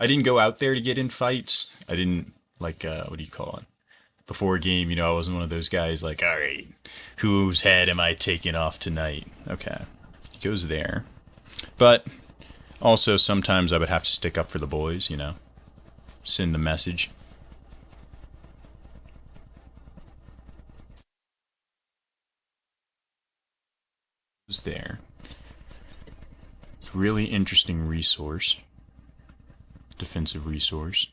I didn't go out there to get in fights. I didn't, like, what do you call it? Before a game, I wasn't one of those guys like, all right, whose head am I taking off tonight? Okay. He goes there. But also, sometimes I would have to stick up for the boys. Send the message. Goes there. It's a really interesting resource. Defensive resource.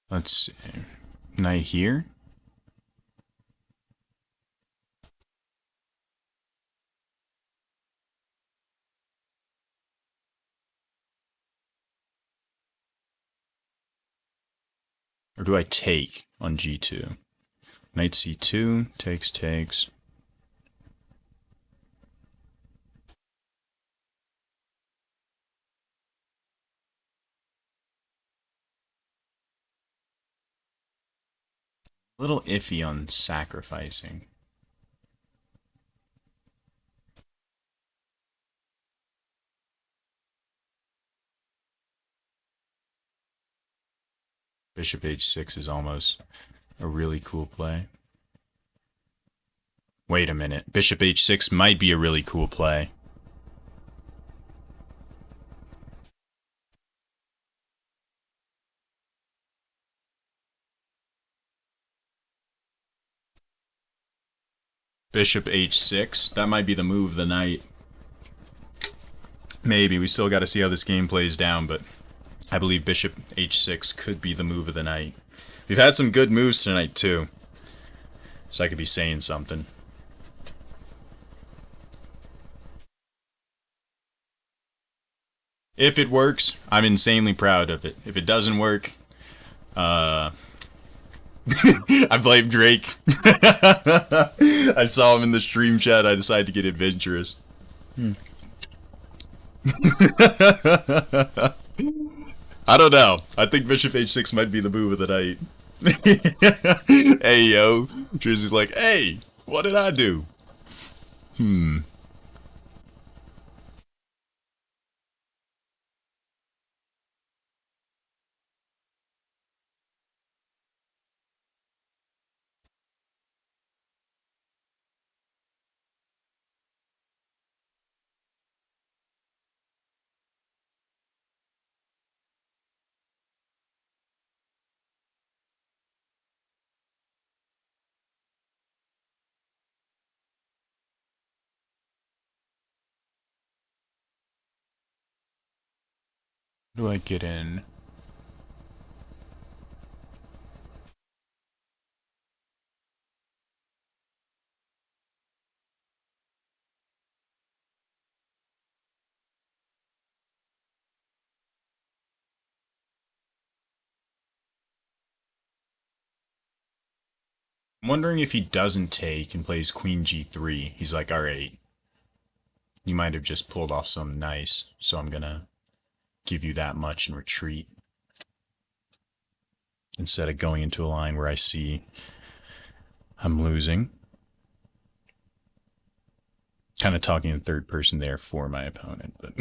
Let's see. Knight here. Or do I take on g2? Knight c2, takes. A little iffy on sacrificing. Bishop h6 is almost a really cool play. Wait a minute. Bishop h6 might be a really cool play. Bishop h6. That might be the move of the night. Maybe. We still got to see how this game plays down, but I believe Bishop h6 could be the move of the night. We've had some good moves tonight, too. So I could be saying something. If it works, I'm insanely proud of it. If it doesn't work, I blame Drake. I saw him in the stream chat. I decided to get adventurous. I don't know. I think Bishop h6 might be the move of the night. Hey, yo. Jersey's like, hey, what did I do? How do I get in? I'm wondering if he doesn't take and plays queen g3. He's like, alright, you might have just pulled off something nice, so I'm gonna give you that much and retreat. Instead of going into a line where I see I'm losing. Kind of talking in third person there for my opponent, but...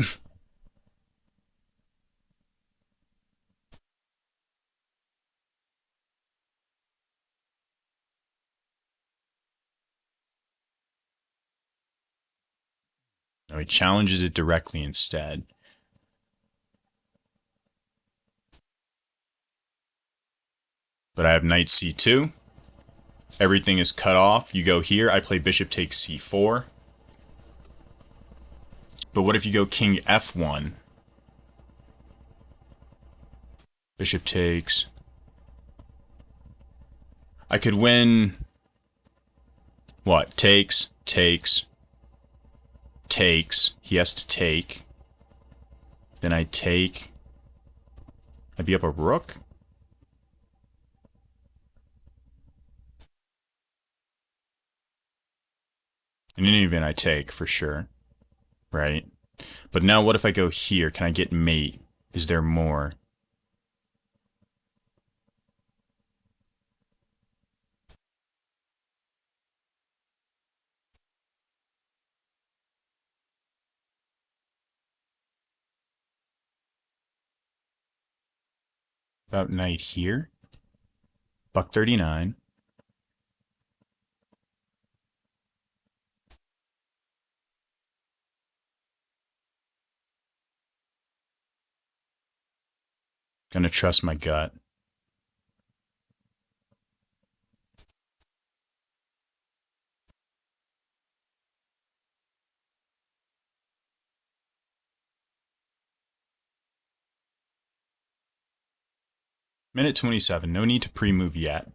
No, he challenges it directly instead. But I have knight c2. Everything is cut off. You go here. I play bishop takes c4. But what if you go king f1? Bishop takes. I could win... What? Takes. He has to take. Then I take... I'd be up a rook. In any event, I take, for sure. Right? But now what if I go here? Can I get mate? Is there more? About knight here. Buck 39. Gonna trust my gut. Minute 27. No need to pre-move yet.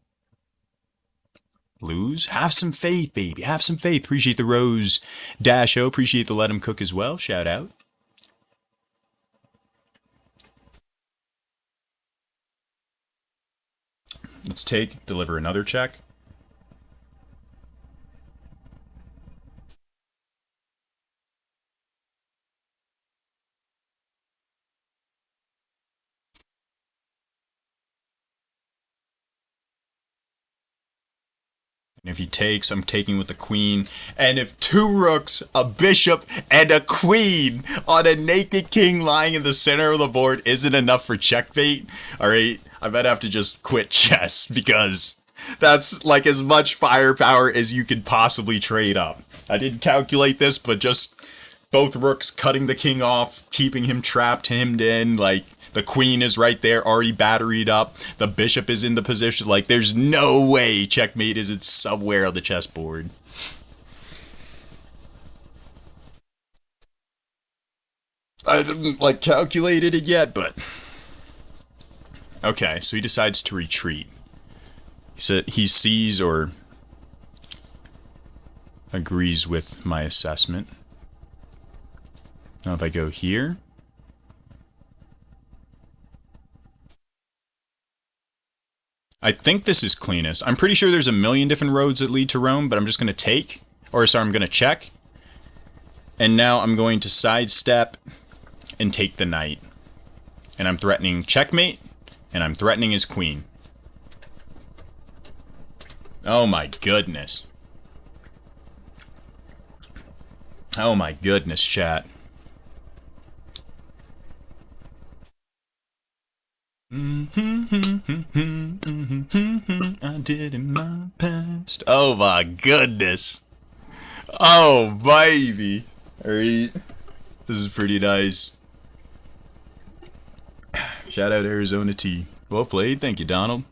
Lose? Have some faith, baby. Have some faith. Appreciate the Rose Dasho. Appreciate the Let Him Cook as well. Shout out. Let's take, deliver another check. And if he takes, I'm taking with the queen. And if two rooks, a bishop, and a queen on a naked king lying in the center of the board isn't enough for checkmate, alright, I might have to just quit chess because that's like as much firepower as you could possibly trade up. I didn't calculate this, but just both rooks cutting the king off, keeping him trapped, hemmed in, like... The queen is right there, already batteried up. The bishop is in the position. Like, there's no way checkmate isn't somewhere on the chessboard. I haven't, like, calculated it yet, but... Okay, so he decides to retreat. He sees or agrees with my assessment. Now if I go here... I think this is cleanest. I'm pretty sure there's a million different roads that lead to Rome, but I'm just going to take. Or, sorry, I'm going to check. And now I'm going to sidestep and take the knight. And I'm threatening checkmate, and I'm threatening his queen. Oh my goodness. Oh my goodness, chat. I did in my past. Oh my goodness. Oh baby. Alright. This is pretty nice. Shout out Arizona T. Well played. Thank you, Donald.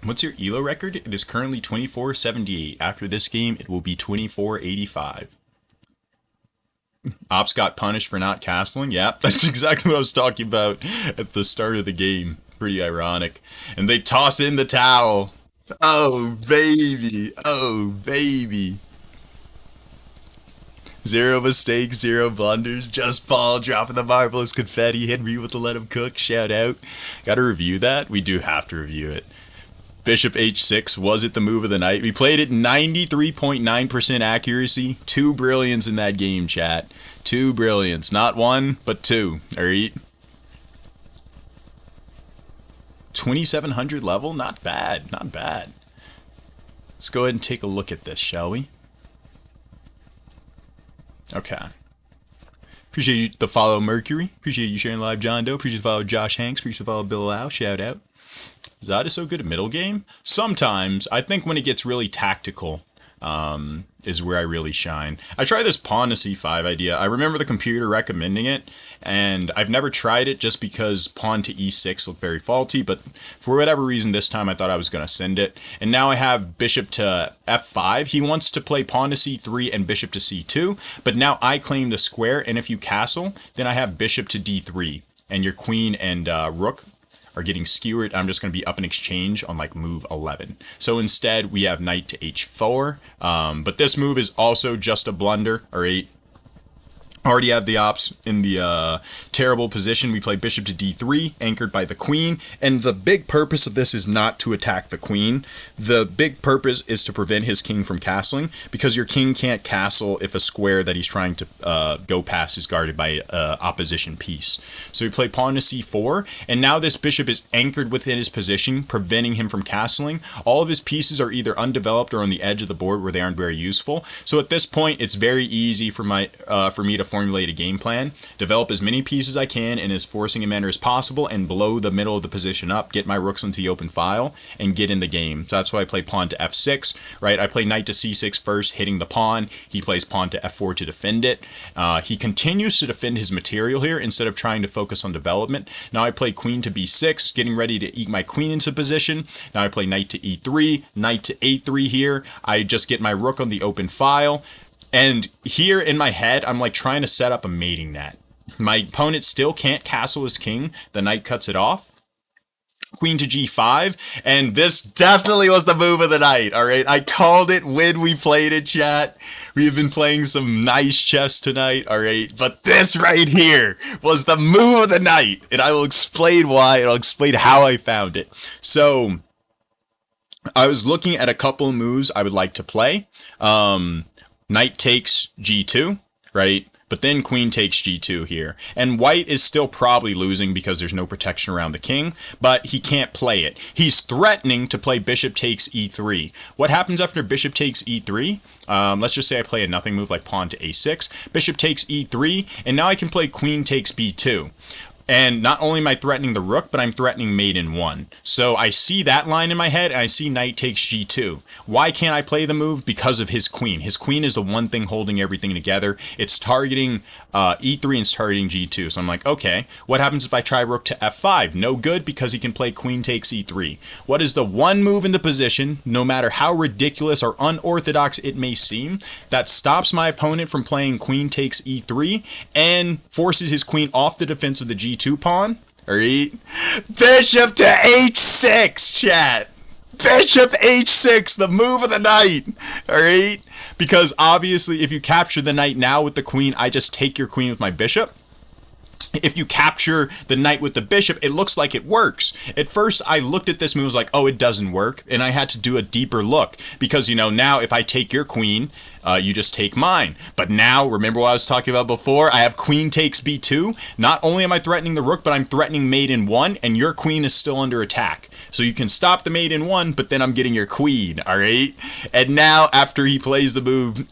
What's your ELO record? It is currently 2478. After this game, it will be 2485. Ops got punished for not castling. Yep, that's exactly what I was talking about at the start of the game. Pretty ironic. And they toss in the towel. Oh, baby. Oh, baby. Zero mistakes, zero blunders. Just Paul dropping the marvelous confetti. Henry with the Let Him Cook. Shout out. Gotta review that? We do have to review it. Bishop h6, was it the move of the night? We played it 93.9% accuracy. 2 brilliance in that game, chat. 2 brilliance. Not 1, but 2. Alright. 2700 level? Not bad. Not bad. Let's go ahead and take a look at this, shall we? Okay. Appreciate the follow, Mercury. Appreciate you sharing live, John Doe. Appreciate the follow, Josh Hanks. Appreciate the follow, Bill Lau. Shout out. Zod is so good at middle game. Sometimes, I think when it gets really tactical, is where I really shine. I tried this pawn to c5 idea. I remember the computer recommending it, and I've never tried it just because pawn to e6 looked very faulty, but for whatever reason this time I thought I was going to send it. And now I have bishop to f5. He wants to play pawn to c3 and bishop to c2, but now I claim the square, and if you castle, then I have bishop to d3, and your queen and rook are getting skewered. I'm just going to be up in exchange on like move 11. So instead we have knight to h4. But this move is also just a blunder. All right. Already have the ops in the terrible position. We play bishop to d3, anchored by the queen. And the big purpose of this is not to attack the queen. The big purpose is to prevent his king from castling, because your king can't castle if a square that he's trying to go past is guarded by opposition piece. So we play pawn to c4, and now this bishop is anchored within his position, preventing him from castling. All of his pieces are either undeveloped or on the edge of the board where they aren't very useful. So at this point, it's very easy for me to formulate a game plan, develop as many pieces I can in as forcing a manner as possible, and blow the middle of the position up, get my rooks into the open file, and get in the game. So that's why I play pawn to f6, right? I play knight to c6 first, hitting the pawn. He plays pawn to f4 to defend it. He continues to defend his material here instead of trying to focus on development. Now I play queen to b6, getting ready to eat my queen into position. Now I play knight to e3, knight to a3 here. I just get my rook on the open file. And here in my head, I'm like trying to set up a mating net. My opponent still can't castle his king. The knight cuts it off. Queen to g5, and this definitely was the move of the night, all right? I called it when we played it, chat. We have been playing some nice chess tonight, all right? But this right here was the move of the night, and I will explain why, and I'll explain how I found it. So, I was looking at a couple of moves I would like to play. Knight takes g2, right? But then queen takes g2 here. And white is still probably losing because there's no protection around the king, but he can't play it. He's threatening to play bishop takes e3. What happens after bishop takes e3? Let's just say I play a nothing move like pawn to a6. Bishop takes e3, and now I can play queen takes b2. And not only am I threatening the rook, but I'm threatening mate in 1. So I see that line in my head, and I see knight takes g2. Why can't I play the move? Because of his queen. His queen is the one thing holding everything together. It's targeting e3 and it's targeting g2. So I'm like, okay, what happens if I try rook to f5? No good, because he can play queen takes e3. What is the one move in the position, no matter how ridiculous or unorthodox it may seem, that stops my opponent from playing queen takes e3 and forces his queen off the defense of the g2 pawn? Alright? Bishop to h6, chat. Bishop h6, the move of the night. Alright? Because obviously, if you capture the knight now with the queen, I just take your queen with my bishop. If you capture the knight with the bishop, it looks like it works. At first, I looked at this move and was like, oh, it doesn't work. And I had to do a deeper look. Because, you know, now if I take your queen, you just take mine. But now, remember what I was talking about before? I have queen takes b2. Not only am I threatening the rook, but I'm threatening mate in 1, and your queen is still under attack. So you can stop the mate in 1, but then I'm getting your queen, alright? And now, after he plays the move,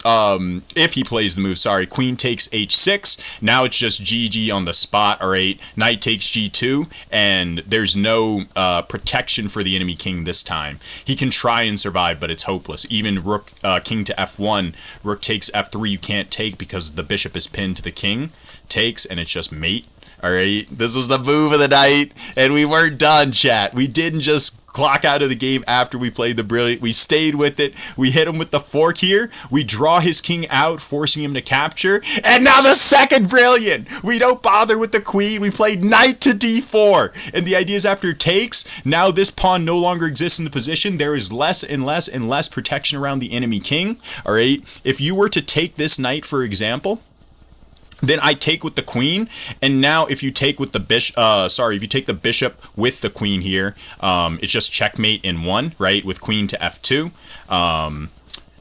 if he plays the move, sorry, queen takes h6, now it's just GG on the spot, alright? Knight takes g2, and there's no protection for the enemy king this time. He can try and survive, but it's hopeless. Even rook, king to f1, rook takes f3, you can't take because the bishop is pinned to the king. Takes, and it's just mate. Alright, this was the move of the night, and we weren't done, chat. We didn't just clock out of the game after we played the brilliant. We stayed with it. We hit him with the fork here. We draw his king out, forcing him to capture. And now the second brilliant. We don't bother with the queen. We played knight to d4. And the idea is after takes, now this pawn no longer exists in the position. There is less and less and less protection around the enemy king. Alright, if you were to take this knight, for example, then I take with the queen, and now if you take with the bishop, if you take the bishop with the queen here, it's just checkmate in 1, right, with queen to f2.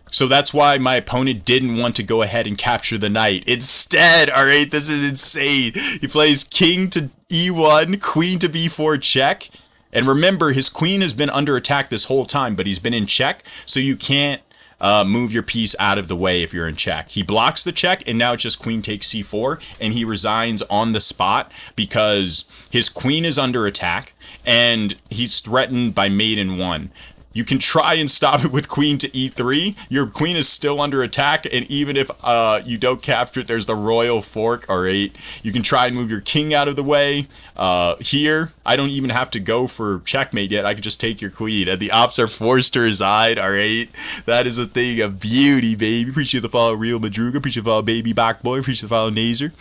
So that's why my opponent didn't want to go ahead and capture the knight. Instead, alright, this is insane. He plays king to e1, queen to b4 check. And remember, his queen has been under attack this whole time, but he's been in check, so you can't move your piece out of the way if you're in check. He blocks the check, and now it's just queen takes c4, and he resigns on the spot because his queen is under attack, and he's threatened by mate in 1. You can try and stop it with queen to e3. Your queen is still under attack, and even if you don't capture it, there's the royal fork, alright? You can try and move your king out of the way. Here, I don't even have to go for checkmate yet. I can just take your queen, and the ops are forced to resign, alright? That is a thing of beauty, baby. Appreciate the follow, Real Madruga. Appreciate the follow, Baby Back Boy. Appreciate the follow, Nazer.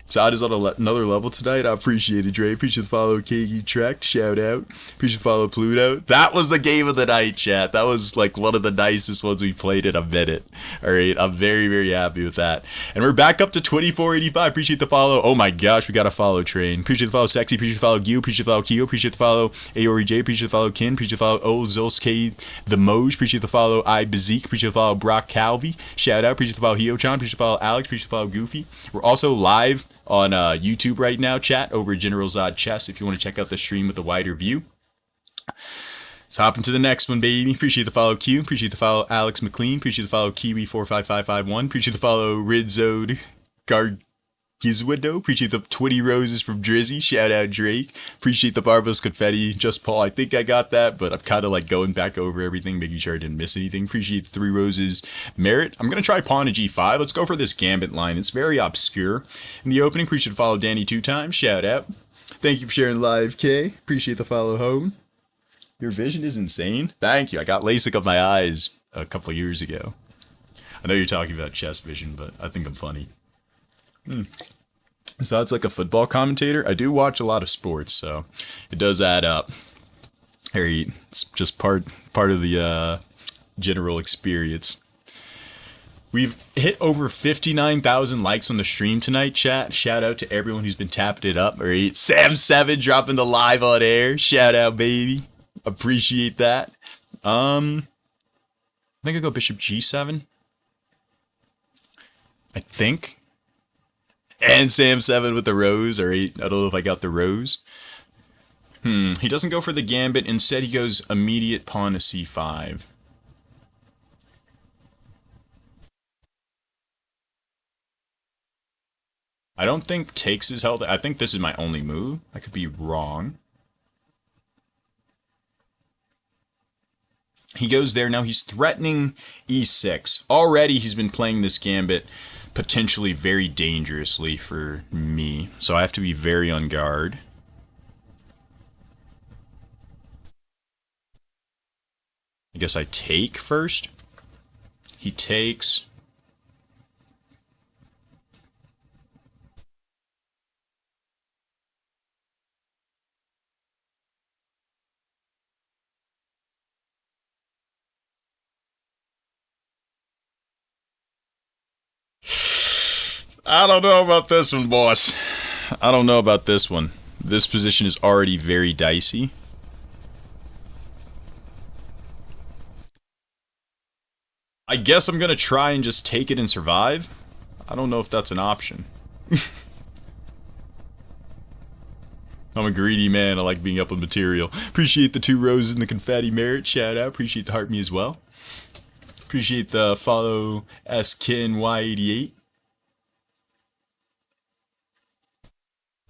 Todd is on another level tonight. I appreciate it, Dre. Appreciate the follow, KG Trek. Shout out. Appreciate the follow, Pluto. That was the game of the night, chat. That was like one of the nicest ones we played in a minute. All right, I'm very, very happy with that. And we're back up to 2485. Appreciate the follow. Oh my gosh, we got a follow train. Appreciate the follow, Sexy. Appreciate the follow, Gil. Appreciate the follow, Keo. Appreciate the follow, Aori J. Appreciate the follow, Kin. Appreciate the follow, O Zils K. The Moj. Appreciate the follow, I Bazik. Appreciate the follow, Brock Calvi. Shout out. Appreciate the follow, Hio-chan. Appreciate the follow, Alex. Appreciate the follow, Goofy. We're also live on YouTube right now, chat, over General Zod Chess, if you want to check out the stream with a wider view. Let's hop into the next one, baby. Appreciate the follow, Q. Appreciate the follow, Alex McLean. Appreciate the follow, Kiwi45551. Appreciate the follow, Ridzode Gargizwido. Appreciate the 20 roses from Drizzy. Shout out, Drake. Appreciate the Barba's confetti. Just Paul, I think I got that, but I'm kind of like going back over everything, making sure I didn't miss anything. Appreciate the 3 roses merit. I'm going to try pawn to g5. Let's go for this gambit line. It's very obscure. In the opening, appreciate the follow, Danny 2 times. Shout out. Thank you for sharing live, K. Appreciate the follow, home. Your vision is insane. Thank you. I got LASIK of my eyes a couple years ago. I know you're talking about chess vision, but I think I'm funny. So it's like a football commentator. I do watch a lot of sports, so it does add up. Harry, it's just part of the general experience. We've hit over 59,000 likes on the stream tonight, chat. Shout out to everyone who's been tapping it up. All right, Sam7 dropping the live on air. Shout out, baby. Appreciate that. I think I go bishop g7. I think. And Sam7 with the rose. All right, I don't know if I got the rose. He doesn't go for the gambit. Instead, he goes immediate pawn to c5. I don't think takes is held. I think this is my only move. I could be wrong. He goes there. Now he's threatening e6. Already he's been playing this gambit potentially very dangerously for me. So I have to be very on guard. I guess I take first. He takes. I don't know about this one, boss. I don't know about this one. This position is already very dicey. I guess I'm going to try and just take it and survive. I don't know if that's an option. I'm a greedy man. I like being up on material. Appreciate the 2 roses and the confetti merit. Shout out. Appreciate the heart me as well. Appreciate the follow skin y88.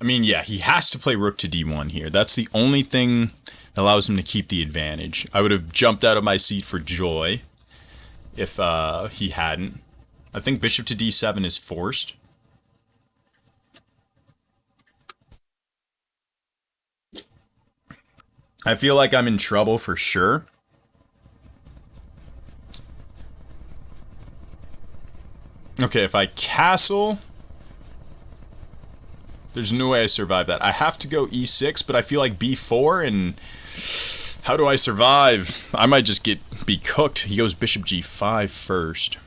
I mean, yeah, he has to play rook to d1 here. That's the only thing that allows him to keep the advantage. I would have jumped out of my seat for joy if he hadn't. I think bishop to d7 is forced. I feel like I'm in trouble for sure. Okay, if I castle, there's no way I survive that. I have to go e6, but I feel like b4, and how do I survive? I might just be cooked. He goes bishop g5 first.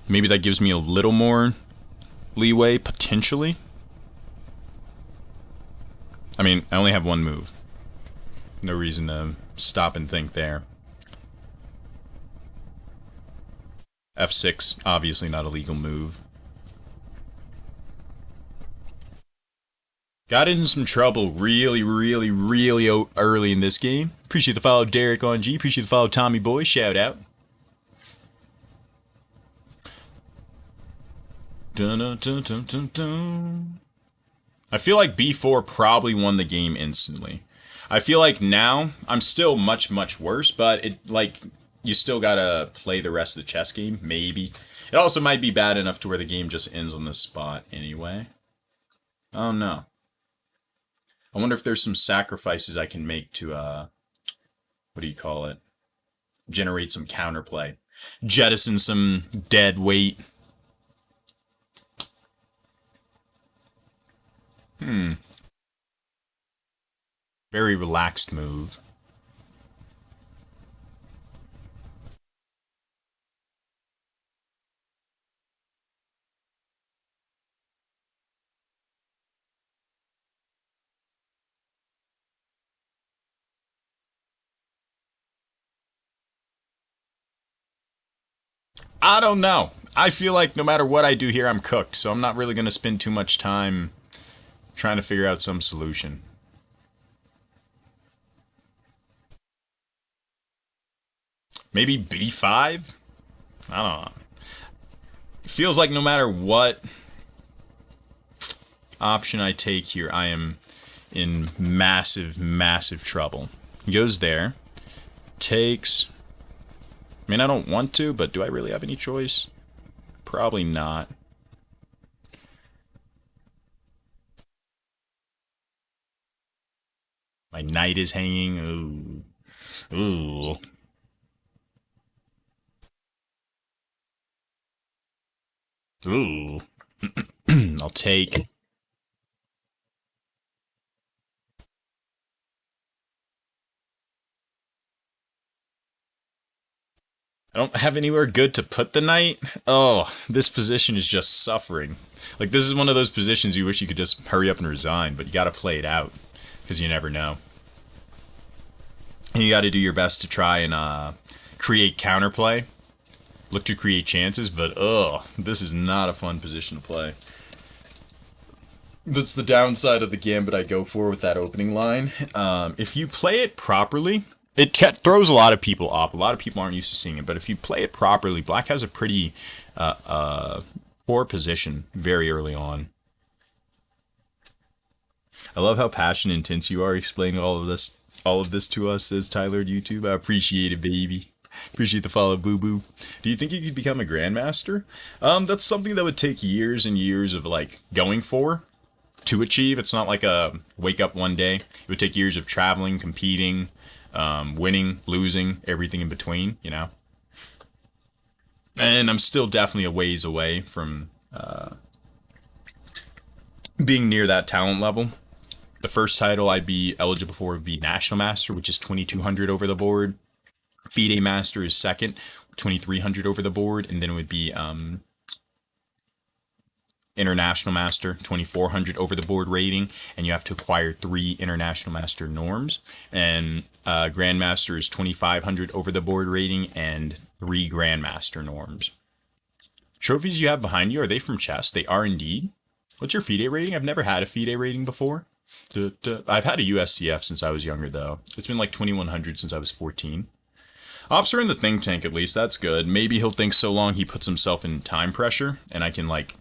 Maybe that gives me a little more leeway, potentially. I mean, I only have one move. No reason to stop and think there. f6, obviously not a legal move. Got into some trouble really early in this game. Appreciate the follow, Derek on G. Appreciate the follow, Tommy Boy. Shout out. Dun, dun, dun, dun, dun, dun. I feel like b4 probably won the game instantly. I feel like now I'm still much worse, but it like you still gotta play the rest of the chess game. Maybe it also might be bad enough to where the game just ends on the spot anyway. Oh no. I wonder if there's some sacrifices I can make to, what do you call it? Generate some counterplay. Jettison some dead weight. Very relaxed move. I don't know. I feel like no matter what I do here, I'm cooked, so I'm not really going to spend too much time trying to figure out some solution. Maybe B5? I don't know. It feels like no matter what option I take here, I am in massive, massive trouble. He goes there, takes. I mean, I don't want to, but do I really have any choice? Probably not. My knight is hanging. Ooh. Ooh. Ooh. I'll take. I don't have anywhere good to put the knight. Oh, this position is just suffering. Like, this is one of those positions you wish you could just hurry up and resign, but you gotta play it out, because you never know. And you gotta do your best to try and create counterplay. Look to create chances, but this is not a fun position to play. That's the downside of the gambit I go for with that opening line. If you play it properly, it throws a lot of people off. A lot of people aren't used to seeing it, but if you play it properly, Black has a pretty poor position very early on. I love how passionate and intense you are explaining all of this to us, says Tyler at YouTube. I appreciate it, baby. Appreciate the follow, boo boo. Do you think you could become a grandmaster? That's something that would take years and years of like going for to achieve. It's not like a wake up one day. It would take years of traveling, competing, winning, losing, everything in between, you know? And I'm still definitely a ways away from being near that talent level. The first title I'd be eligible for would be National Master, which is 2,200 over the board. FIDE Master is second, 2,300 over the board. And then it would be International Master, 2,400 over the board rating, and you have to acquire 3 International Master norms. And Grandmaster is 2,500 over the board rating and 3 Grandmaster norms. Trophies you have behind you, are they from chess? They are indeed. What's your FIDE rating? I've never had a FIDE rating before. I've had a USCF since I was younger, though. It's been like 2,100 since I was 14. Ops are in the think tank, at least. That's good. Maybe he'll think so long he puts himself in time pressure, and I can, like,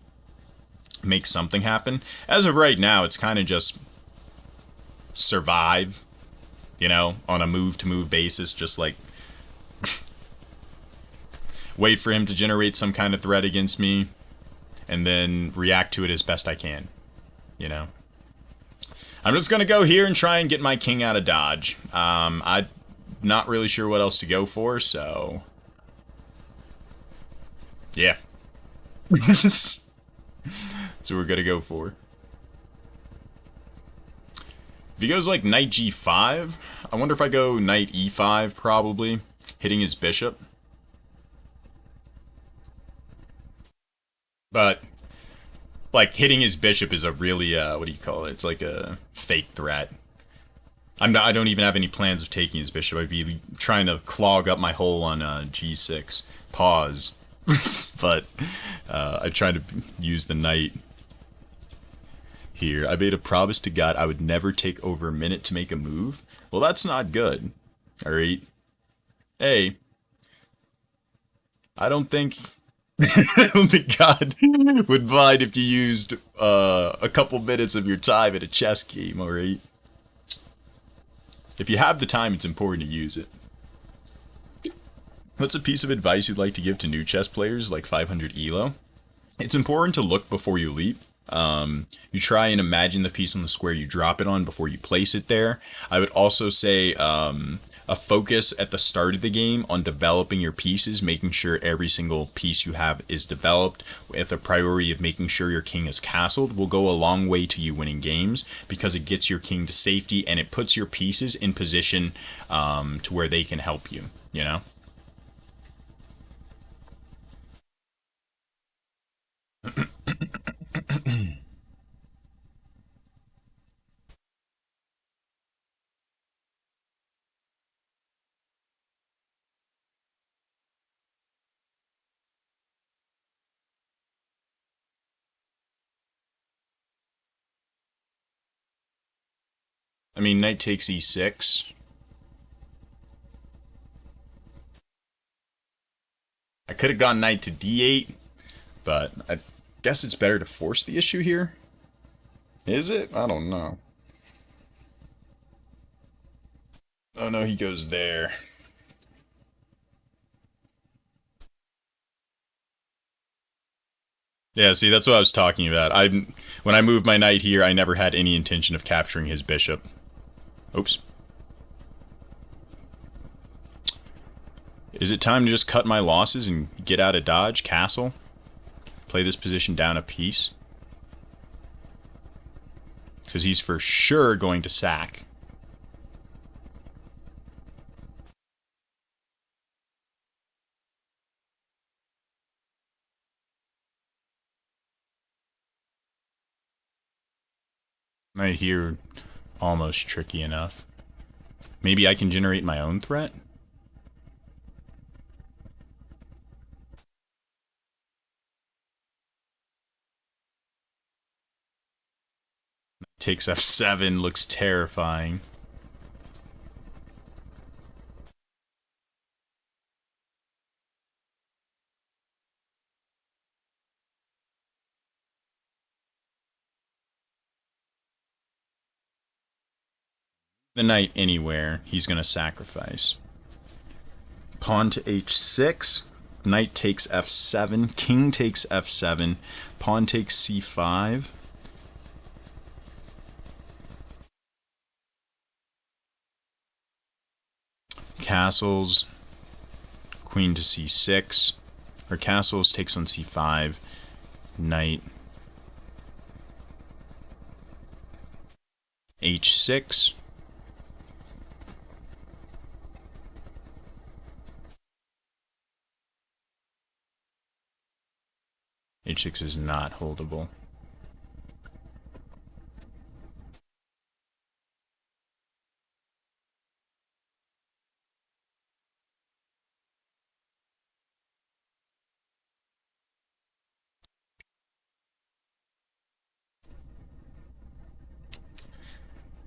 make something happen. As of right now, it's kind of just survive, you know, on a move-to-move basis, just like wait for him to generate some kind of threat against me, and then react to it as best I can, you know. I'm just gonna go here and try and get my king out of dodge. I'm not really sure what else to go for, so yeah. That's what we're gonna go for. If he goes like knight g5, I wonder if I go knight e5 probably, hitting his bishop. But like hitting his bishop is a really what do you call it? It's like a fake threat. I don't even have any plans of taking his bishop. I'd be trying to clog up my hole on g6. Pause. But I tried to use the knight here. I made a promise to God I would never take over a minute to make a move. Well, that's not good. Alright. Hey. I don't think I don't think God would mind if you used a couple minutes of your time at a chess game, alright? If you have the time, it's important to use it. What's a piece of advice you'd like to give to new chess players like 500 ELO? It's important to look before you leap. You try and imagine the piece on the square you drop it on before you place it there. I would also say a a focus at the start of the game on developing your pieces, making sure every single piece you have is developed, with a priority of making sure your king is castled, will go a long way to you winning games because it gets your king to safety and it puts your pieces in position to where they can help you, you know? I mean, knight takes e6. I could have gone knight to d8, but I guess it's better to force the issue here. Is it? I don't know. Oh no, he goes there. Yeah, see, that's what I was talking about. When I moved my knight here, I never had any intention of capturing his bishop. Oops. Is it time to just cut my losses and get out of dodge? Castle? Play this position down a piece? Because he's for sure going to sack. Right here, almost tricky enough. Maybe I can generate my own threat? Takes f7, looks terrifying. The knight anywhere, he's going to sacrifice. Pawn to h6. Knight takes f7. King takes f7. Pawn takes c5. Castles. Queen to c6. Or castles takes on c5. Knight. h6. h6 is not holdable.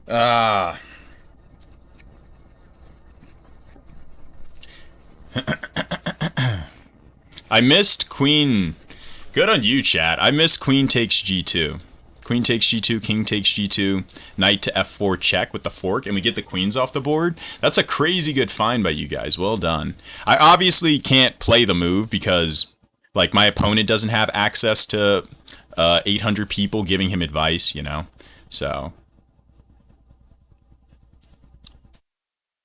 Ah. I missed queen. Good on you, chat. I missed queen takes g2. Queen takes g2, king takes g2, knight to f4 check with the fork, and we get the queens off the board. That's a crazy good find by you guys. Well done. I obviously can't play the move because, like, my opponent doesn't have access to 800 people giving him advice, you know? So,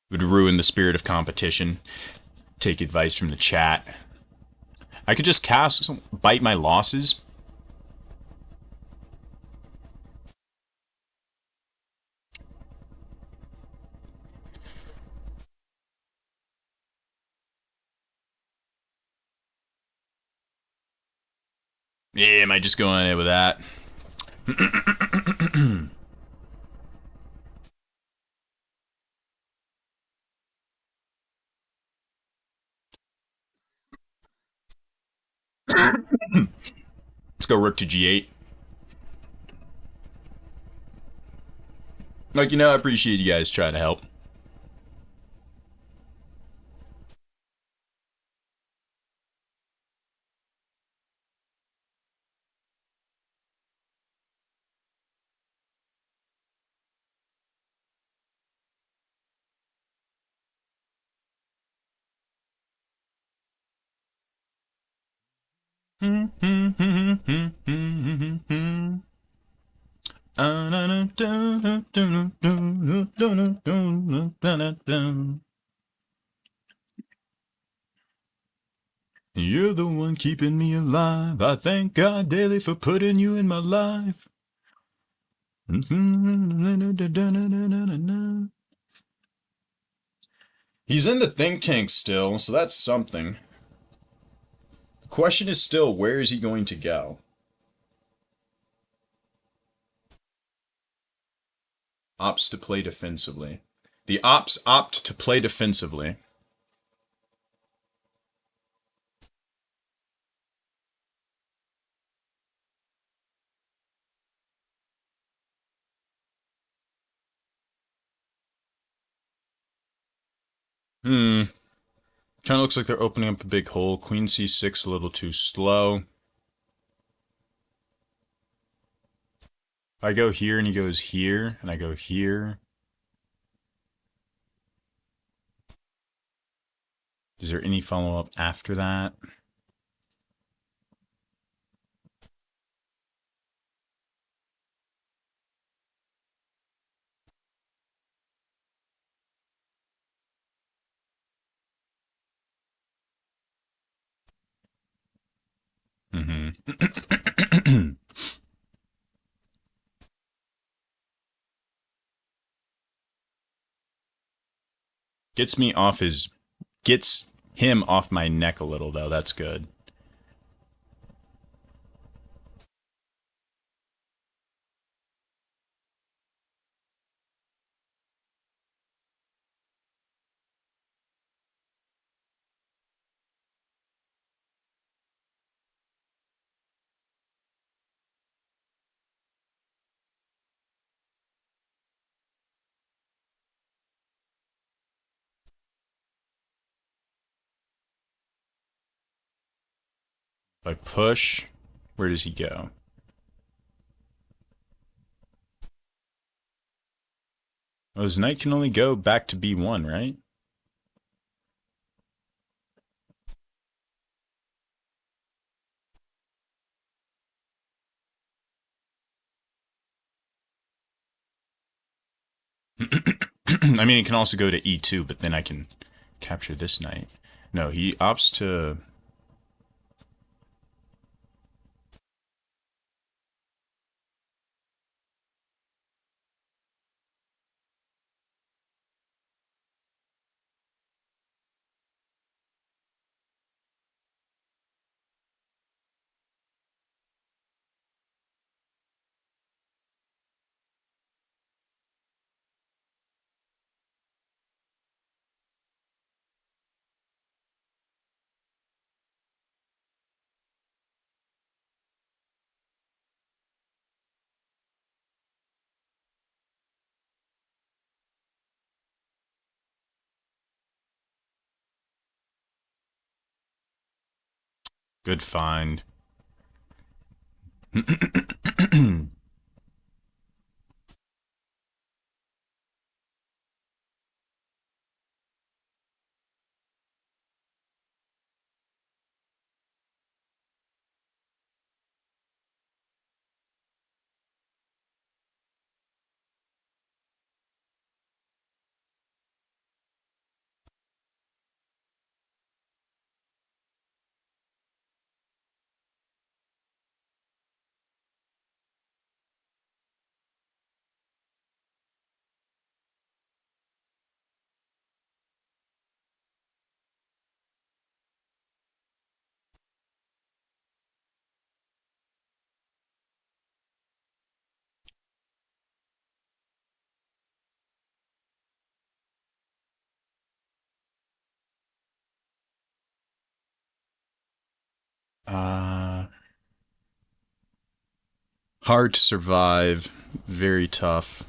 it would ruin the spirit of competition. Take advice from the chat. I could just bite my losses. Yeah, I might just go on it with that. Let's go rook to g8. Like, I appreciate you guys trying to help. You're the one keeping me alive. I thank God daily for putting you in my life. He's in the think tank still, so that's something. The question is still, where is he going to go? Opts to play defensively. The ops opt to play defensively. Hmm. Kind of looks like they're opening up a big hole. Queen c6 a little too slow. I go here and he goes here, and I go here. Is there any follow-up after that? Mm-hmm. Gets me off his... Gets him off my neck a little, though. That's good. If I push, where does he go? Oh, his knight can only go back to b1, right? I mean, it can also go to e2, but then I can capture this knight. No, he opts to... Good find. uh, hard to survive. Very tough.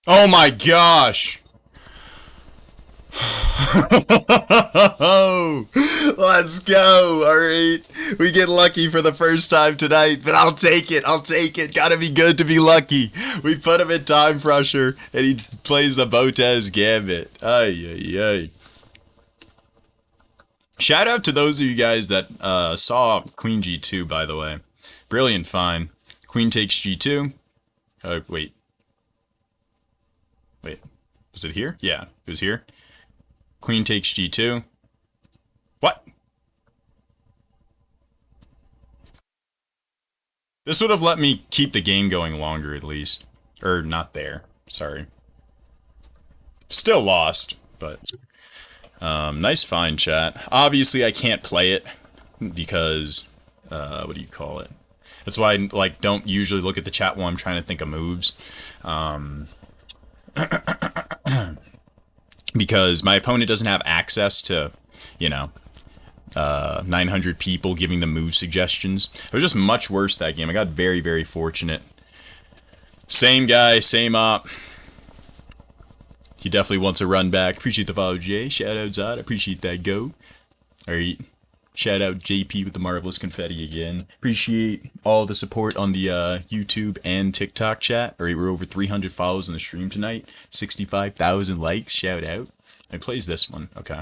Oh my gosh! Oh, let's go. All right. We get lucky for the first time tonight, but I'll take it. I'll take it. Gotta be good to be lucky. We put him in time pressure, and he plays the Botez Gambit. Ay, ay, ay. Shout out to those of you guys that saw Queen G2, by the way. Brilliant find. Queen takes G2. Wait. Wait. Was it here? Yeah, it was here. Queen takes G2. What? This would have let me keep the game going longer at least. Or not there. Sorry. Still lost, but nice find, chat. Obviously, I can't play it because what do you call it? That's why I like don't usually look at the chat while I'm trying to think of moves, because my opponent doesn't have access to, you know, 900 people giving them move suggestions. It was just much worse that game. I got very, very fortunate. Same guy, same op. He definitely wants a run back. Appreciate the follow, Jay. Shout out Zod. Appreciate that go. Alright. Shout out JP with the marvelous confetti again. Appreciate all the support on the YouTube and TikTok chat. Alright, we're over 300 follows on the stream tonight. 65,000 likes. Shout out. It plays this one. Okay.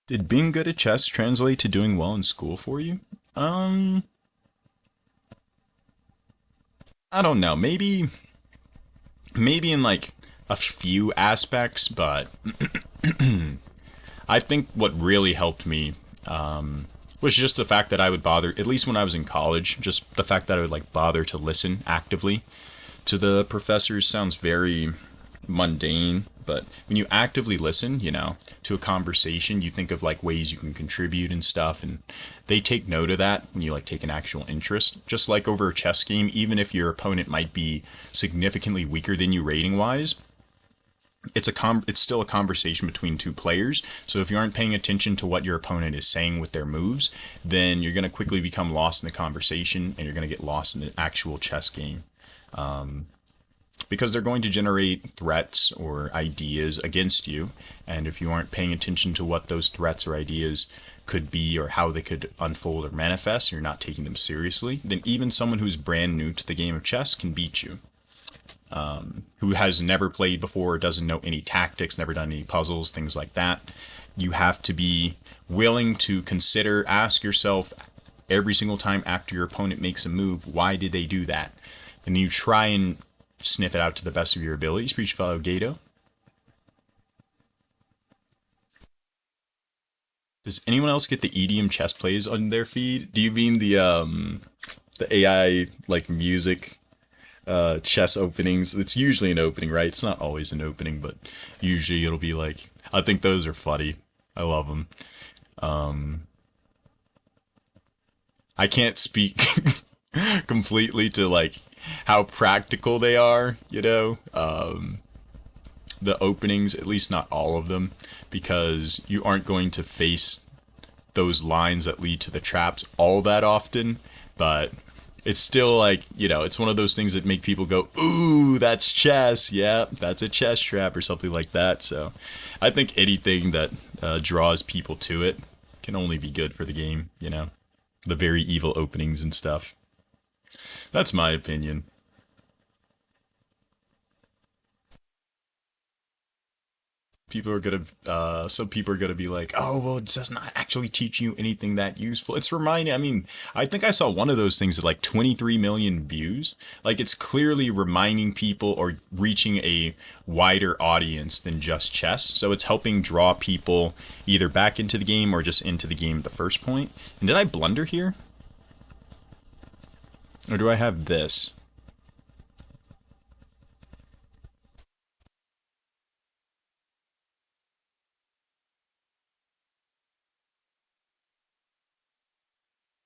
Did being good at chess translate to doing well in school for you? I don't know. Maybe in like a few aspects, but I think what really helped me was just the fact that I would bother, at least when I was in college, just the fact that I would like bother to listen actively to the professors. Sounds very mundane, but when you actively listen, you know, to a conversation, you think of like ways you can contribute and stuff, and they take note of that when you like take an actual interest. Just like over a chess game, even if your opponent might be significantly weaker than you rating wise, it's still a conversation between two players. So if you aren't paying attention to what your opponent is saying with their moves, then you're going to quickly become lost in the conversation and you're going to get lost in the actual chess game. Because they're going to generate threats or ideas against you, and if you aren't paying attention to what those threats or ideas could be or how they could unfold or manifest, you're not taking them seriously, then even someone who's brand new to the game of chess can beat you. Who has never played before, doesn't know any tactics, never done any puzzles, things like that. You have to be willing to consider, ask yourself every single time after your opponent makes a move, why did they do that? And you try and sniff it out to the best of your abilities. Appreciate follow Gato. Does anyone else get the EDM chess plays on their feed? Do you mean the AI like music chess openings? It's usually an opening, right? It's not always an opening, but usually it'll be like, I think those are funny. I love them. I can't speak completely to like how practical they are, you know. The openings, at least not all of them, because you aren't going to face those lines that lead to the traps all that often, but it's still like, you know, it's one of those things that make people go, ooh, that's chess. Yeah, that's a chess trap or something like that. So I think anything that draws people to it can only be good for the game, you know, the very evil openings and stuff. That's my opinion. People are gonna some people are gonna be like, oh well, it does not actually teach you anything that useful. It's reminding, I mean, I think I saw one of those things at like 23 million views. Like it's clearly reminding people or reaching a wider audience than just chess, so it's helping draw people either back into the game or just into the game at the first point. And did I blunder here, or do I have this?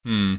Hmm.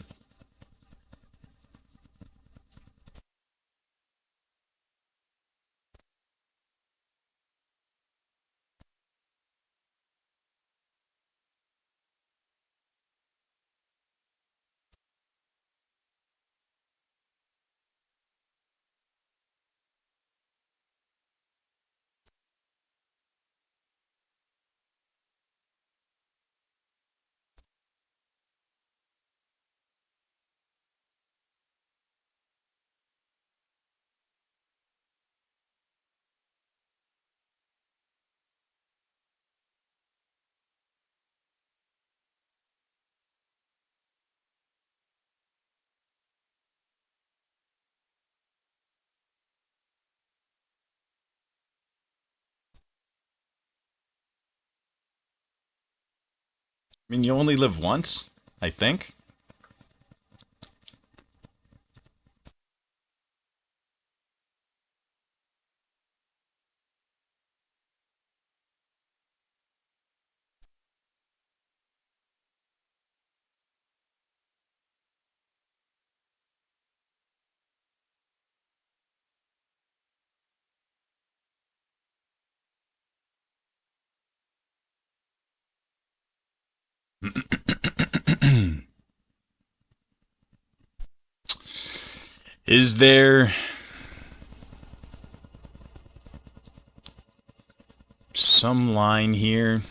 I mean, you only live once, I think. Is there some line here?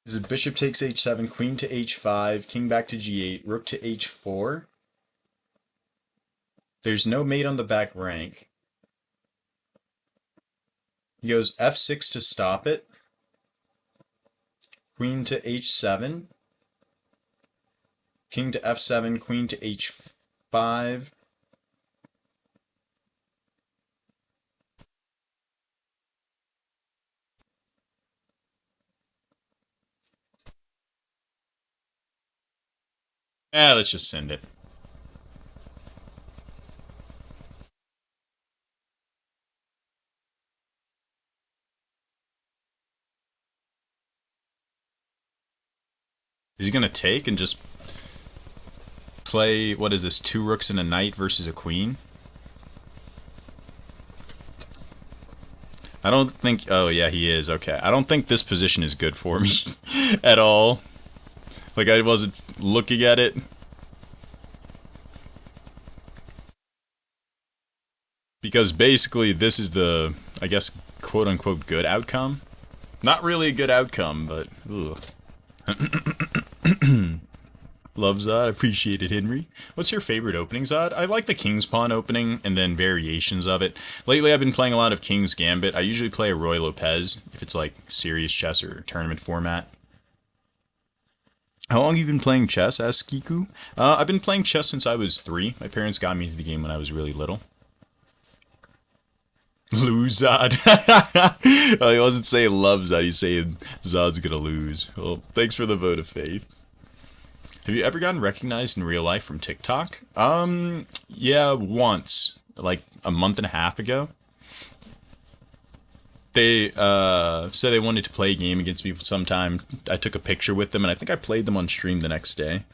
Is it bishop takes h7, queen to h5, king back to g8, rook to h4? There's no mate on the back rank. He goes f6 to stop it. Queen to h7. King to f7, queen to h5. Let's just send it. Is he gonna take and just play, what is this, two rooks and a knight versus a queen? I don't think, oh yeah, he is, okay. I don't think this position is good for me at all. Like, I wasn't looking at it. Because basically this is the, I guess, quote-unquote good outcome. Not really a good outcome, but, ugh. Love Zod, appreciate it, Henry. What's your favorite opening, Zod? I like the King's Pawn opening and then variations of it. Lately I've been playing a lot of King's Gambit. I usually play a Roy Lopez, if it's like serious chess or tournament format. How long have you been playing chess? Asked Kiku. I've been playing chess since I was 3. My parents got me into the game when I was really little. Lose Zod. Oh, he wasn't saying love Zod, he's saying Zod's gonna lose. Well, thanks for the vote of faith. Have you ever gotten recognized in real life from TikTok? Yeah, once. Like a month and a half ago. They said they wanted to play a game against me sometime. I took a picture with them, and I think I played them on stream the next day.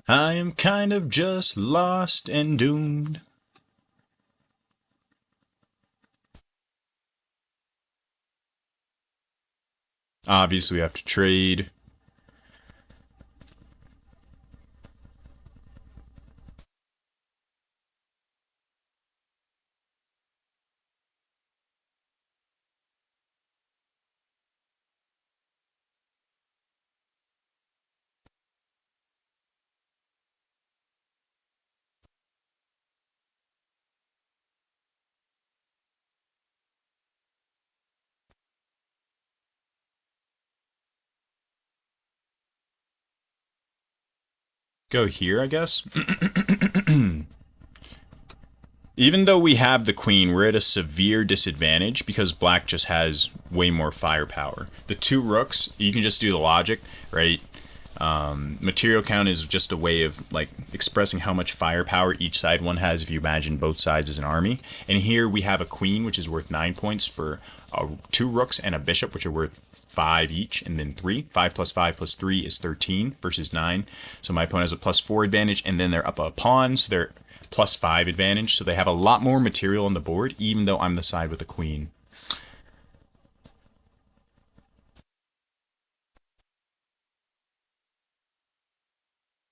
I am kind of just lost and doomed. Obviously, we have to trade. Go here, I guess. Even though we have the queen, we're at a severe disadvantage because black just has way more firepower. The two rooks, you can just do the logic, right? Material count is just a way of like expressing how much firepower each side one has if you imagine both sides as an army. And here we have a queen, which is worth 9 points for two rooks and a bishop, which are worth 5 each, and then 3. 5 plus 5 plus 3 is 13 versus 9. So my opponent has a +4 advantage, and then they're up a pawn, so they're +5 advantage. So they have a lot more material on the board, even though I'm the side with the queen.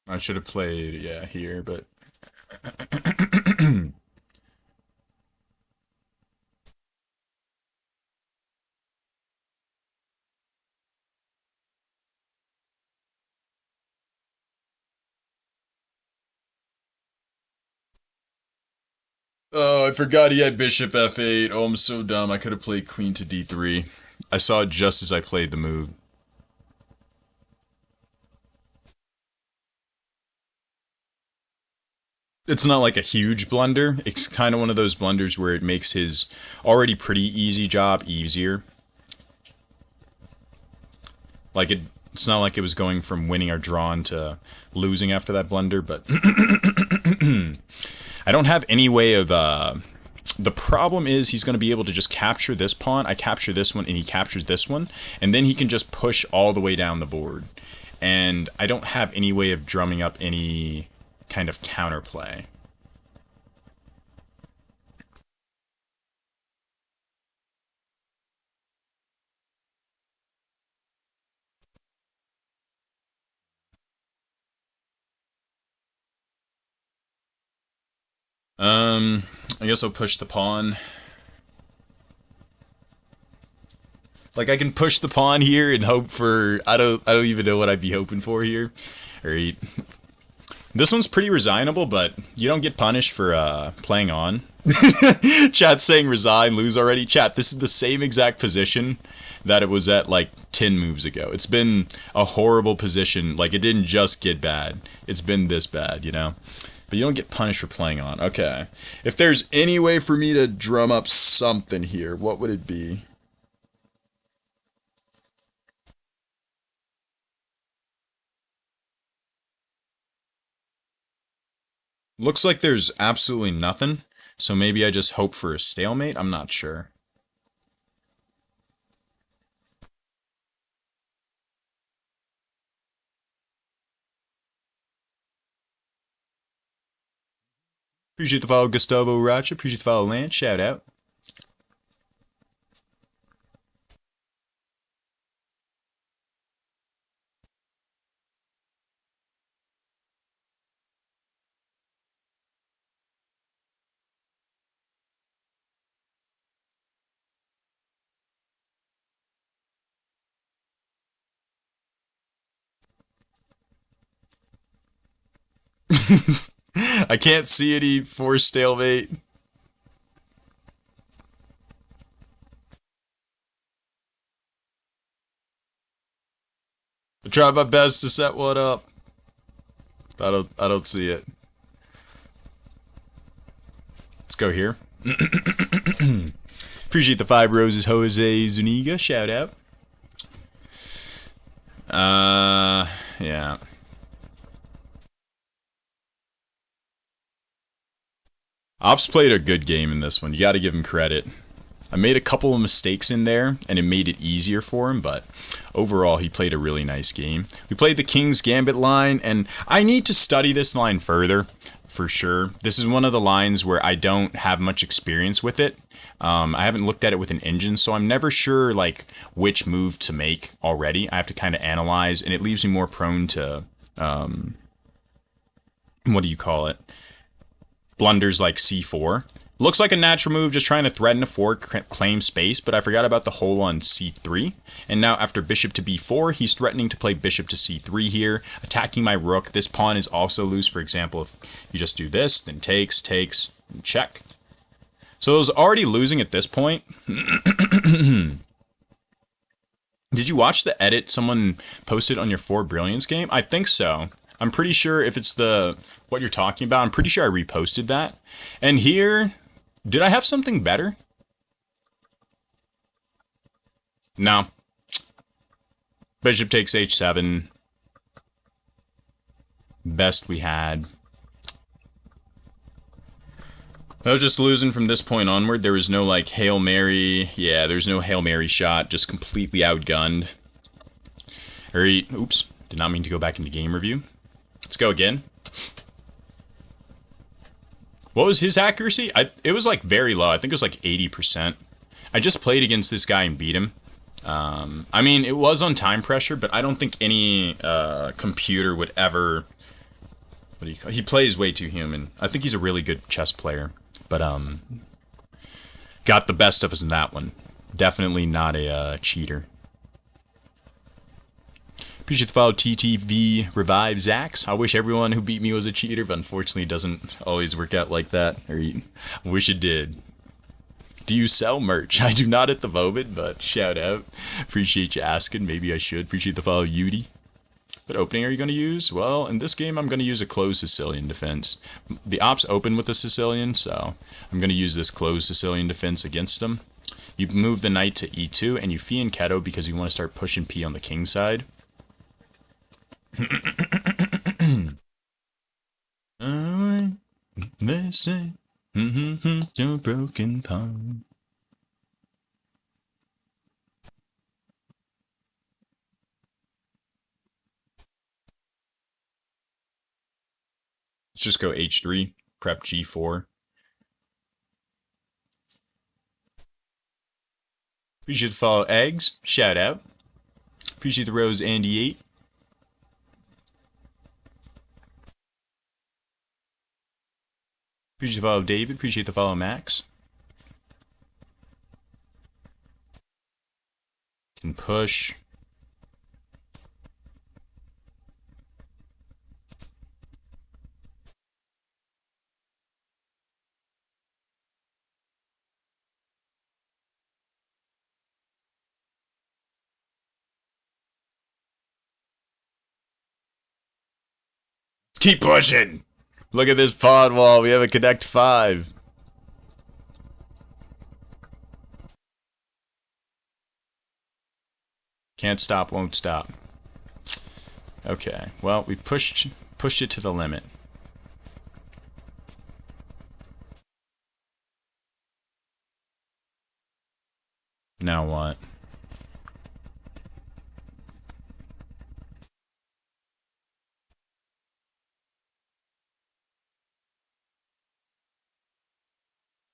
I should have played, yeah, here, but oh, I forgot he had bishop f8. Oh, I'm so dumb. I could have played queen to d3. I saw it just as I played the move. It's not like a huge blunder. It's kind of one of those blunders where it makes his already pretty easy job easier. Like it's not like it was going from winning or drawn to losing after that blunder, but I don't have any way of the problem is he's going to be able to just capture this pawn. I capture this one and he captures this one, and then he can just push all the way down the board. And I don't have any way of drumming up any kind of counterplay. I guess I'll push the pawn. Like I can push the pawn here and hope for I don't even know what I'd be hoping for here. Alright. This one's pretty resignable, but you don't get punished for playing on. Chat's saying resign, lose already. Chat, this is the same exact position that it was at like 10 moves ago. It's been a horrible position. Like it didn't just get bad. It's been this bad, you know? But you don't get punished for playing on. Okay. If there's any way for me to drum up something here, what would it be? Looks like there's absolutely nothing. So maybe I just hope for a stalemate? I'm not sure. Appreciate the follow, Gustavo Racha. Appreciate the follow, Lance. Shout out. I can't see any forced stalemate. I tried my best to set one up. I don't see it. Let's go here. Appreciate the 5 roses, Jose Zuniga. Shout out. Yeah. Ops played a good game in this one. You got to give him credit. I made a couple of mistakes in there, and it made it easier for him, but overall, he played a really nice game. We played the King's Gambit line, and I need to study this line further, for sure. This is one of the lines where I don't have much experience with it. I haven't looked at it with an engine, so I'm never sure like which move to make already. I have to kind of analyze, and it leaves me more prone to, what do you call it? Blunders like c4. Looks like a natural move, just trying to threaten a 4, claim space, but I forgot about the hole on c3. And now after bishop to b4, he's threatening to play bishop to c3 here, attacking my rook. This pawn is also loose. For example, if you just do this, then takes, and check. So it was already losing at this point. Did you watch the edit someone posted on your 4 Brilliance game? I think so. I'm pretty sure if it's the what you're talking about, I'm pretty sure I reposted that. And here, did I have something better? No. Bishop takes h7. Best we had. I was just losing from this point onward. There was no like Hail Mary. Yeah, there's no Hail Mary shot. Just completely outgunned. Alright, oops. Did not mean to go back into game review. Let's go again. What was his accuracy? It was like very low. I think it was like 80%. I just played against this guy and beat him. I mean, it was on time pressure, but I don't think any computer would ever... What do you call? He plays way too human. I think he's a really good chess player, but got the best of us in that one. Definitely not a cheater. Appreciate the follow, TTV Revive Zax. I wish everyone who beat me was a cheater, but unfortunately it doesn't always work out like that. Or I wish it did. Do you sell merch? I do not at the moment, but shout out. Appreciate you asking. Maybe I should. Appreciate the follow, Yudi. What opening are you going to use? Well, in this game, I'm going to use a closed Sicilian defense. The op's open with the Sicilian, so I'm going to use this closed Sicilian defense against him. You move the knight to e2, and you fee in Keto because you want to start pushing p on the king side. They say, you're broken pawn. Let's just go h3, prep g4. Appreciate the follow, Eggs. Shout out. Appreciate the rose, Andy8. Appreciate the follow, David. Appreciate the follow, Max. Can push. Keep pushing. Look at this pod wall. We have a Connect 5. Can't stop, won't stop. Okay, well, we've pushed it to the limit. Now what?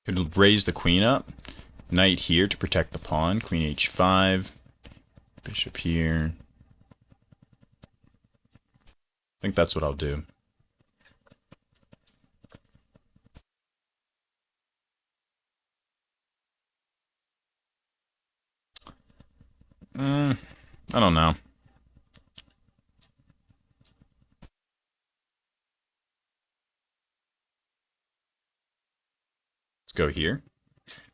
Could raise the queen up. Knight here to protect the pawn. Queen h5. Bishop here. I think that's what I'll do. I don't know. Let's go here.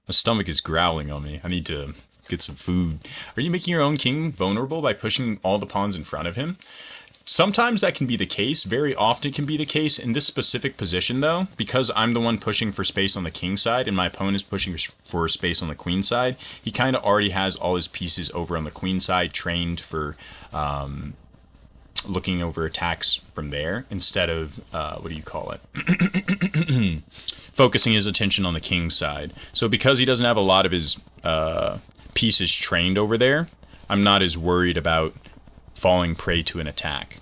My stomach is growling on me. I need to get some food. Are you making your own king vulnerable by pushing all the pawns in front of him? Sometimes that can be the case. Very often it can be the case. In this specific position, though, because I'm the one pushing for space on the king side and my opponent is pushing for space on the queen side, he kind of already has all his pieces over on the queen side trained for looking over attacks from there instead of, what do you call it? Focusing his attention on the king side. So because he doesn't have a lot of his pieces trained over there, I'm not as worried about falling prey to an attack.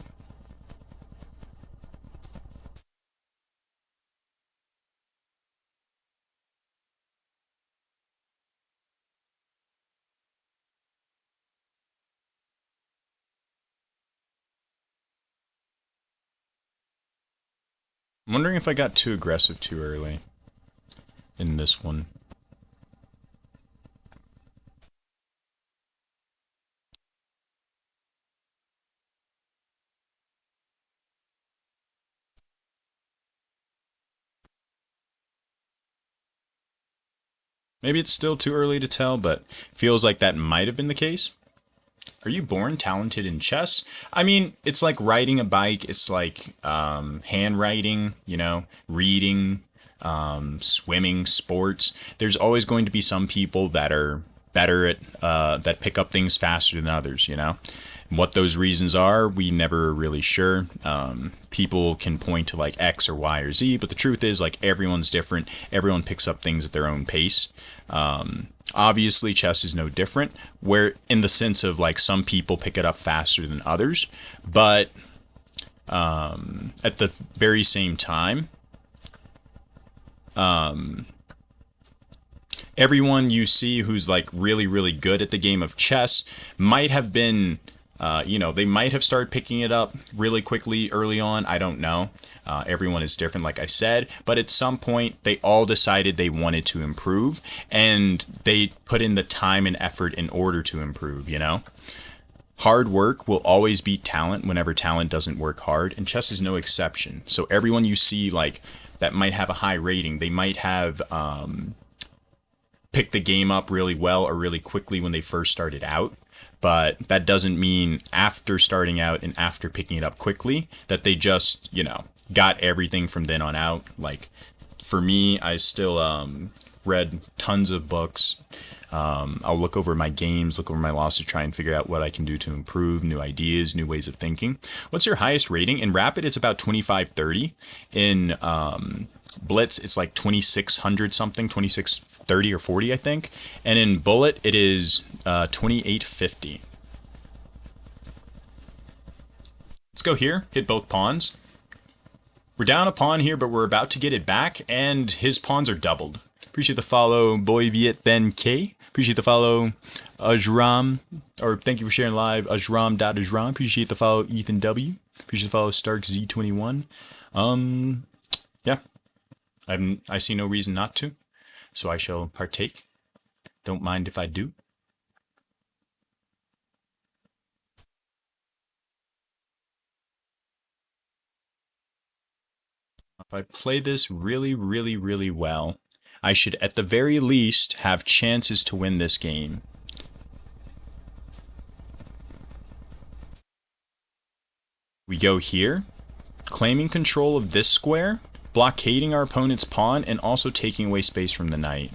I'm wondering if I got too aggressive too early in this one. Maybe it's still too early to tell, but feels like that might have been the case. Are you born talented in chess? I mean, it's like riding a bike. It's like handwriting, you know, reading, swimming, sports. There's always going to be some people that are better at, that pick up things faster than others, you know? What those reasons are, we never really sure. People can point to like X or Y or Z, but the truth is like everyone's different. Everyone picks up things at their own pace. Obviously, chess is no different, where in the sense of like some people pick it up faster than others, but at the very same time, everyone you see who's like really, really good at the game of chess might have been, they might have started picking it up really quickly early on. I don't know. Everyone is different, like I said, but at some point they all decided they wanted to improve and they put in the time and effort in order to improve. Hard work will always beat talent whenever talent doesn't work hard, and chess is no exception. So everyone you see like that might have a high rating, they might have picked the game up really well or really quickly when they first started out. But that doesn't mean after starting out and after picking it up quickly that they just, got everything from then on out. Like for me, I still read tons of books. I'll look over my games, look over my losses, try and figure out what I can do to improve, new ideas, new ways of thinking. What's your highest rating? In Rapid, it's about 2530. In Blitz, it's like 2600 something, 2630 or 40, I think. And in Bullet, it is 2850. Let's go here, hit both pawns. We're down a pawn here, but we're about to get it back, and his pawns are doubled. Appreciate the follow, Boy Viet Ben K. Appreciate the follow, Ajram, or thank you for sharing live, Ajram.Ajram. Appreciate the follow, Ethan W. Appreciate the follow, Stark Z21. Yeah, I see no reason not to, so I shall partake. Don't mind if I do. If I play this really, really, really well, I should at the very least have chances to win this game. We go here, claiming control of this square, blockading our opponent's pawn, and also taking away space from the knight.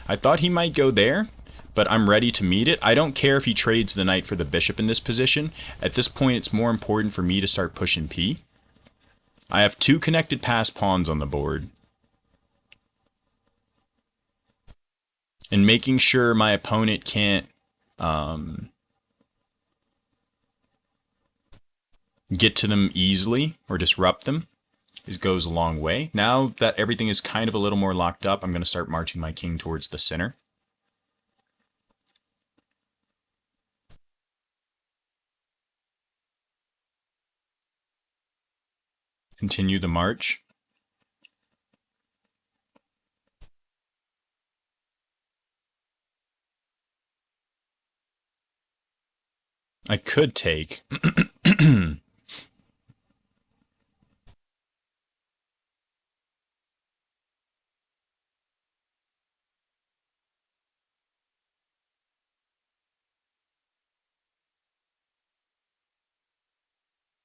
I thought he might go there, but I'm ready to meet it. I don't care if he trades the knight for the bishop in this position. At this point, it's more important for me to start pushing p. I have two connected pass pawns on the board. And making sure my opponent can't get to them easily or disrupt them goes a long way. Now that everything is kind of a little more locked up, I'm going to start marching my king towards the center. Continue the march. I could take. I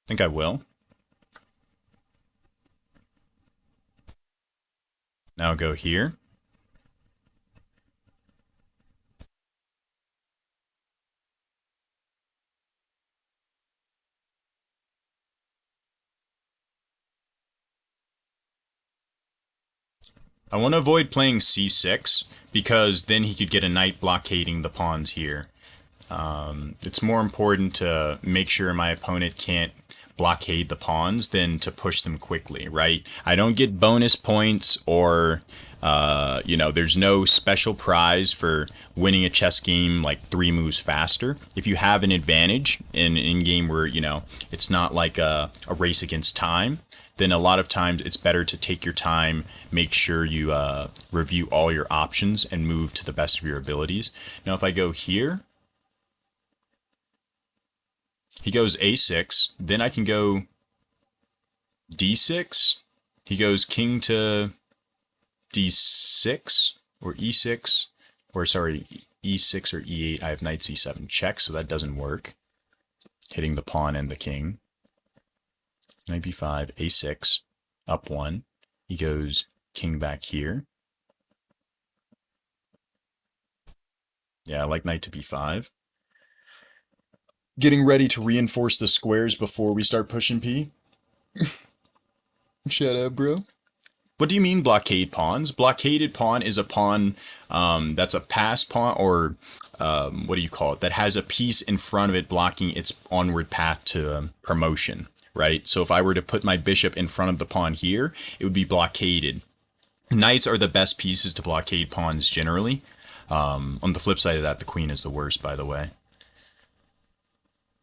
think I will. Now go here. I want to avoid playing c6 because then he could get a knight blockading the pawns here. It's more important to make sure my opponent can't blockade the pawns than to push them quickly, right? I don't get bonus points or, there's no special prize for winning a chess game like 3 moves faster. If you have an advantage in an in-game where, it's not like a race against time, then a lot of times it's better to take your time, make sure you review all your options, and move to the best of your abilities. Now, if I go here, he goes a6, then I can go d6. He goes king to d6 or e6, or sorry, e6 or e8. I have knight c7 check, so that doesn't work. Hitting the pawn and the king. Knight b5, a6, up 1. He goes king back here. Yeah, I like knight to b5. Getting ready to reinforce the squares before we start pushing P. Shout out, bro. What do you mean blockade pawns? Blockaded pawn is a pawn that's a pass pawn, or what do you call it? That has a piece in front of it blocking its onward path to promotion, right? So if I were to put my bishop in front of the pawn here, it would be blockaded. Knights are the best pieces to blockade pawns generally. On the flip side of that, the queen is the worst, by the way.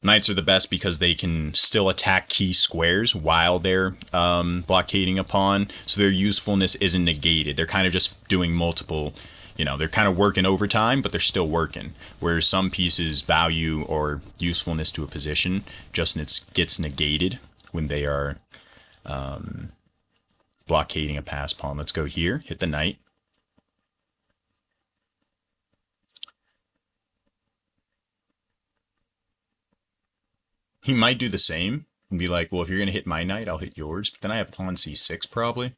Knights are the best because they can still attack key squares while they're blockading a pawn, so their usefulness isn't negated. They're kind of just doing multiple, they're kind of working overtime, but they're still working. Whereas some pieces' value or usefulness to a position just gets negated when they are blockading a pass pawn. Let's go here, hit the knight. He might do the same and be like, well, if you're going to hit my knight, I'll hit yours. But then I have pawn c6 probably.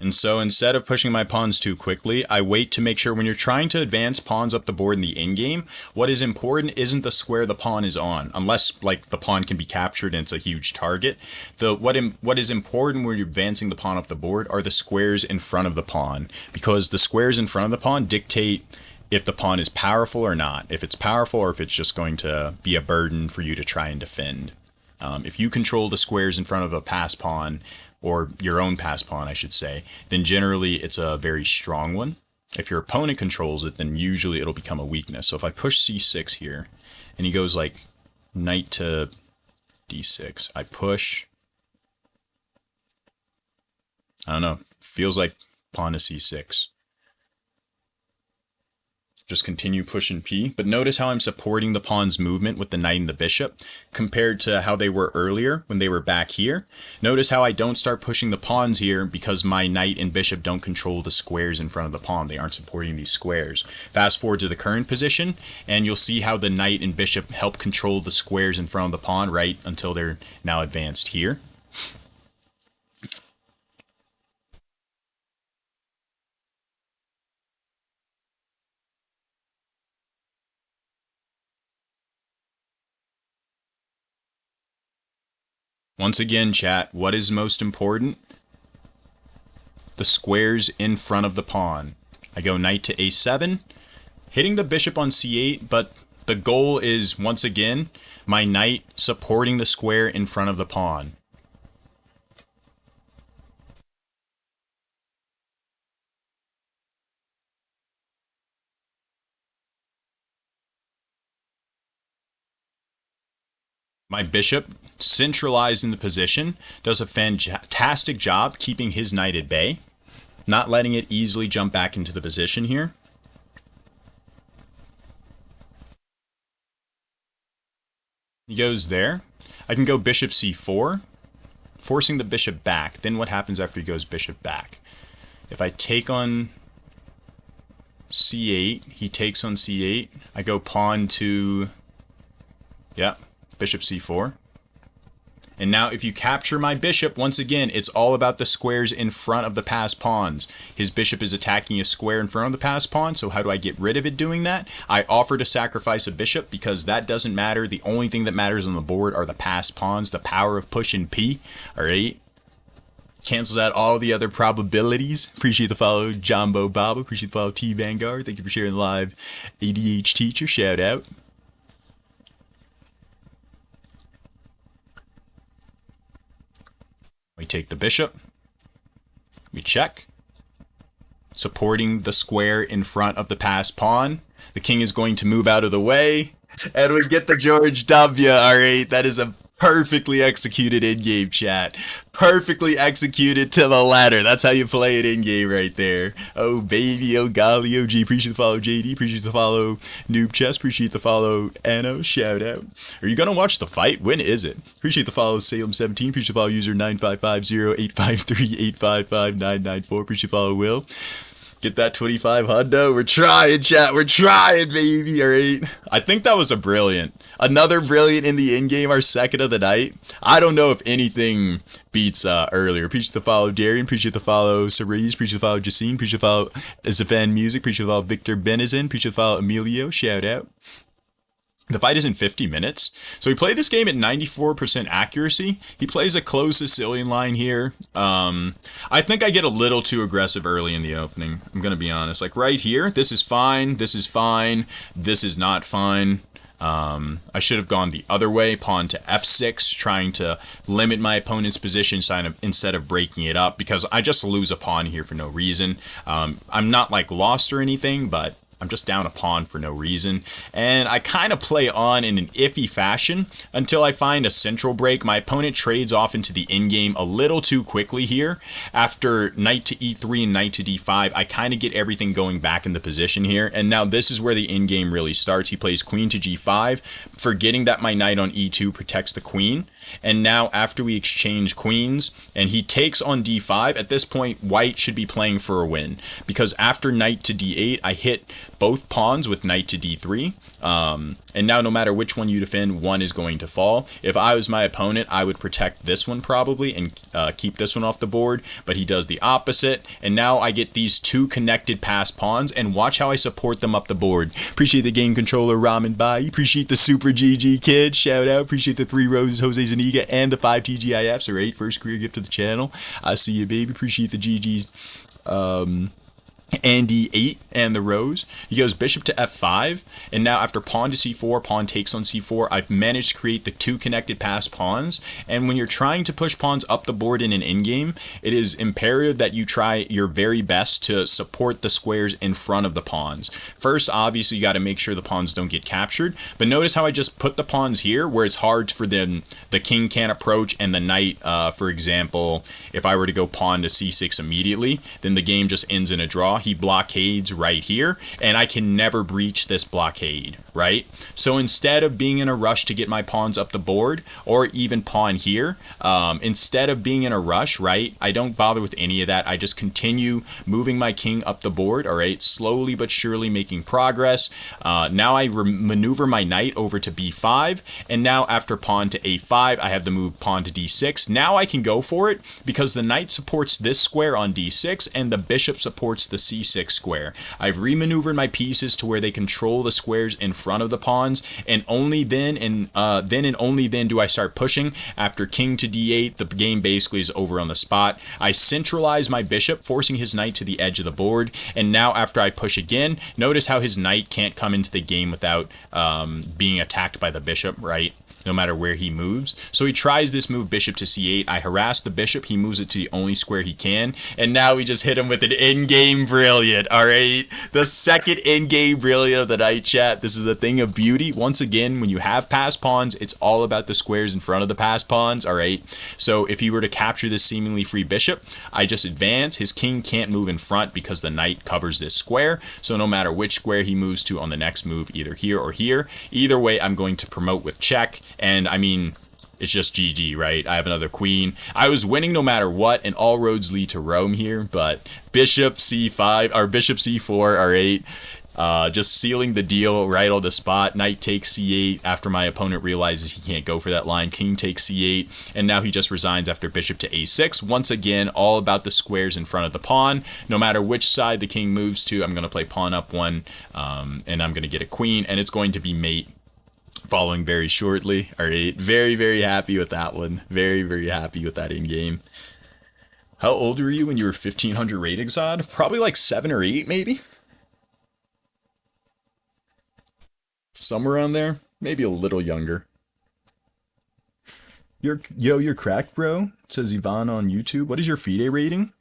And so instead of pushing my pawns too quickly, I wait to make sure when you're trying to advance pawns up the board in the endgame, what is important isn't the square the pawn is on, unless like the pawn can be captured and it's a huge target. What is important when you're advancing the pawn up the board are the squares in front of the pawn, because the squares in front of the pawn dictate if the pawn is powerful or not, if it's powerful or if it's just going to be a burden for you to try and defend. If you control the squares in front of a pass pawn, or your own pass pawn, I should say, then generally it's a very strong one. If your opponent controls it, then usually it'll become a weakness. So if I push c6 here, and he goes like knight to d6, I push. I don't know, feels like pawn to c6. Just continue pushing P, but notice how I'm supporting the pawn's movement with the knight and the bishop compared to how they were earlier when they were back here. Notice how I don't start pushing the pawns here because my knight and bishop don't control the squares in front of the pawn. They aren't supporting these squares. Fast forward to the current position, and you'll see how the knight and bishop help control the squares in front of the pawn right until they're now advanced here. Once again, chat, what is most important? The squares in front of the pawn. I go knight to a7, hitting the bishop on c8, but the goal is, once again, my knight supporting the square in front of the pawn. My bishop, centralized in the position, does a fantastic job keeping his knight at bay, not letting it easily jump back into the position here. He goes there. I can go bishop c4, forcing the bishop back. Then what happens after he goes bishop back? If I take on c8, he takes on c8. I go pawn to, yeah, bishop c4. And now if you capture my bishop, once again, it's all about the squares in front of the passed pawns. His bishop is attacking a square in front of the passed pawn, so how do I get rid of it doing that? I offer to sacrifice a bishop because that doesn't matter. The only thing that matters on the board are the passed pawns, the power of pushing P. Alright? Cancels out all the other probabilities. Appreciate the follow, Jumbo Bob. Appreciate the follow, T Vanguard. Thank you for sharing live. ADH Teacher, shout out. We take the bishop, we check, supporting the square in front of the passed pawn. The king is going to move out of the way, and we get the George W. Alright, that is a perfectly executed in-game chat. Perfectly executed to the letter. That's how you play it in-game right there. Oh baby, oh golly, oh gee. Appreciate the follow, JD. Appreciate the follow, Noob Chess. Appreciate the follow, Anno. Shout out. Are you gonna watch the fight? When is it? Appreciate the follow, Salem17. Appreciate the follow, user 9550853855994. Appreciate the follow, Will. Get that 25 hundo. We're trying, chat. We're trying, baby. All right. I think that was a brilliant. Another brilliant in the in-game, our second of the night. I don't know if anything beats earlier. Appreciate the follow, Darian. Appreciate the follow, Cerise. Appreciate the follow, Jacine. Appreciate the follow, Zafan Music. Appreciate the follow, Victor Benizin. Appreciate the follow, Emilio. Shout out. The fight is in 50 minutes. So we play this game at 94% accuracy. He plays a closed Sicilian line here. I think I get a little too aggressive early in the opening. I'm going to be honest. Like right here, this is fine. This is fine. This is not fine. I should have gone the other way, pawn to f6, trying to limit my opponent's position instead of breaking it up, because I just lose a pawn here for no reason. I'm not like lost or anything, but I'm just down a pawn for no reason, and I kind of play on in an iffy fashion until I find a central break. My opponent trades off into the endgame a little too quickly here. After knight to e3 and knight to d5, I kind of get everything going back into position here, and now this is where the endgame really starts. He plays queen to g5, forgetting that my knight on e2 protects the queen. And now after we exchange queens and he takes on d5, at this point white should be playing for a win, because after knight to d8 I hit both pawns with knight to d3, and now no matter which one you defend, one is going to fall. If I was my opponent, I would protect this one probably and keep this one off the board, but he does the opposite, and now I get these two connected passed pawns, and watch how I support them up the board. Appreciate the game controller, Ramen Bai. Appreciate the super GG kid, shout out. Appreciate the 3 roses, Jose Zaniga, and the 5 TGIFs, or 8 first career gift to the channel. I see you, baby. Appreciate the GGs. Andy 8 and the rose. He goes bishop to f5, and now after pawn to c4, pawn takes on c4, I've managed to create the two connected passed pawns. And when you're trying to push pawns up the board in an endgame, it is imperative that you try your very best to support the squares in front of the pawns. First, obviously, you got to make sure the pawns don't get captured, but notice how I just put the pawns here where it's hard for them. The king can't approach, and the knight, for example, if I were to go pawn to c6 immediately, then the game just ends in a draw. He blockades right here, and I can never breach this blockade, right? So instead of being in a rush to get my pawns up the board, or even pawn here, instead of being in a rush, right, I don't bother with any of that. I just continue moving my king up the board, all right, slowly but surely making progress. Now I maneuver my knight over to b5, and now after pawn to a5, I have the move pawn to d6. Now I can go for it because the knight supports this square on d6, and the bishop supports the c6 square. I've remaneuvered my pieces to where they control the squares in front of the pawns, and only then and only then do I start pushing. After king to d8, the game basically is over on the spot. I centralize my bishop, forcing his knight to the edge of the board, and now after I push again, notice how his knight can't come into the game without being attacked by the bishop, right? No matter where he moves. So he tries this move, bishop to c8. I harass the bishop. He moves it to the only square he can. And now we just hit him with an in-game brilliant, all right? The second in-game brilliant of the night, chat. This is the thing of beauty. Once again, when you have passed pawns, it's all about the squares in front of the passed pawns, all right? So if he were to capture this seemingly free bishop, I just advance. His king can't move in front because the knight covers this square. So no matter which square he moves to on the next move, either here or here, either way, I'm going to promote with check. And I mean, it's just GG, right? I have another queen. I was winning no matter what, and all roads lead to Rome here, but bishop c5, or bishop c4, r8, just sealing the deal right on the spot. Knight takes c8 after my opponent realizes he can't go for that line. King takes c8, and now he just resigns after bishop to a6. Once again, all about the squares in front of the pawn. No matter which side the king moves to, I'm going to play pawn up one, and I'm going to get a queen, and it's going to be mate following very shortly. All right, very, very happy with that one. Very, very happy with that in-game. How old were you when you were 1500 rated, Zod? Probably like 7 or 8, maybe? Somewhere around there? Maybe a little younger. You're cracked, bro, says Ivan on YouTube. What is your FIDE rating?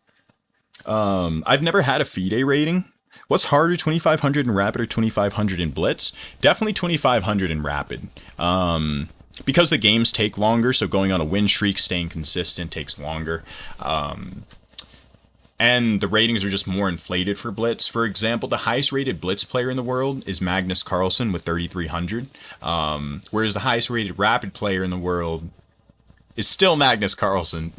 I've never had a FIDE rating. What's harder, 2500 in Rapid or 2500 in Blitz? Definitely 2500 in Rapid. Because the games take longer, so going on a win streak, staying consistent takes longer. And the ratings are just more inflated for Blitz. For example, the highest rated Blitz player in the world is Magnus Carlsen with 3300. Whereas the highest rated Rapid player in the world is still Magnus Carlsen,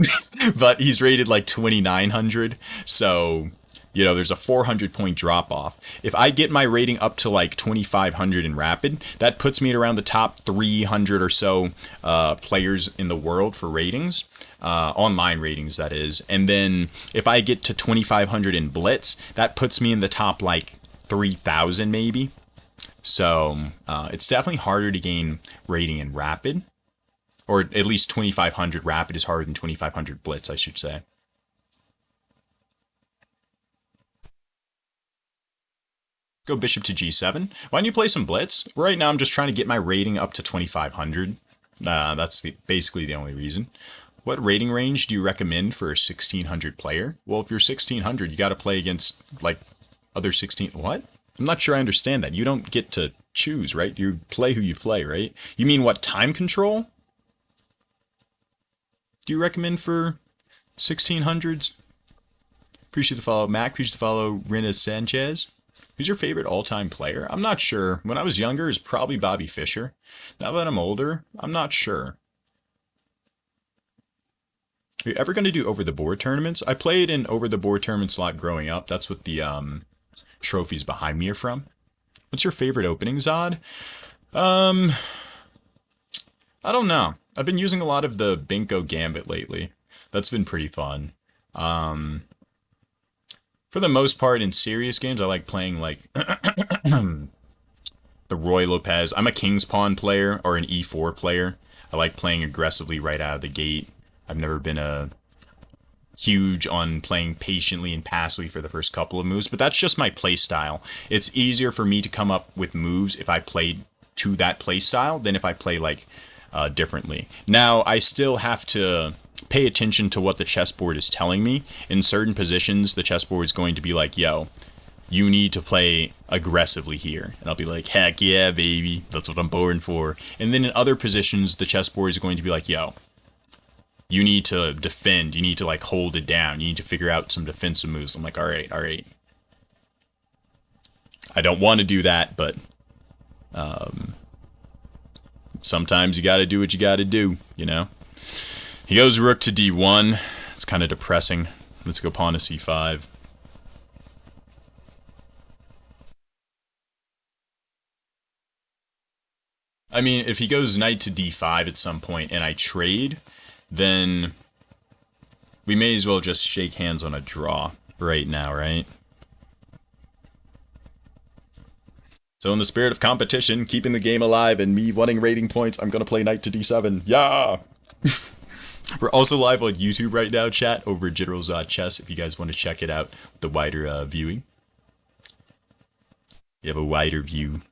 but he's rated like 2900. So You know, there's a 400 point drop off. If I get my rating up to like 2500 in rapid, that puts me at around the top 300 or so players in the world for ratings, online ratings, that is. And then if I get to 2500 in blitz, that puts me in the top like 3000 maybe. So it's definitely harder to gain rating in rapid, or at least 2500 rapid is harder than 2500 blitz, I should say. Go bishop to g7. Why don't you play some blitz? Right now I'm just trying to get my rating up to 2500. That's basically the only reason. What rating range do you recommend for a 1600 player? Well, if you're 1600, you got to play against like other 16. What? I'm not sure I understand that. You don't get to choose, right? You play who you play, right? You mean what, time control? Do you recommend for 1600s? Appreciate the follow, Mac. Appreciate the follow, Rena Sanchez. Who's your favorite all-time player? I'm not sure. When I was younger, it's probably Bobby Fischer. Now that I'm older, I'm not sure. Are you ever going to do over-the-board tournaments? I played in over-the-board tournaments a lot growing up. That's what the trophies behind me are from. What's your favorite opening, Zod? I don't know. I've been using a lot of the Binko Gambit lately. That's been pretty fun. For the most part, in serious games, I like playing like the Roy Lopez. I'm a King's Pawn player or an E4 player. I like playing aggressively right out of the gate. I've never been a huge on playing patiently and passively for the first couple of moves, but that's just my play style. It's easier for me to come up with moves if I play to that play style than if I play like differently. Now, I still have to pay attention to what the chessboard is telling me. In certain positions, the chessboard is going to be like, yo, you need to play aggressively here. And I'll be like, heck yeah, baby. That's what I'm born for. And then in other positions, the chessboard is going to be like, yo, you need to defend. You need to like hold it down. You need to figure out some defensive moves. I'm like, all right, all right. I don't want to do that, but sometimes you got to do what you got to do, you know? He goes rook to d1. It's kind of depressing. Let's go pawn to c5. I mean, if he goes knight to d5 at some point and I trade, then we may as well just shake hands on a draw right now, right? So in the spirit of competition, keeping the game alive, and me wanting rating points, I'm going to play knight to d7. Yeah! We're also live on YouTube right now, chat, over at General Zod Chess, if you guys want to check it out, the wider viewing. You have a wider view.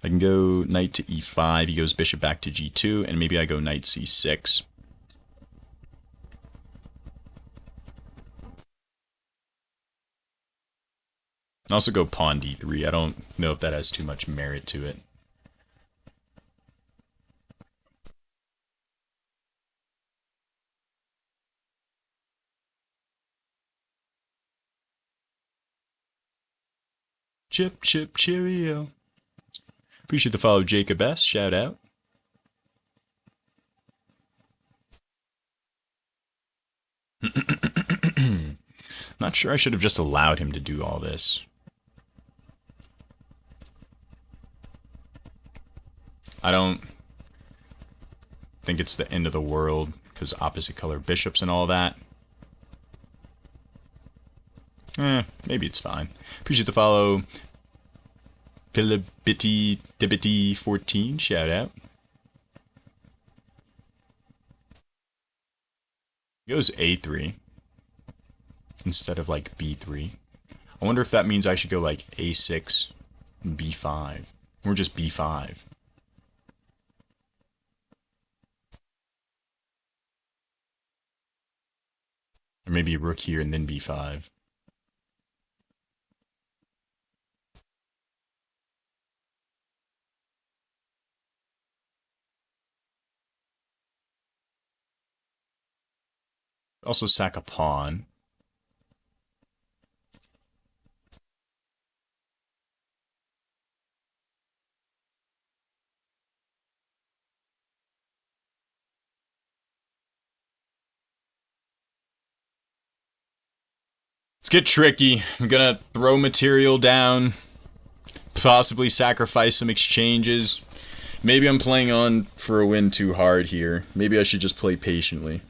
I can go knight to e5, he goes bishop back to g2, and maybe I go knight c6. And also go pawn d3. I don't know if that has too much merit to it. Chip, chip, cheerio. Appreciate the follow, Jacob S. Shout out. Not sure I should have just allowed him to do all this. I don't think it's the end of the world because opposite color bishops and all that. Maybe it's fine. Appreciate the follow. Pilibiti Dibity 14, shout out. He goes a3 instead of like b3. I wonder if that means I should go like a6, b5, or just b5. Or maybe a rook here and then b5. Also sack a pawn. Let's get tricky. I'm gonna throw material down, possibly sacrifice some exchanges. Maybe I'm playing on for a win too hard here. Maybe I should just play patiently.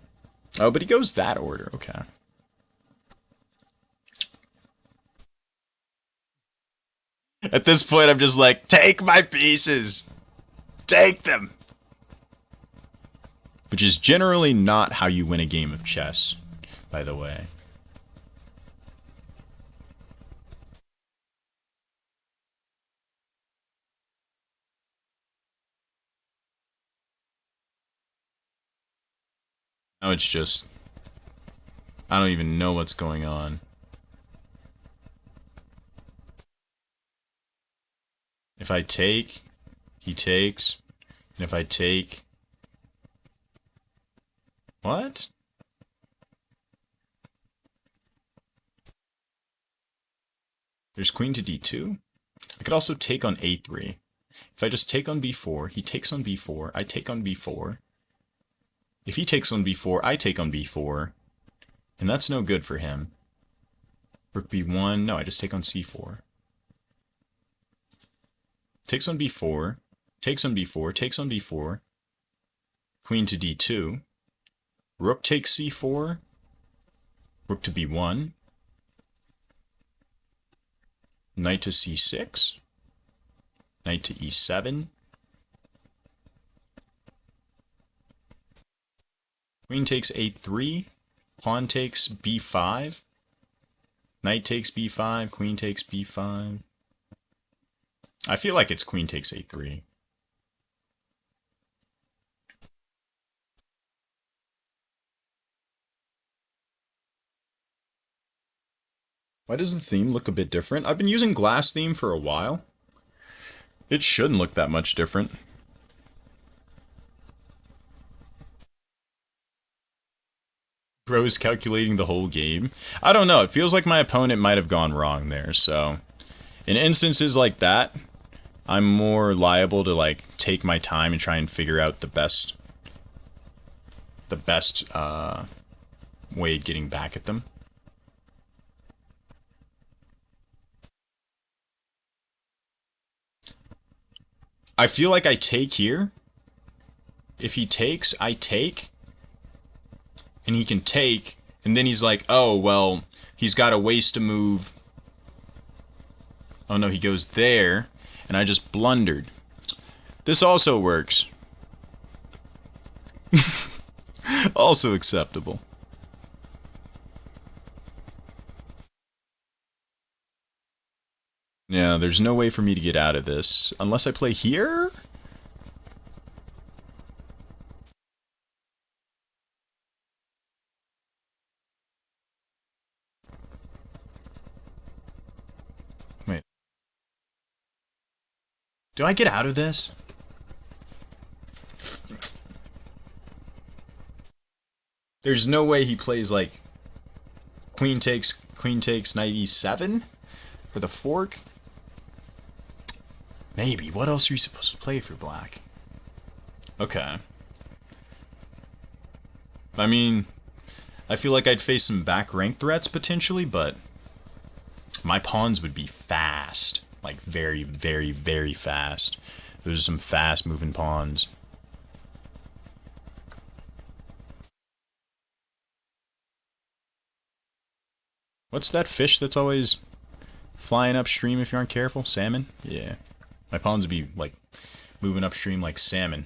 Oh, but he goes that order. Okay. At this point, I'm just like, take my pieces. Take them. Which is generally not how you win a game of chess, by the way. Now it's just, I don't even know what's going on. If I take, he takes. And if I take... What? There's queen to d2. I could also take on a3. If I just take on b4, he takes on b4, I take on b4. If he takes on b4, I take on b4. And that's no good for him. Rook b1, no, I just take on c4. Takes on b4, takes on b4, takes on b4. Queen to d2. Rook takes c4. Rook to b1. Knight to c6. Knight to e7. Queen takes a3. Pawn takes b5. Knight takes b5. Queen takes b5. I feel like it's queen takes a3. Why does the theme look a bit different? I've been using glass theme for a while. It shouldn't look that much different. Bro's calculating the whole game. I don't know. It feels like my opponent might have gone wrong there. So, in instances like that, I'm more liable to like take my time and try and figure out the best way of getting back at them. I feel like I take here. If he takes, I take. And he can take. And then he's like, oh, well, he's got a waste to move. Oh no, he goes there. And I just blundered. This also works. Also acceptable. Yeah, there's no way for me to get out of this. Unless I play here? Wait. Do I get out of this? There's no way he plays like queen takes, knight e7 for the fork. Maybe. What else are you supposed to play for black? Okay. I mean, I feel like I'd face some back rank threats potentially, but my pawns would be fast. Like very, very, very fast. Those are some fast moving pawns. What's that fish that's always flying upstream if you aren't careful? Salmon? Yeah. My pawns would be like moving upstream like salmon.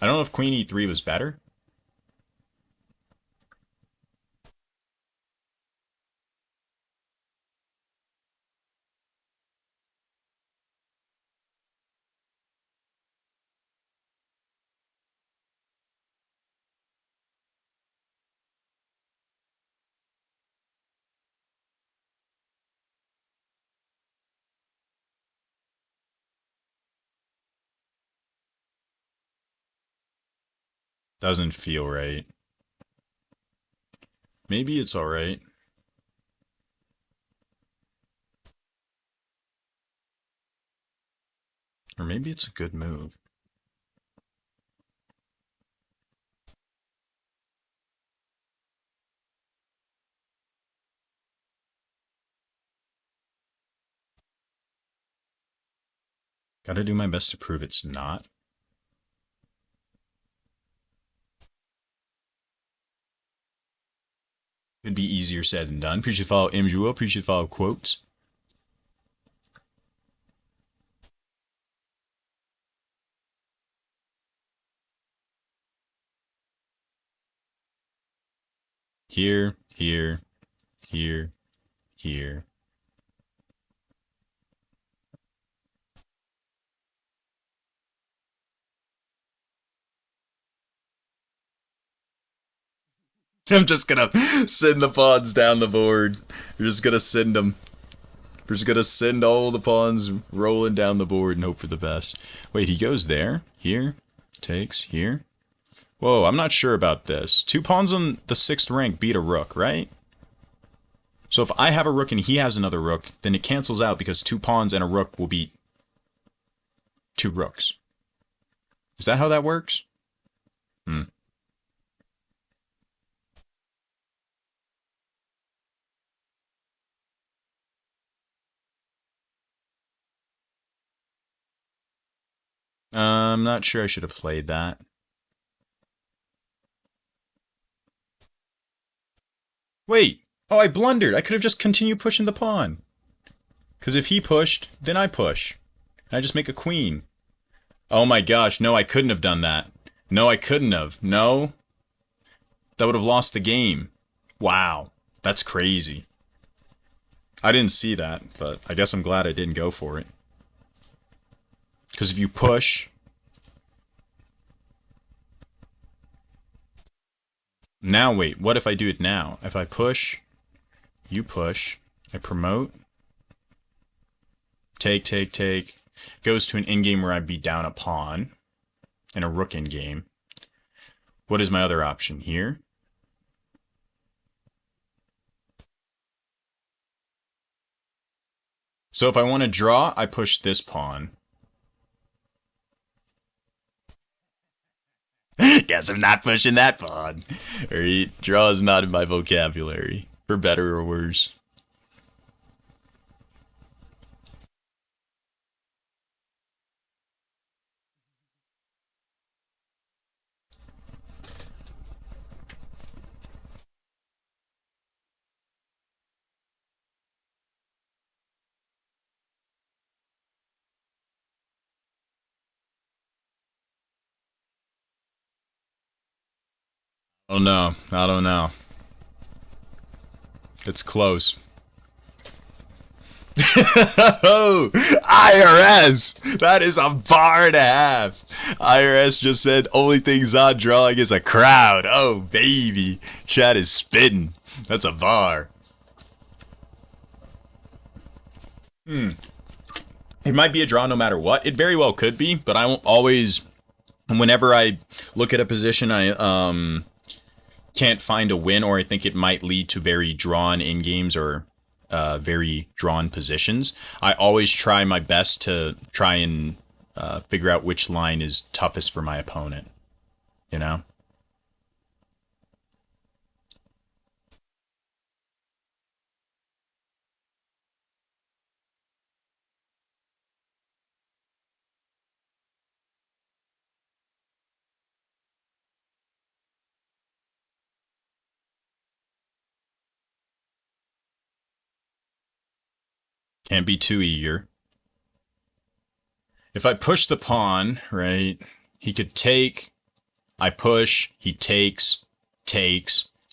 I don't know if queen e3 was better. Doesn't feel right. Maybe it's alright. Or maybe it's a good move. Gotta do my best to prove it's not. Could be easier said than done. Appreciate follow Imjuo. Appreciate follow quotes. Here, here, here, here. I'm just gonna send the pawns down the board. We're just gonna send them. We're just gonna send all the pawns rolling down the board and hope for the best. Wait, he goes there, here, takes, here. Whoa, I'm not sure about this. 2 pawns on the 6th rank beat a rook, right? So if I have a rook and he has another rook, then it cancels out because 2 pawns and a rook will beat 2 rooks. Is that how that works? Hmm. I'm not sure I should have played that. Wait! Oh, I blundered! I could have just continued pushing the pawn. Because if he pushed, then I push. And I just make a queen. Oh my gosh, no, I couldn't have done that. No, I couldn't have. No. That would have lost the game. Wow. That's crazy. I didn't see that, but I guess I'm glad I didn't go for it. Because if you push... Now wait, what if I do it now? If I push, you push, I promote, take, take, take, goes to an endgame where I'd be down a pawn, and a rook endgame. What is my other option here? So if I want to draw, I push this pawn. Guess I'm not pushing that pawn. Alright, draw is not in my vocabulary, for better or worse. Oh no, I don't know. It's close. Oh, IRS! That is a bar and a half. IRS just said only thing Zod drawing is a crowd. Oh, baby. Chat is spitting. That's a bar. It might be a draw no matter what. It very well could be, but I won't always... Whenever I look at a position, I can't find a win, or I think it might lead to very drawn in games or very drawn positions. I always try my best to try and figure out which line is toughest for my opponent. You know? Can't be too eager. If I push the pawn, right, he could take, I push, he takes,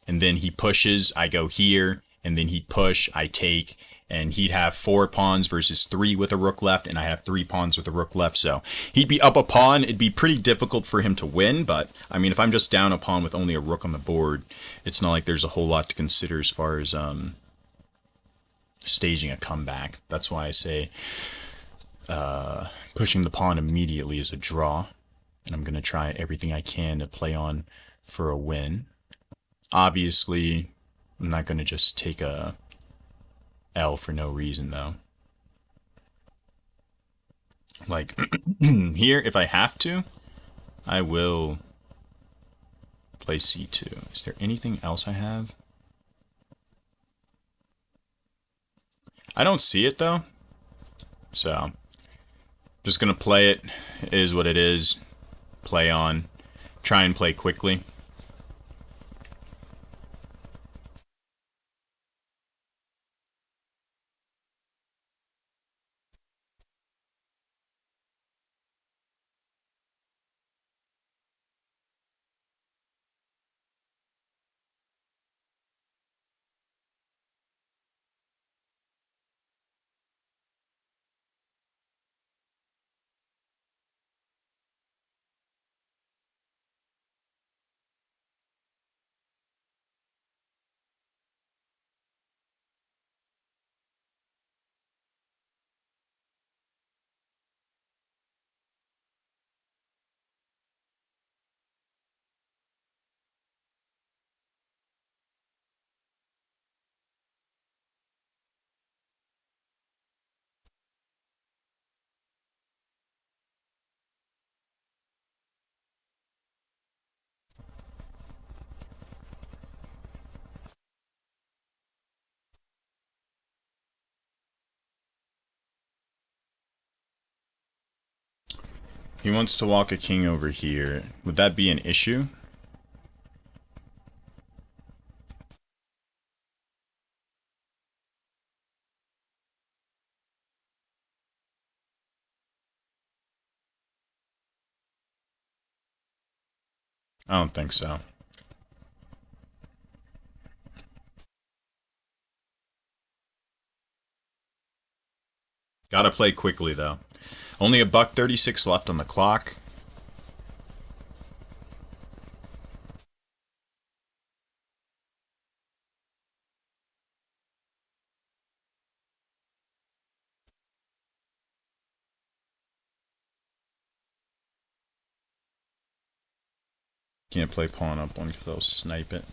and then he pushes, I go here, and then he'd push, I take, and he'd have 4 pawns versus 3 with a rook left, and I have 3 pawns with a rook left, so he'd be up a pawn. It'd be pretty difficult for him to win, but, I mean, if I'm just down a pawn with only a rook on the board, it's not like there's a whole lot to consider as far as staging a comeback. That's why I say pushing the pawn immediately is a draw, and I'm going to try everything I can to play on for a win. Obviously, I'm not going to just take a L for no reason, though. Like, here, if I have to, I will play C2. Is there anything else I have? I don't see it, though. So, Just gonna play it. It is what it is. Play on. Try and play quickly. He wants to walk a king over here. Would that be an issue? I don't think so. Gotta play quickly though. Only a buck 36 left on the clock. Can't play pawn up one because they'll snipe it.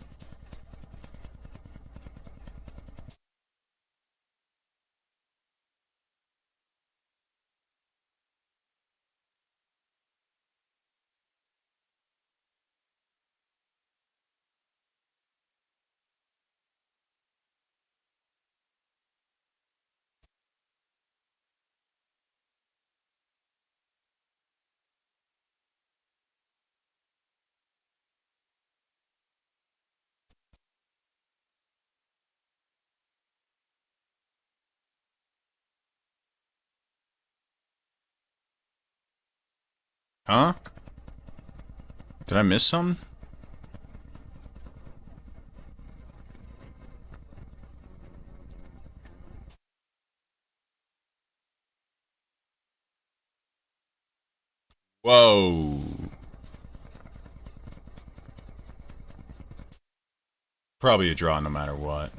Huh? Did I miss some? Whoa. Probably a draw no matter what.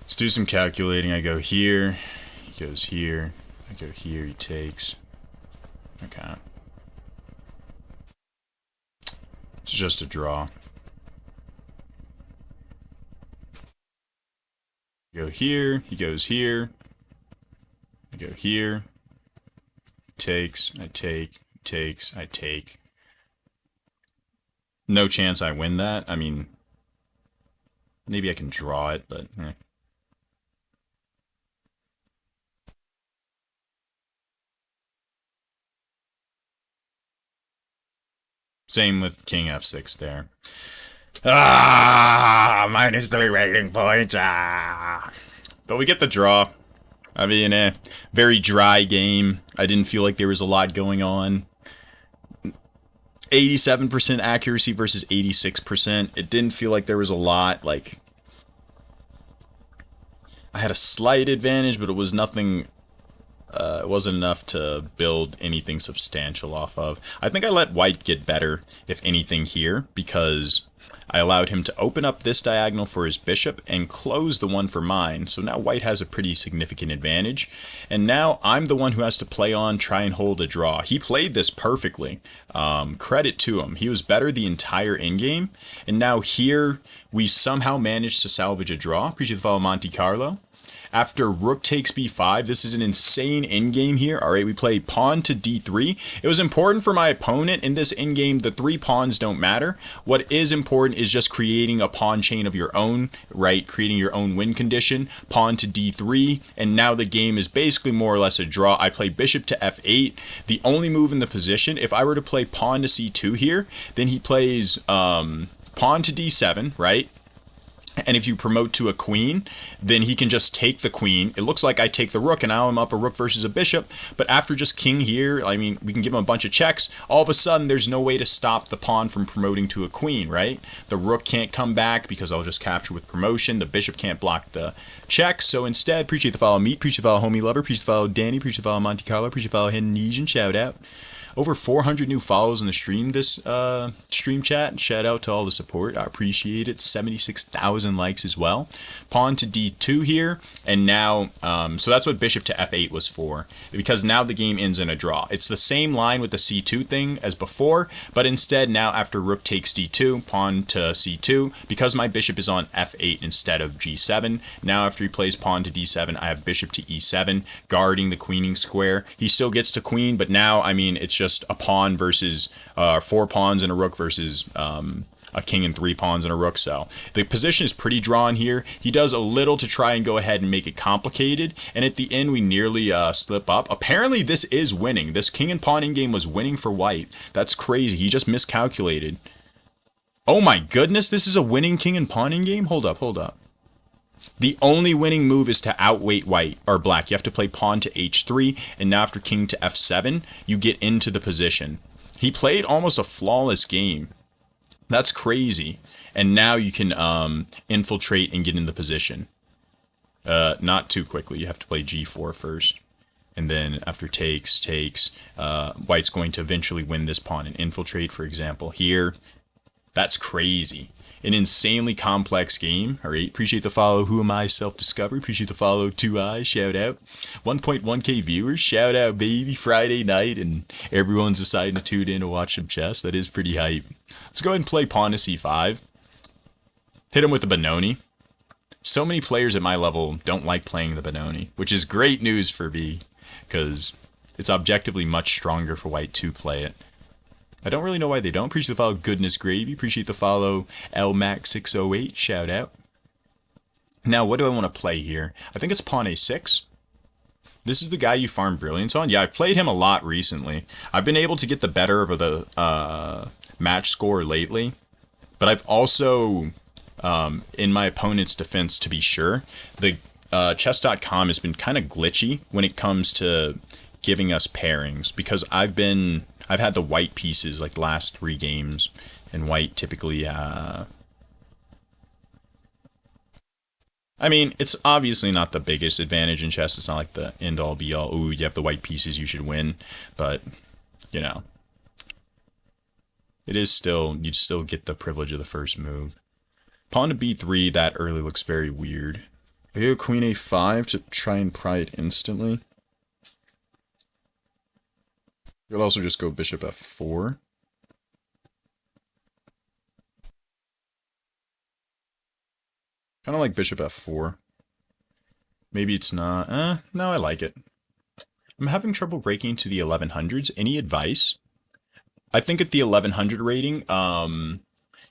Let's do some calculating. I go here. He goes here. I go here. He takes. Okay. It's just a draw. Go here. He goes here. I go here. Takes. I take. Takes. I take. No chance I win that. I mean, maybe I can draw it, but eh. Same with King F6 there. -3 rating points. But we get the draw. I mean, very dry game. I didn't feel like there was a lot going on. 87% accuracy versus 86%. It didn't feel like there was a lot. Like, I had a slight advantage, but it was nothing. It wasn't enough to build anything substantial off of. I think I let white get better, if anything, here, because I allowed him to open up this diagonal for his bishop and close the one for mine. So now white has a pretty significant advantage. And now I'm the one who has to play on, try and hold a draw. He played this perfectly. Credit to him. He was better the entire endgame. And now here we somehow managed to salvage a draw. Appreciate the follow, Monte Carlo. After rook takes b5, this is an insane endgame here. All right, we play pawn to d3. It was important for my opponent in this endgame. The 3 pawns don't matter. What is important is just creating a pawn chain of your own, right? Creating your own win condition. Pawn to d3, and now the game is basically more or less a draw. I play bishop to f8. The only move in the position, if I were to play pawn to c2 here, then he plays pawn to d7, right? And if you promote to a queen, then he can just take the queen. It looks like I take the rook, and now I'm up a rook versus a bishop. But after just king here, I mean, we can give him a bunch of checks. All of a sudden, there's no way to stop the pawn from promoting to a queen, right? The rook can't come back because I'll just capture with promotion. The bishop can't block the check. So instead, appreciate the follow Meet, appreciate the follow Homie Lover, appreciate the follow Danny, appreciate the follow Monte Carlo, appreciate the follow Indonesian, shout out. Over 400 new follows in the stream this stream chat. Shout out to all the support. I appreciate it. 76,000 likes as well. Pawn to d2 here. And now, so that's what bishop to f8 was for. Because now the game ends in a draw. It's the same line with the c2 thing as before. But instead, now after rook takes d2, pawn to c2. Because my bishop is on f8 instead of g7. Now after he plays pawn to d7, I have bishop to e7. Guarding the queening square. He still gets to queen. But now, I mean, it's just a pawn versus 4 pawns and a rook versus a king and 3 pawns and a rook. So the position is pretty drawn here. He does a little to try and go ahead and make it complicated, and at the end we nearly slip up. Apparently this is winning. This king and pawn endgame was winning for white. That's crazy. He just miscalculated. Oh my goodness, this is a winning king and pawn endgame? Hold up. The only winning move is to outweight white or black. You have to play pawn to h3, and now after king to f7, you get into the position. He played almost a flawless game. That's crazy. And now you can infiltrate and get in the position. Not too quickly. You have to play g4 first. And then after takes, white's going to eventually win this pawn and infiltrate, for example. Here, that's crazy. An insanely complex game. All right, appreciate the follow. Who am I? Self-discovery. Appreciate the follow. 2i. Shout out. 1.1k viewers. Shout out, baby. Friday night, and everyone's deciding to tune in to watch some chess. That is pretty hype. Let's go ahead and play pawn to c5. Hit him with the Benoni. So many players at my level don't like playing the Benoni, which is great news for me, because it's objectively much stronger for white to play it. I don't really know why they don't. Appreciate the follow, Goodness Gravy. Appreciate the follow, LMAC608. Shout out. Now, what do I want to play here? I think it's pawn a6. This is the guy you farm brilliance on. Yeah, I've played him a lot recently. I've been able to get the better of the match score lately. But I've also, in my opponent's defense to be sure, the chess.com has been kind of glitchy when it comes to giving us pairings, because I've had the white pieces like the last 3 games, and white typically, I mean, it's obviously not the biggest advantage in chess. It's not like the end-all be-all, ooh, you have the white pieces, you should win, but, you know, it is still, you'd still get the privilege of the first move. Pawn to b3, that early looks very weird. I go queen a5 to try and pry it instantly. You could also just go bishop f4. Kind of like bishop f4. Maybe it's not. No, I like it. I'm having trouble breaking into the 1100s. Any advice? I think at the 1100 rating,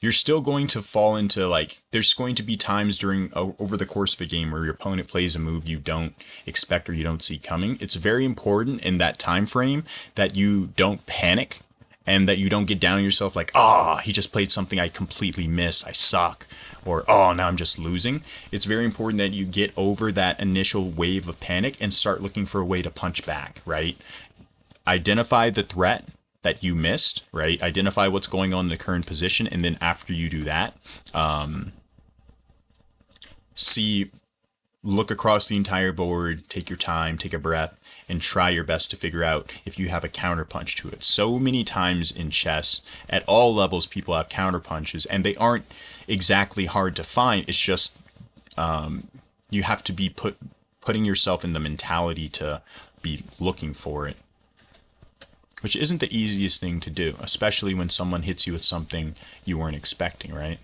you're still going to fall into, like, there's going to be times over the course of a game where your opponent plays a move you don't expect or you don't see coming. It's very important in that time frame that you don't panic and that you don't get down on yourself like, oh, he just played something I completely missed, I suck, or oh, now I'm just losing. It's very important that you get over that initial wave of panic and start looking for a way to punch back, right? Identify the threat that you missed, right? Identify what's going on in the current position, and then after you do that, look across the entire board, take your time, take a breath, and try your best to figure out if you have a counterpunch to it. So many times in chess, at all levels, people have counterpunches, and they aren't exactly hard to find. It's just you have to be putting yourself in the mentality to be looking for it, which isn't the easiest thing to do, especially when someone hits you with something you weren't expecting, right?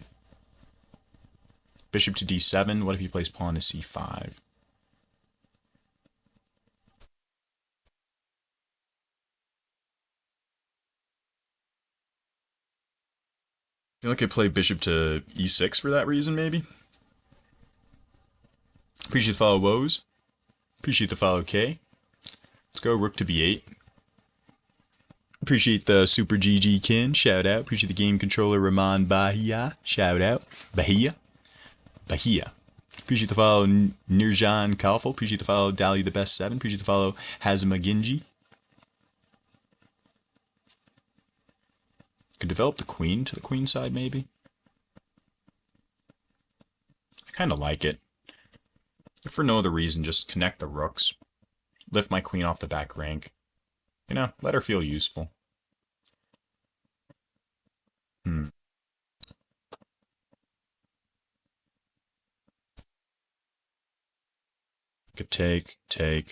Bishop to d7. What if he plays pawn to c5? feel like I play bishop to e6 for that reason, maybe. Appreciate the follow, Woes. Appreciate the follow, K. Let's go rook to b8. Appreciate the Super GG Kin. Shout out. Appreciate the game controller Rahman Bahia. Shout out. Bahia. Bahia. Appreciate the follow Nirjan Kalfel. Appreciate the follow Dali the Best 7. Appreciate the follow Hazma Ginji. Could develop the queen to the queen side, maybe. I kind of like it. If for no other reason, just connect the rooks. Lift my queen off the back rank. You know, let her feel useful. Could take. I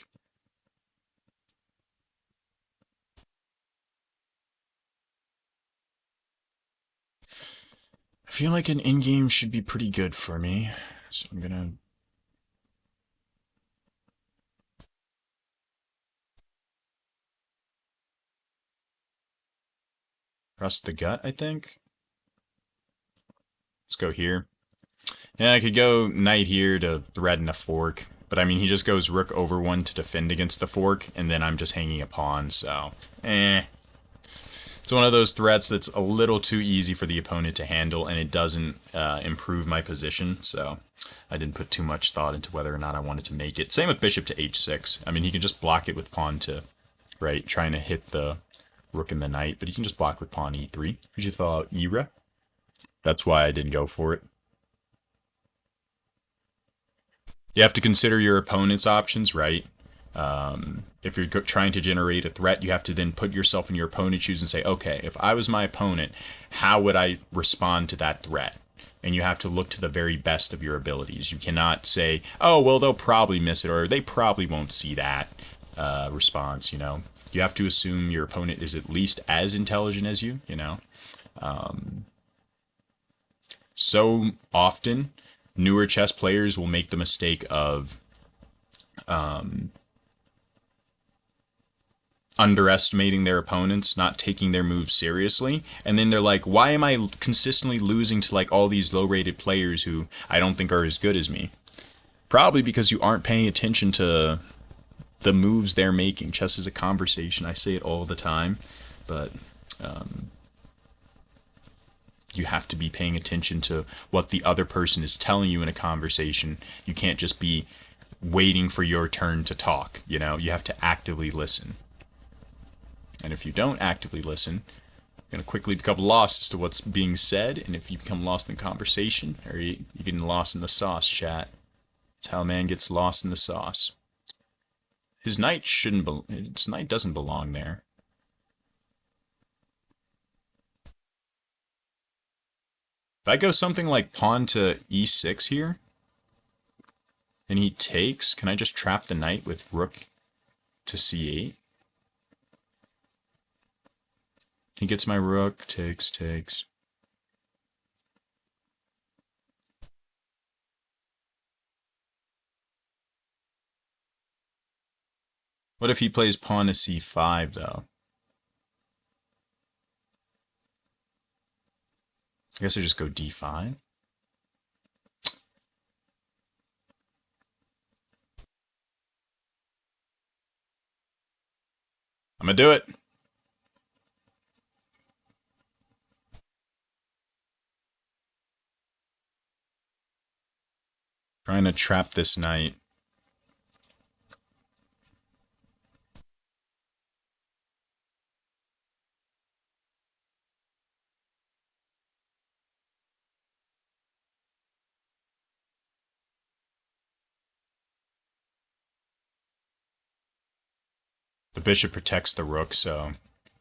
feel like an in-game should be pretty good for me. So I'm gonna... Trust the gut, I think. Let's go here. Yeah, I could go knight here to threaten a fork. But I mean, he just goes rook over 1 to defend against the fork, and then I'm just hanging a pawn, so... It's one of those threats that's a little too easy for the opponent to handle, and it doesn't improve my position, so I didn't put too much thought into whether or not I wanted to make it. Same with bishop to h6. I mean, he can just block it with pawn to, right, trying to hit the rook and the knight, but he can just block with pawn e3. We should follow Ira. That's why I didn't go for it. You have to consider your opponent's options, right? If you're trying to generate a threat, you have to then put yourself in your opponent's shoes and say, okay, if I was my opponent, how would I respond to that threat? And you have to look to the very best of your abilities. You cannot say, oh, well, they'll probably miss it, or they probably won't see that response, you know? You have to assume your opponent is at least as intelligent as you, you know? So often, newer chess players will make the mistake of underestimating their opponents, not taking their moves seriously, and then they're like, why am I consistently losing to like all these low-rated players who I don't think are as good as me? Probably because you aren't paying attention to the moves they're making. Chess is a conversation. I say it all the time, but you have to be paying attention to what the other person is telling you in a conversation. You can't just be waiting for your turn to talk, you know? You have to actively listen. And if you don't actively listen, you're going to quickly become lost as to what's being said. And if you become lost in conversation, or you're getting lost in the sauce, chat. That's how a man gets lost in the sauce. His knight his knight doesn't belong there. If I go something like pawn to e6 here, and he takes, can I just trap the knight with rook to c8? He gets my rook, takes. What if he plays pawn to c5, though? I guess I just go d5. I'm gonna do it. Trying to trap this knight. The bishop protects the rook, so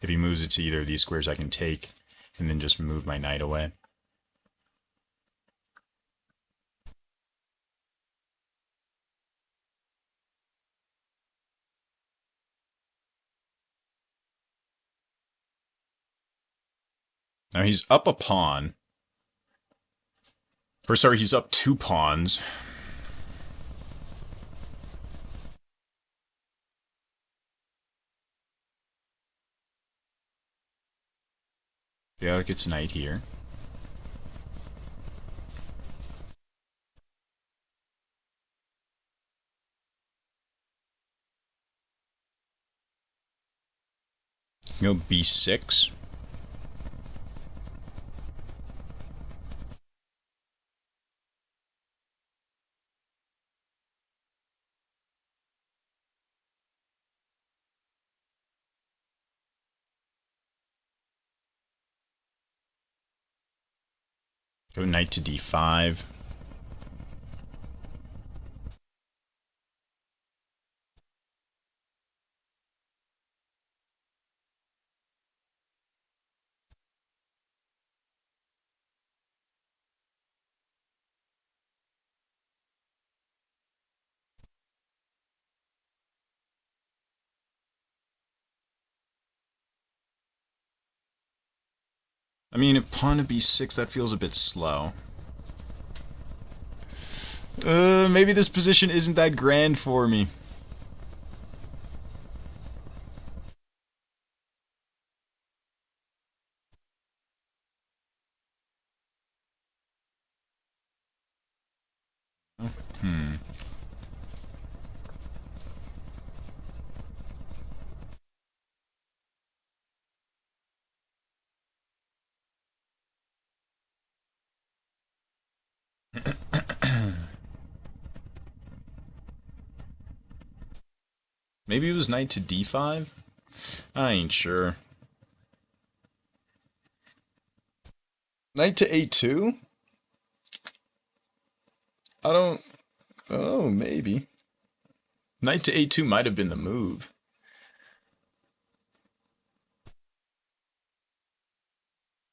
if he moves it to either of these squares, I can take and then just move my knight away. Now he's up a pawn. Or sorry, he's up 2 pawns. Yeah, it gets knight here. Go b6. Go knight to d5. I mean, if pawn to b6, that feels a bit slow. Maybe this position isn't that grand for me. Hmm. Maybe it was knight to d5? I ain't sure. Knight to a2? I don't... Oh, maybe. Knight to a2 might have been the move.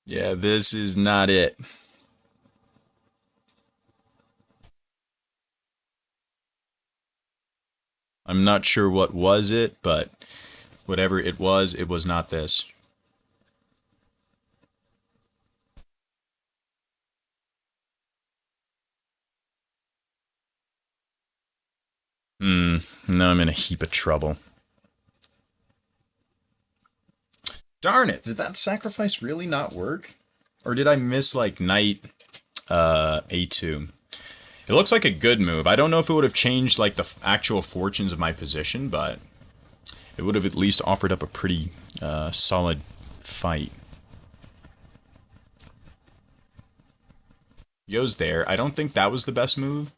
Yeah, this is not it. I'm not sure what was it, but whatever it was not this. Now I'm in a heap of trouble. Darn it, did that sacrifice really not work? Or did I miss, like, knight a2? It looks like a good move. I don't know if it would have changed, like, the actual fortunes of my position, but it would have at least offered up a pretty solid fight. Goes there. I don't think that was the best move.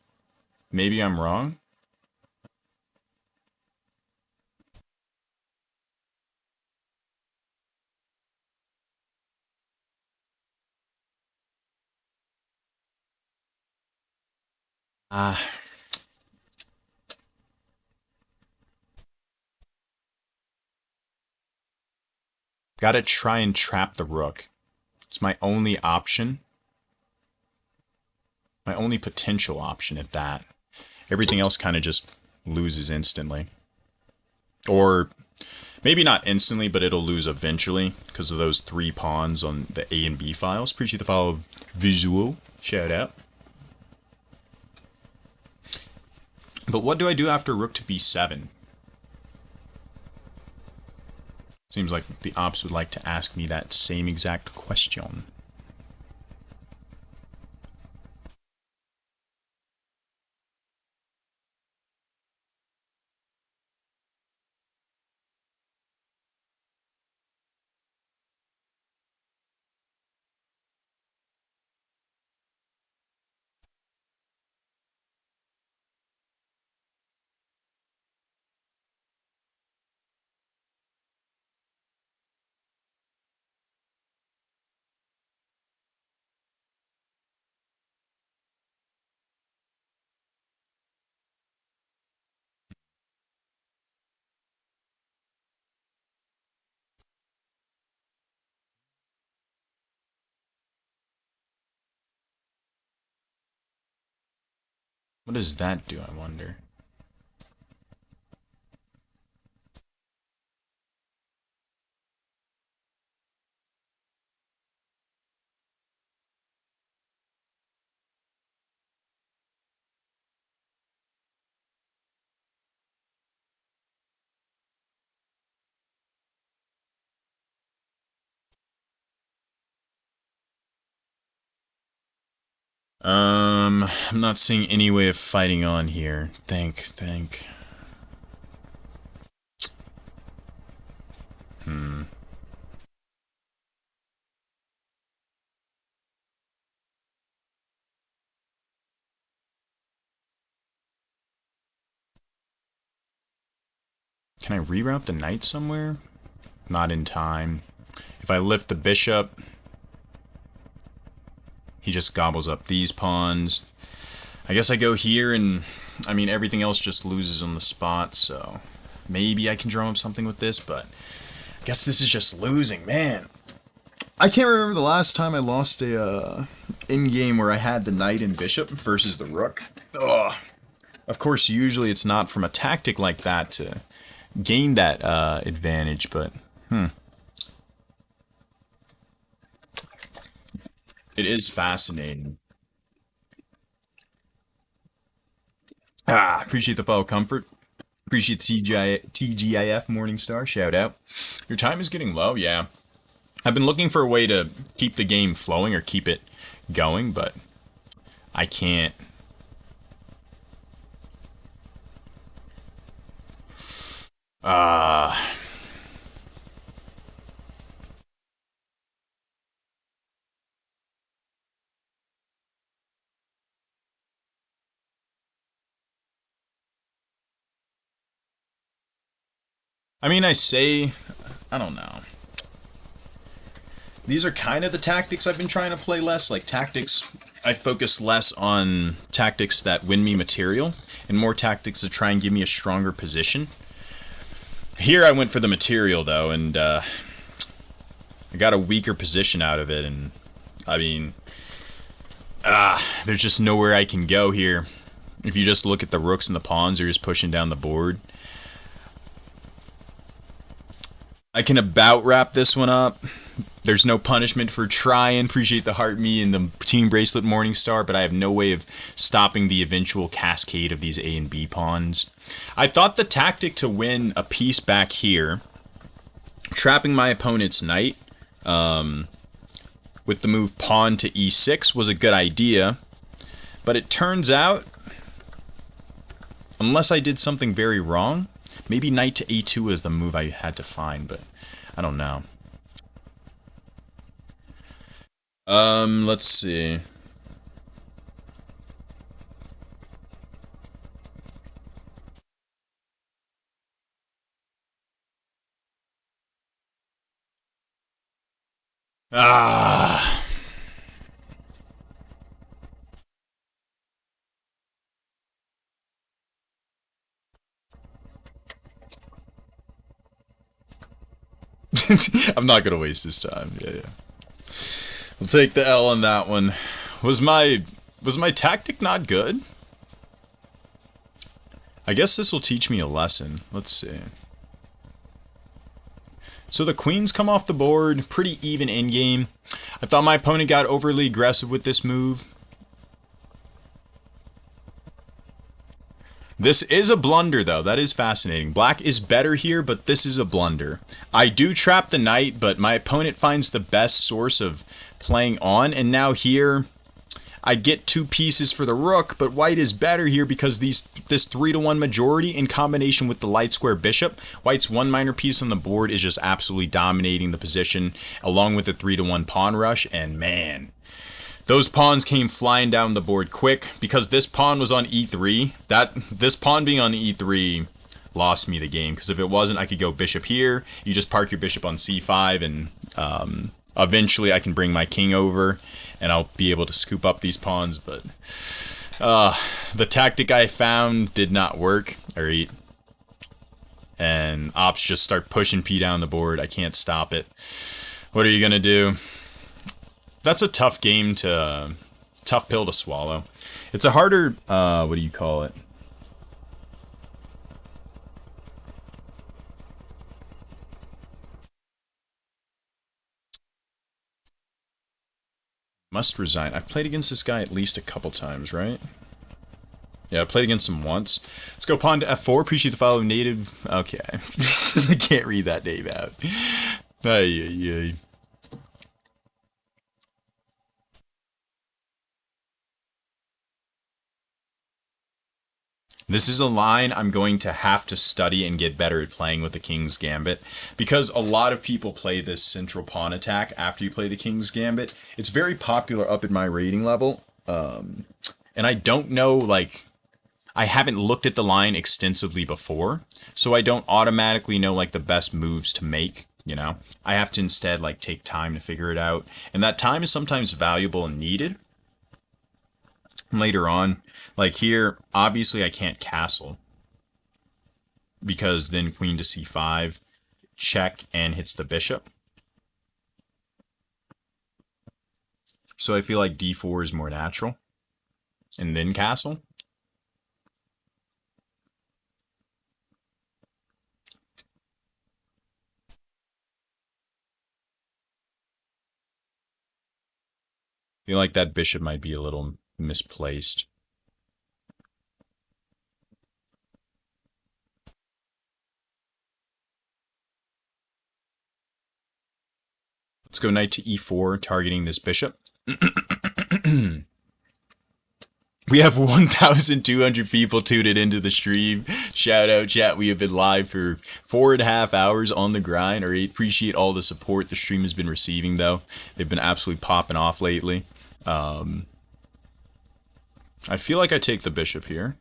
Maybe I'm wrong. Ah. Gotta try and trap the rook. It's my only option. My only potential option at that. Everything else kind of just loses instantly. Or maybe not instantly, but it'll lose eventually because of those 3 pawns on the A and B files. Appreciate the follow visual. Shout out. But what do I do after rook to b7? Seems like the ops would like to ask me that same exact question. What does that do, I wonder? I'm not seeing any way of fighting on here. Think. Can I reroute the knight somewhere? Not in time. If I lift the bishop, he just gobbles up these pawns. I guess I go here and, I mean, everything else just loses on the spot, so maybe I can drum up something with this, but I guess this is just losing, man. I can't remember the last time I lost a in-game where I had the knight and bishop versus the rook. Ugh. Of course, usually it's not from a tactic like that to gain that advantage, but it is fascinating. Appreciate the follow comfort. Appreciate the TGIF Morningstar. Shout out. Your time is getting low, yeah. I've been looking for a way to keep the game flowing or keep it going, but I can't. Uh, I mean, I don't know. These are kind of the tactics I've been trying to play less. Like tactics, I focus less on tactics that win me material and more tactics that try and give me a stronger position. Here I went for the material though, and I got a weaker position out of it, and I mean, there's just nowhere I can go here. If you just look at the rooks and the pawns, they're just pushing down the board. I can about wrap this one up. There's no punishment for trying. Appreciate the heart me and the team bracelet Morningstar, but I have no way of stopping the eventual cascade of these A and B pawns. I thought the tactic to win a piece back here, trapping my opponent's knight with the move pawn to e6 was a good idea, but it turns out, unless I did something very wrong, maybe knight to a2 is the move I had to find, but I don't know. Let's see. Ah. I'm not gonna waste his time. Yeah. We'll take the L on that one. Was my tactic not good? I guess this will teach me a lesson. Let's see. So the queens come off the board, pretty even endgame. I thought my opponent got overly aggressive with this move. This is a blunder, though. That is fascinating. Black is better here, but this is a blunder. I do trap the knight, but my opponent finds the best source of playing on, and now here I get two pieces for the rook, but white is better here because this 3-to-1 majority in combination with the light square bishop, white's one minor piece on the board is just absolutely dominating the position along with the 3-to-1 pawn rush, and man, those pawns came flying down the board quick because this pawn was on e3. This pawn being on e3 lost me the game, because if it wasn't, I could go bishop here. You just park your bishop on c5, and eventually I can bring my king over, and I'll be able to scoop up these pawns. But the tactic I found did not work. And ops just start pushing p down the board. I can't stop it. What are you gonna do? That's a tough game to, tough pill to swallow. It's a harder, what do you call it? Must resign. I've played against this guy at least a couple times, right? Yeah, I played against him once. Let's go pawn to f4. Appreciate the follow, native. Okay. I can't read that name out. Ay, ay, ay. This is a line I'm going to have to study and get better at playing with the King's Gambit, because a lot of people play this central pawn attack after you play the King's Gambit. It's very popular up at my rating level, and I don't know, like, I haven't looked at the line extensively before, so I don't automatically know like the best moves to make. You know, I have to instead like take time to figure it out, and that time is sometimes valuable and needed later on. Like here, obviously I can't castle because then queen to c5, check, and hits the bishop. So I feel like d4 is more natural. And then castle. I feel like that bishop might be a little misplaced. Let's go knight to e4, targeting this bishop. We have 1,200 people tuned into the stream. Shout out, chat. We have been live for 4.5 hours on the grind. I appreciate all the support the stream has been receiving, though. They've been absolutely popping off lately. I feel like I take the bishop here.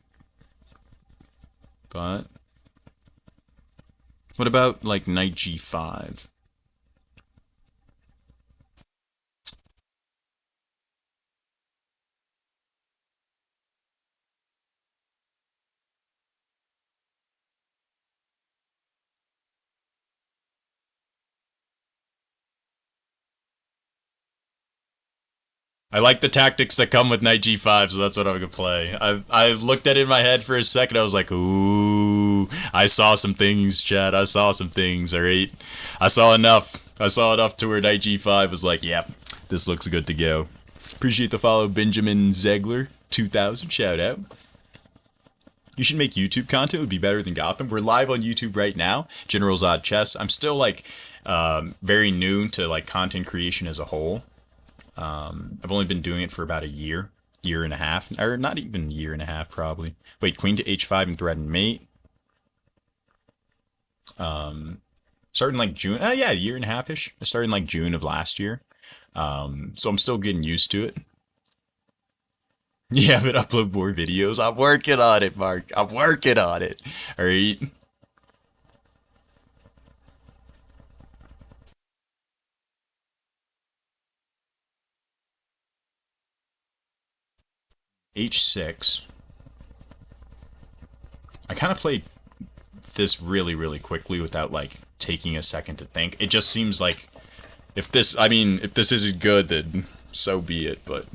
But what about, like, knight g5? I like the tactics that come with knight g5, so that's what I'm gonna play. I've looked at it in my head for a second. I was like, ooh, I saw some things, Chad. I saw some things. All right, I saw enough. I saw enough to where knight g5 was like, yep, this looks good to go. Appreciate the follow, Benjamin Zegler 2000. Shout out. You should make YouTube content. It would be better than Gotham. We're live on YouTube right now. General's Odd Chess. I'm still like very new to like content creation as a whole. I've only been doing it for about a year and a half, or not even a year and a half, probably. Wait, queen to h5 and threaten mate. Starting like June. Yeah, a year and a half-ish. I started in like June of last year. So I'm still getting used to it. Yeah, but upload more videos. I'm working on it, Mark. I'm working on it. All right. h6. I kind of played this really, really quickly without like taking a second to think. It just seems like if this isn't good, then so be it. But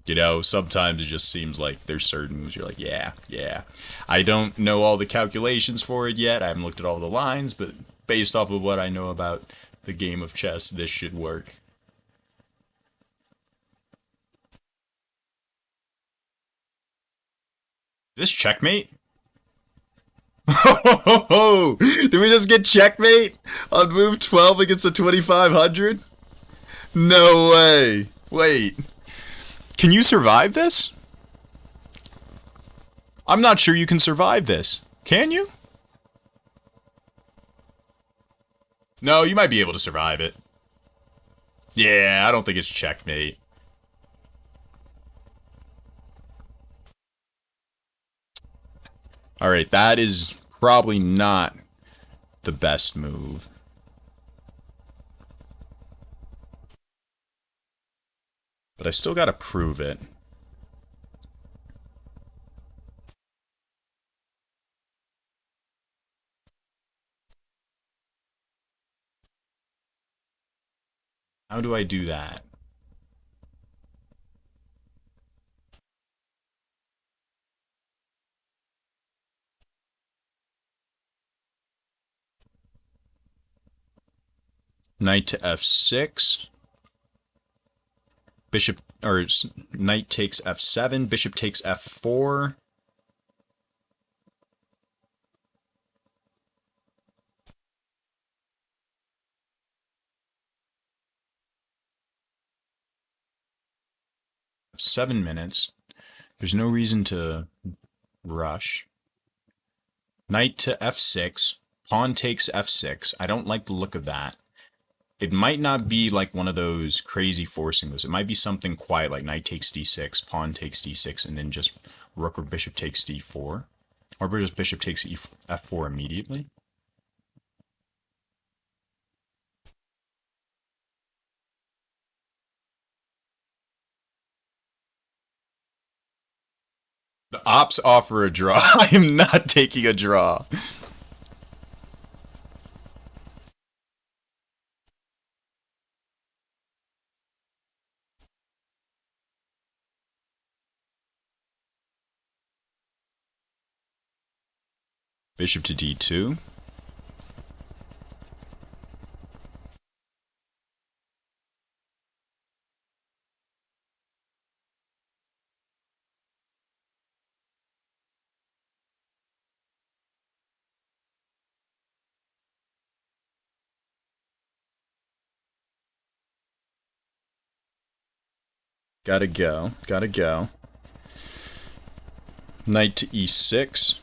you know, sometimes it just seems like there's certain moves you're like, yeah, yeah. I don't know all the calculations for it yet. I haven't looked at all the lines, but based off of what I know about the game of chess, this should work. This checkmate? Did we just get checkmate on move 12 against the 2500? No way. Wait. Can you survive this? I'm not sure you can survive this. Can you? No, you might be able to survive it. Yeah, I don't think it's checkmate. Alright, that is probably not the best move. But I still gotta prove it. How do I do that? Knight to f6. Bishop, or knight takes f7. Bishop takes f4. Seven minutes. There's no reason to rush. Knight to f6. Pawn takes f6. I don't like the look of that. It might not be like one of those crazy forcing moves. It might be something quiet like knight takes d6, pawn takes d6, and then just rook or bishop takes d4. Or just bishop takes f4 immediately. The ops offer a draw. I am not taking a draw. Bishop to d2. Gotta go. Gotta go. Knight to e6.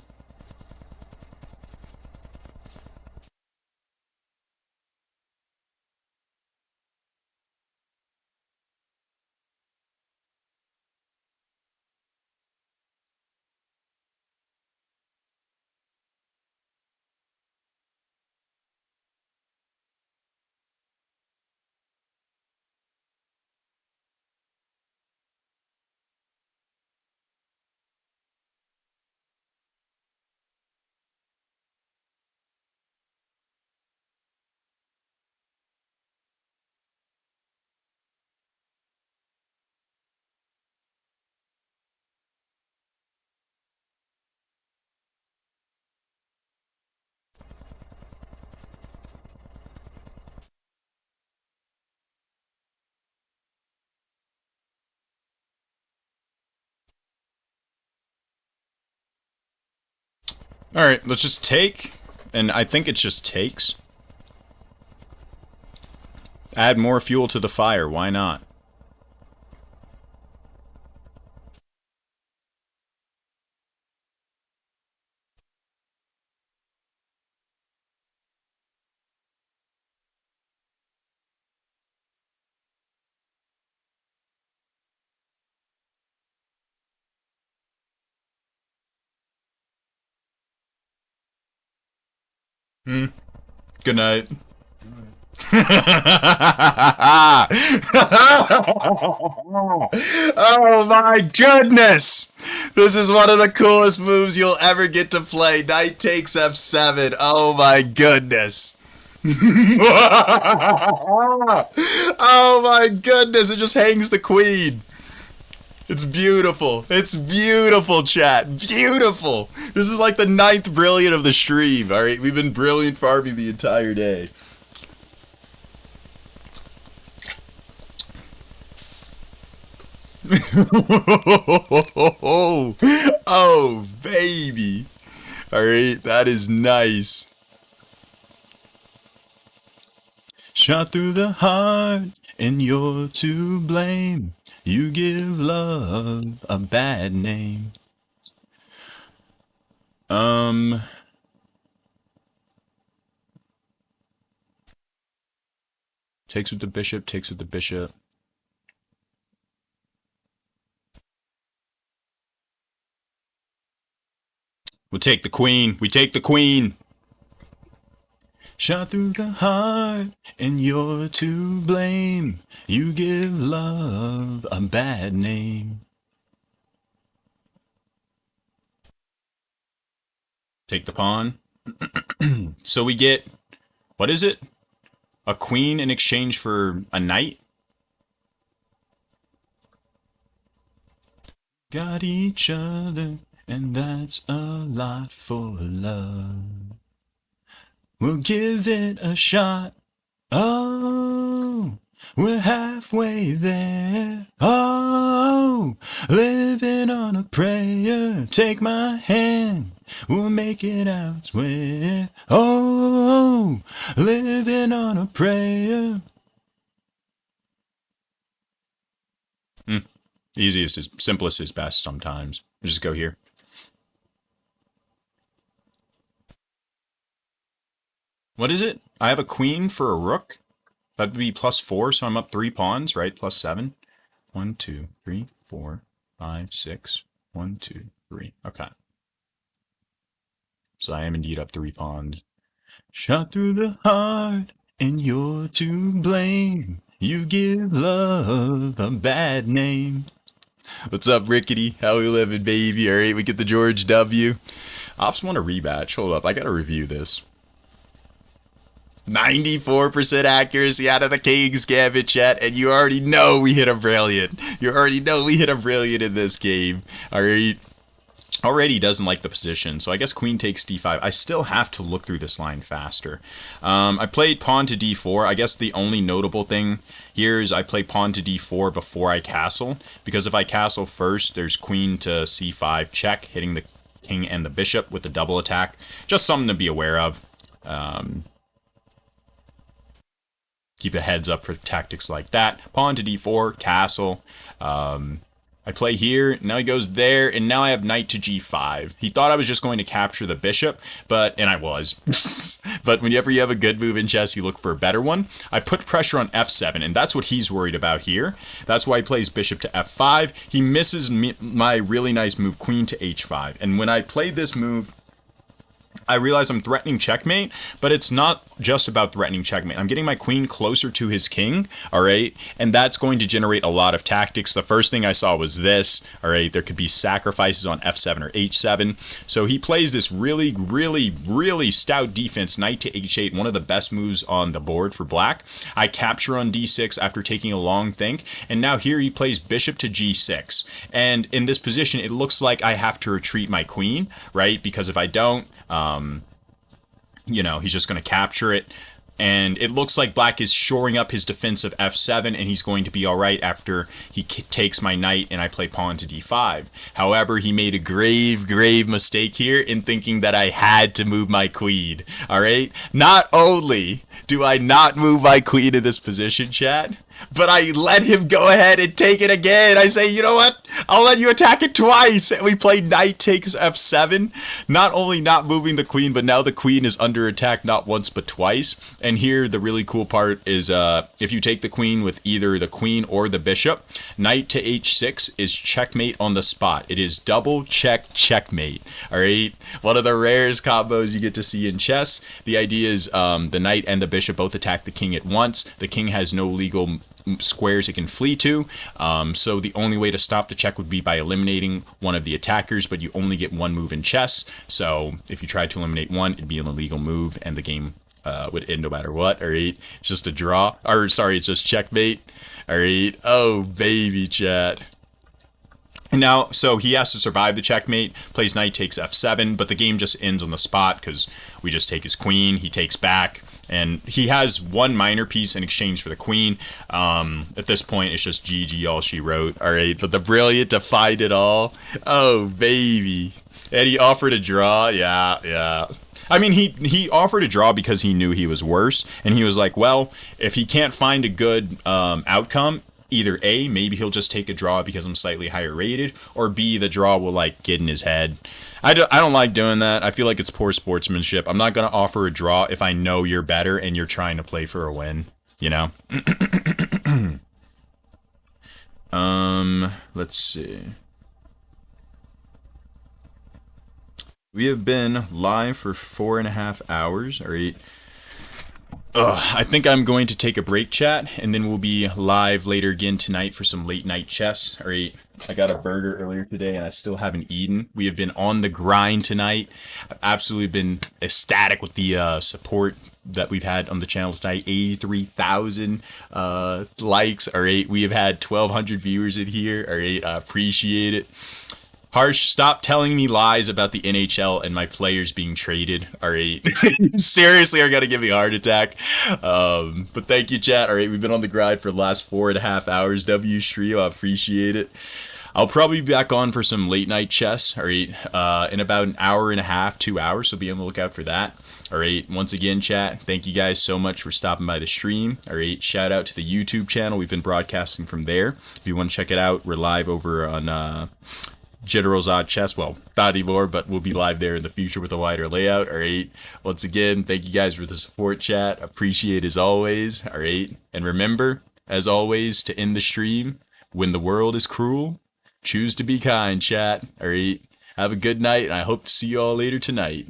Alright, let's just take. And I think it just takes. Add more fuel to the fire. Why not? Good night. Oh my goodness! This is one of the coolest moves you'll ever get to play. Knight takes f7. Oh my goodness. Oh my goodness, it just hangs the queen. It's beautiful. It's beautiful, chat. Beautiful. This is like the 9th brilliant of the stream, alright? We've been brilliant farming the entire day. Oh, baby. Alright, that is nice. Shot through the heart, and you're to blame. You give love a bad name. Takes with the bishop, takes with the bishop. We'll take the queen. We take the queen. Shot through the heart, and you're to blame. You give love a bad name. Take the pawn. So we get, what is it? A queen in exchange for a knight? Got each other, and that's a lot for love. We'll give it a shot. Oh, we're halfway there. Oh, living on a prayer. Take my hand, we'll make it out swear. Oh, living on a prayer. Easiest is simplest is best sometimes. Just go here. What is it? I have a queen for a rook. That'd be +4, so I'm up 3 pawns, right? +7. 1, 2, 3, 4, 5, 6. 1, 2, 3. Okay. So I am indeed up 3 pawns. Shot through the heart, and you're to blame. You give love a bad name. What's up, Rickety? How we living, baby? All right, we get the George W. I just want a rematch. Hold up, I gotta review this. 94% accuracy out of the King's Gambit, chat, and you already know we hit a brilliant. You already know we hit a brilliant in this game. All right. Already doesn't like the position, so I guess queen takes d5. I still have to look through this line faster. I played pawn to d4. I guess the only notable thing here is I play pawn to d4 before I castle, because if I castle first, there's queen to c5 check, hitting the king and the bishop with the double attack. Just something to be aware of. Keep a heads up for tactics like that. Pawn to d4, castle. I play here, now he goes there, and now I have knight to g5. He thought I was just going to capture the bishop, and I was. But whenever you have a good move in chess, you look for a better one. I put pressure on f7, and that's what he's worried about here. That's why he plays bishop to f5. He misses my really nice move, queen to h5. And when I played this move, I realize I'm threatening checkmate, but it's not just about threatening checkmate. I'm getting my queen closer to his king, all right? And that's going to generate a lot of tactics. The first thing I saw was this, all right? There could be sacrifices on f7 or h7. So he plays this really, really, really stout defense, knight to h8, one of the best moves on the board for black. I capture on d6 after taking a long think, and now here he plays bishop to g6. And in this position, it looks like I have to retreat my queen, right? Because if I don't, you know, he's just going to capture it. And it looks like black is shoring up his defense of f7, and he's going to be all right after he takes my knight and I play pawn to d5. However, he made a grave, grave mistake here in thinking that I had to move my queen. All right? Not only do I not move my queen in this position, chat, but I let him go ahead and take it again. I say, you know what? I'll let you attack it twice. And we play knight takes f7. Not only not moving the queen, but now the queen is under attack not once but twice. And here the really cool part is if you take the queen with either the queen or the bishop, knight to h6 is checkmate on the spot. It is double checkmate. All right? One of the rarest combos you get to see in chess. The idea is the knight and the bishop both attack the king at once. The king has no legal squares it can flee to, so the only way to stop the check would be by eliminating one of the attackers, but you only get one move in chess, so if you tried to eliminate one, it'd be an illegal move and the game would end no matter what. All right, it's just a draw, or sorry, it's just checkmate. All right, oh baby, chat. Now, so he has to survive the checkmate, plays knight takes f7, but the game just ends on the spot because we just take his queen, he takes back, and he has one minor piece in exchange for the queen. At this point, it's just GG, all she wrote. All right, but the brilliant defied it all. Oh, baby. And he offered a draw. Yeah. I mean, he offered a draw because he knew he was worse, and he was like, well, if he can't find a good outcome, either A, maybe he'll just take a draw because I'm slightly higher rated, or B, the draw will like get in his head. I don't like doing that. I feel like it's poor sportsmanship. I'm not going to offer a draw if I know you're better and you're trying to play for a win, you know? Let's see. We have been live for 4.5 hours, all right? I think I'm going to take a break, chat, and then we'll be live later again tonight for some late night chess. All right, I got a burger earlier today and I still haven't eaten. We have been on the grind tonight. I've absolutely been ecstatic with the support that we've had on the channel tonight. 83,000 likes. All right, we have had 1,200 viewers in here. All right, I appreciate it. Harsh, stop telling me lies about the NHL and my players being traded. All right. Seriously, are going to give me a heart attack. But thank you, chat. All right. We've been on the grind for the last 4.5 hours. W Shrio, I appreciate it. I'll probably be back on for some late night chess. All right. In about an hour and a half, 2 hours. So be on the lookout for that. All right. Once again, chat, thank you guys so much for stopping by the stream. All right. Shout out to the YouTube channel. We've been broadcasting from there. If you want to check it out, we're live over on General's Odd Chess. Well, not anymore, but we'll be live there in the future with a wider layout. All right. Once again, thank you guys for the support, chat. Appreciate as always. All right. And remember, as always, to end the stream, when the world is cruel, choose to be kind, chat. All right. Have a good night, and I hope to see you all later tonight.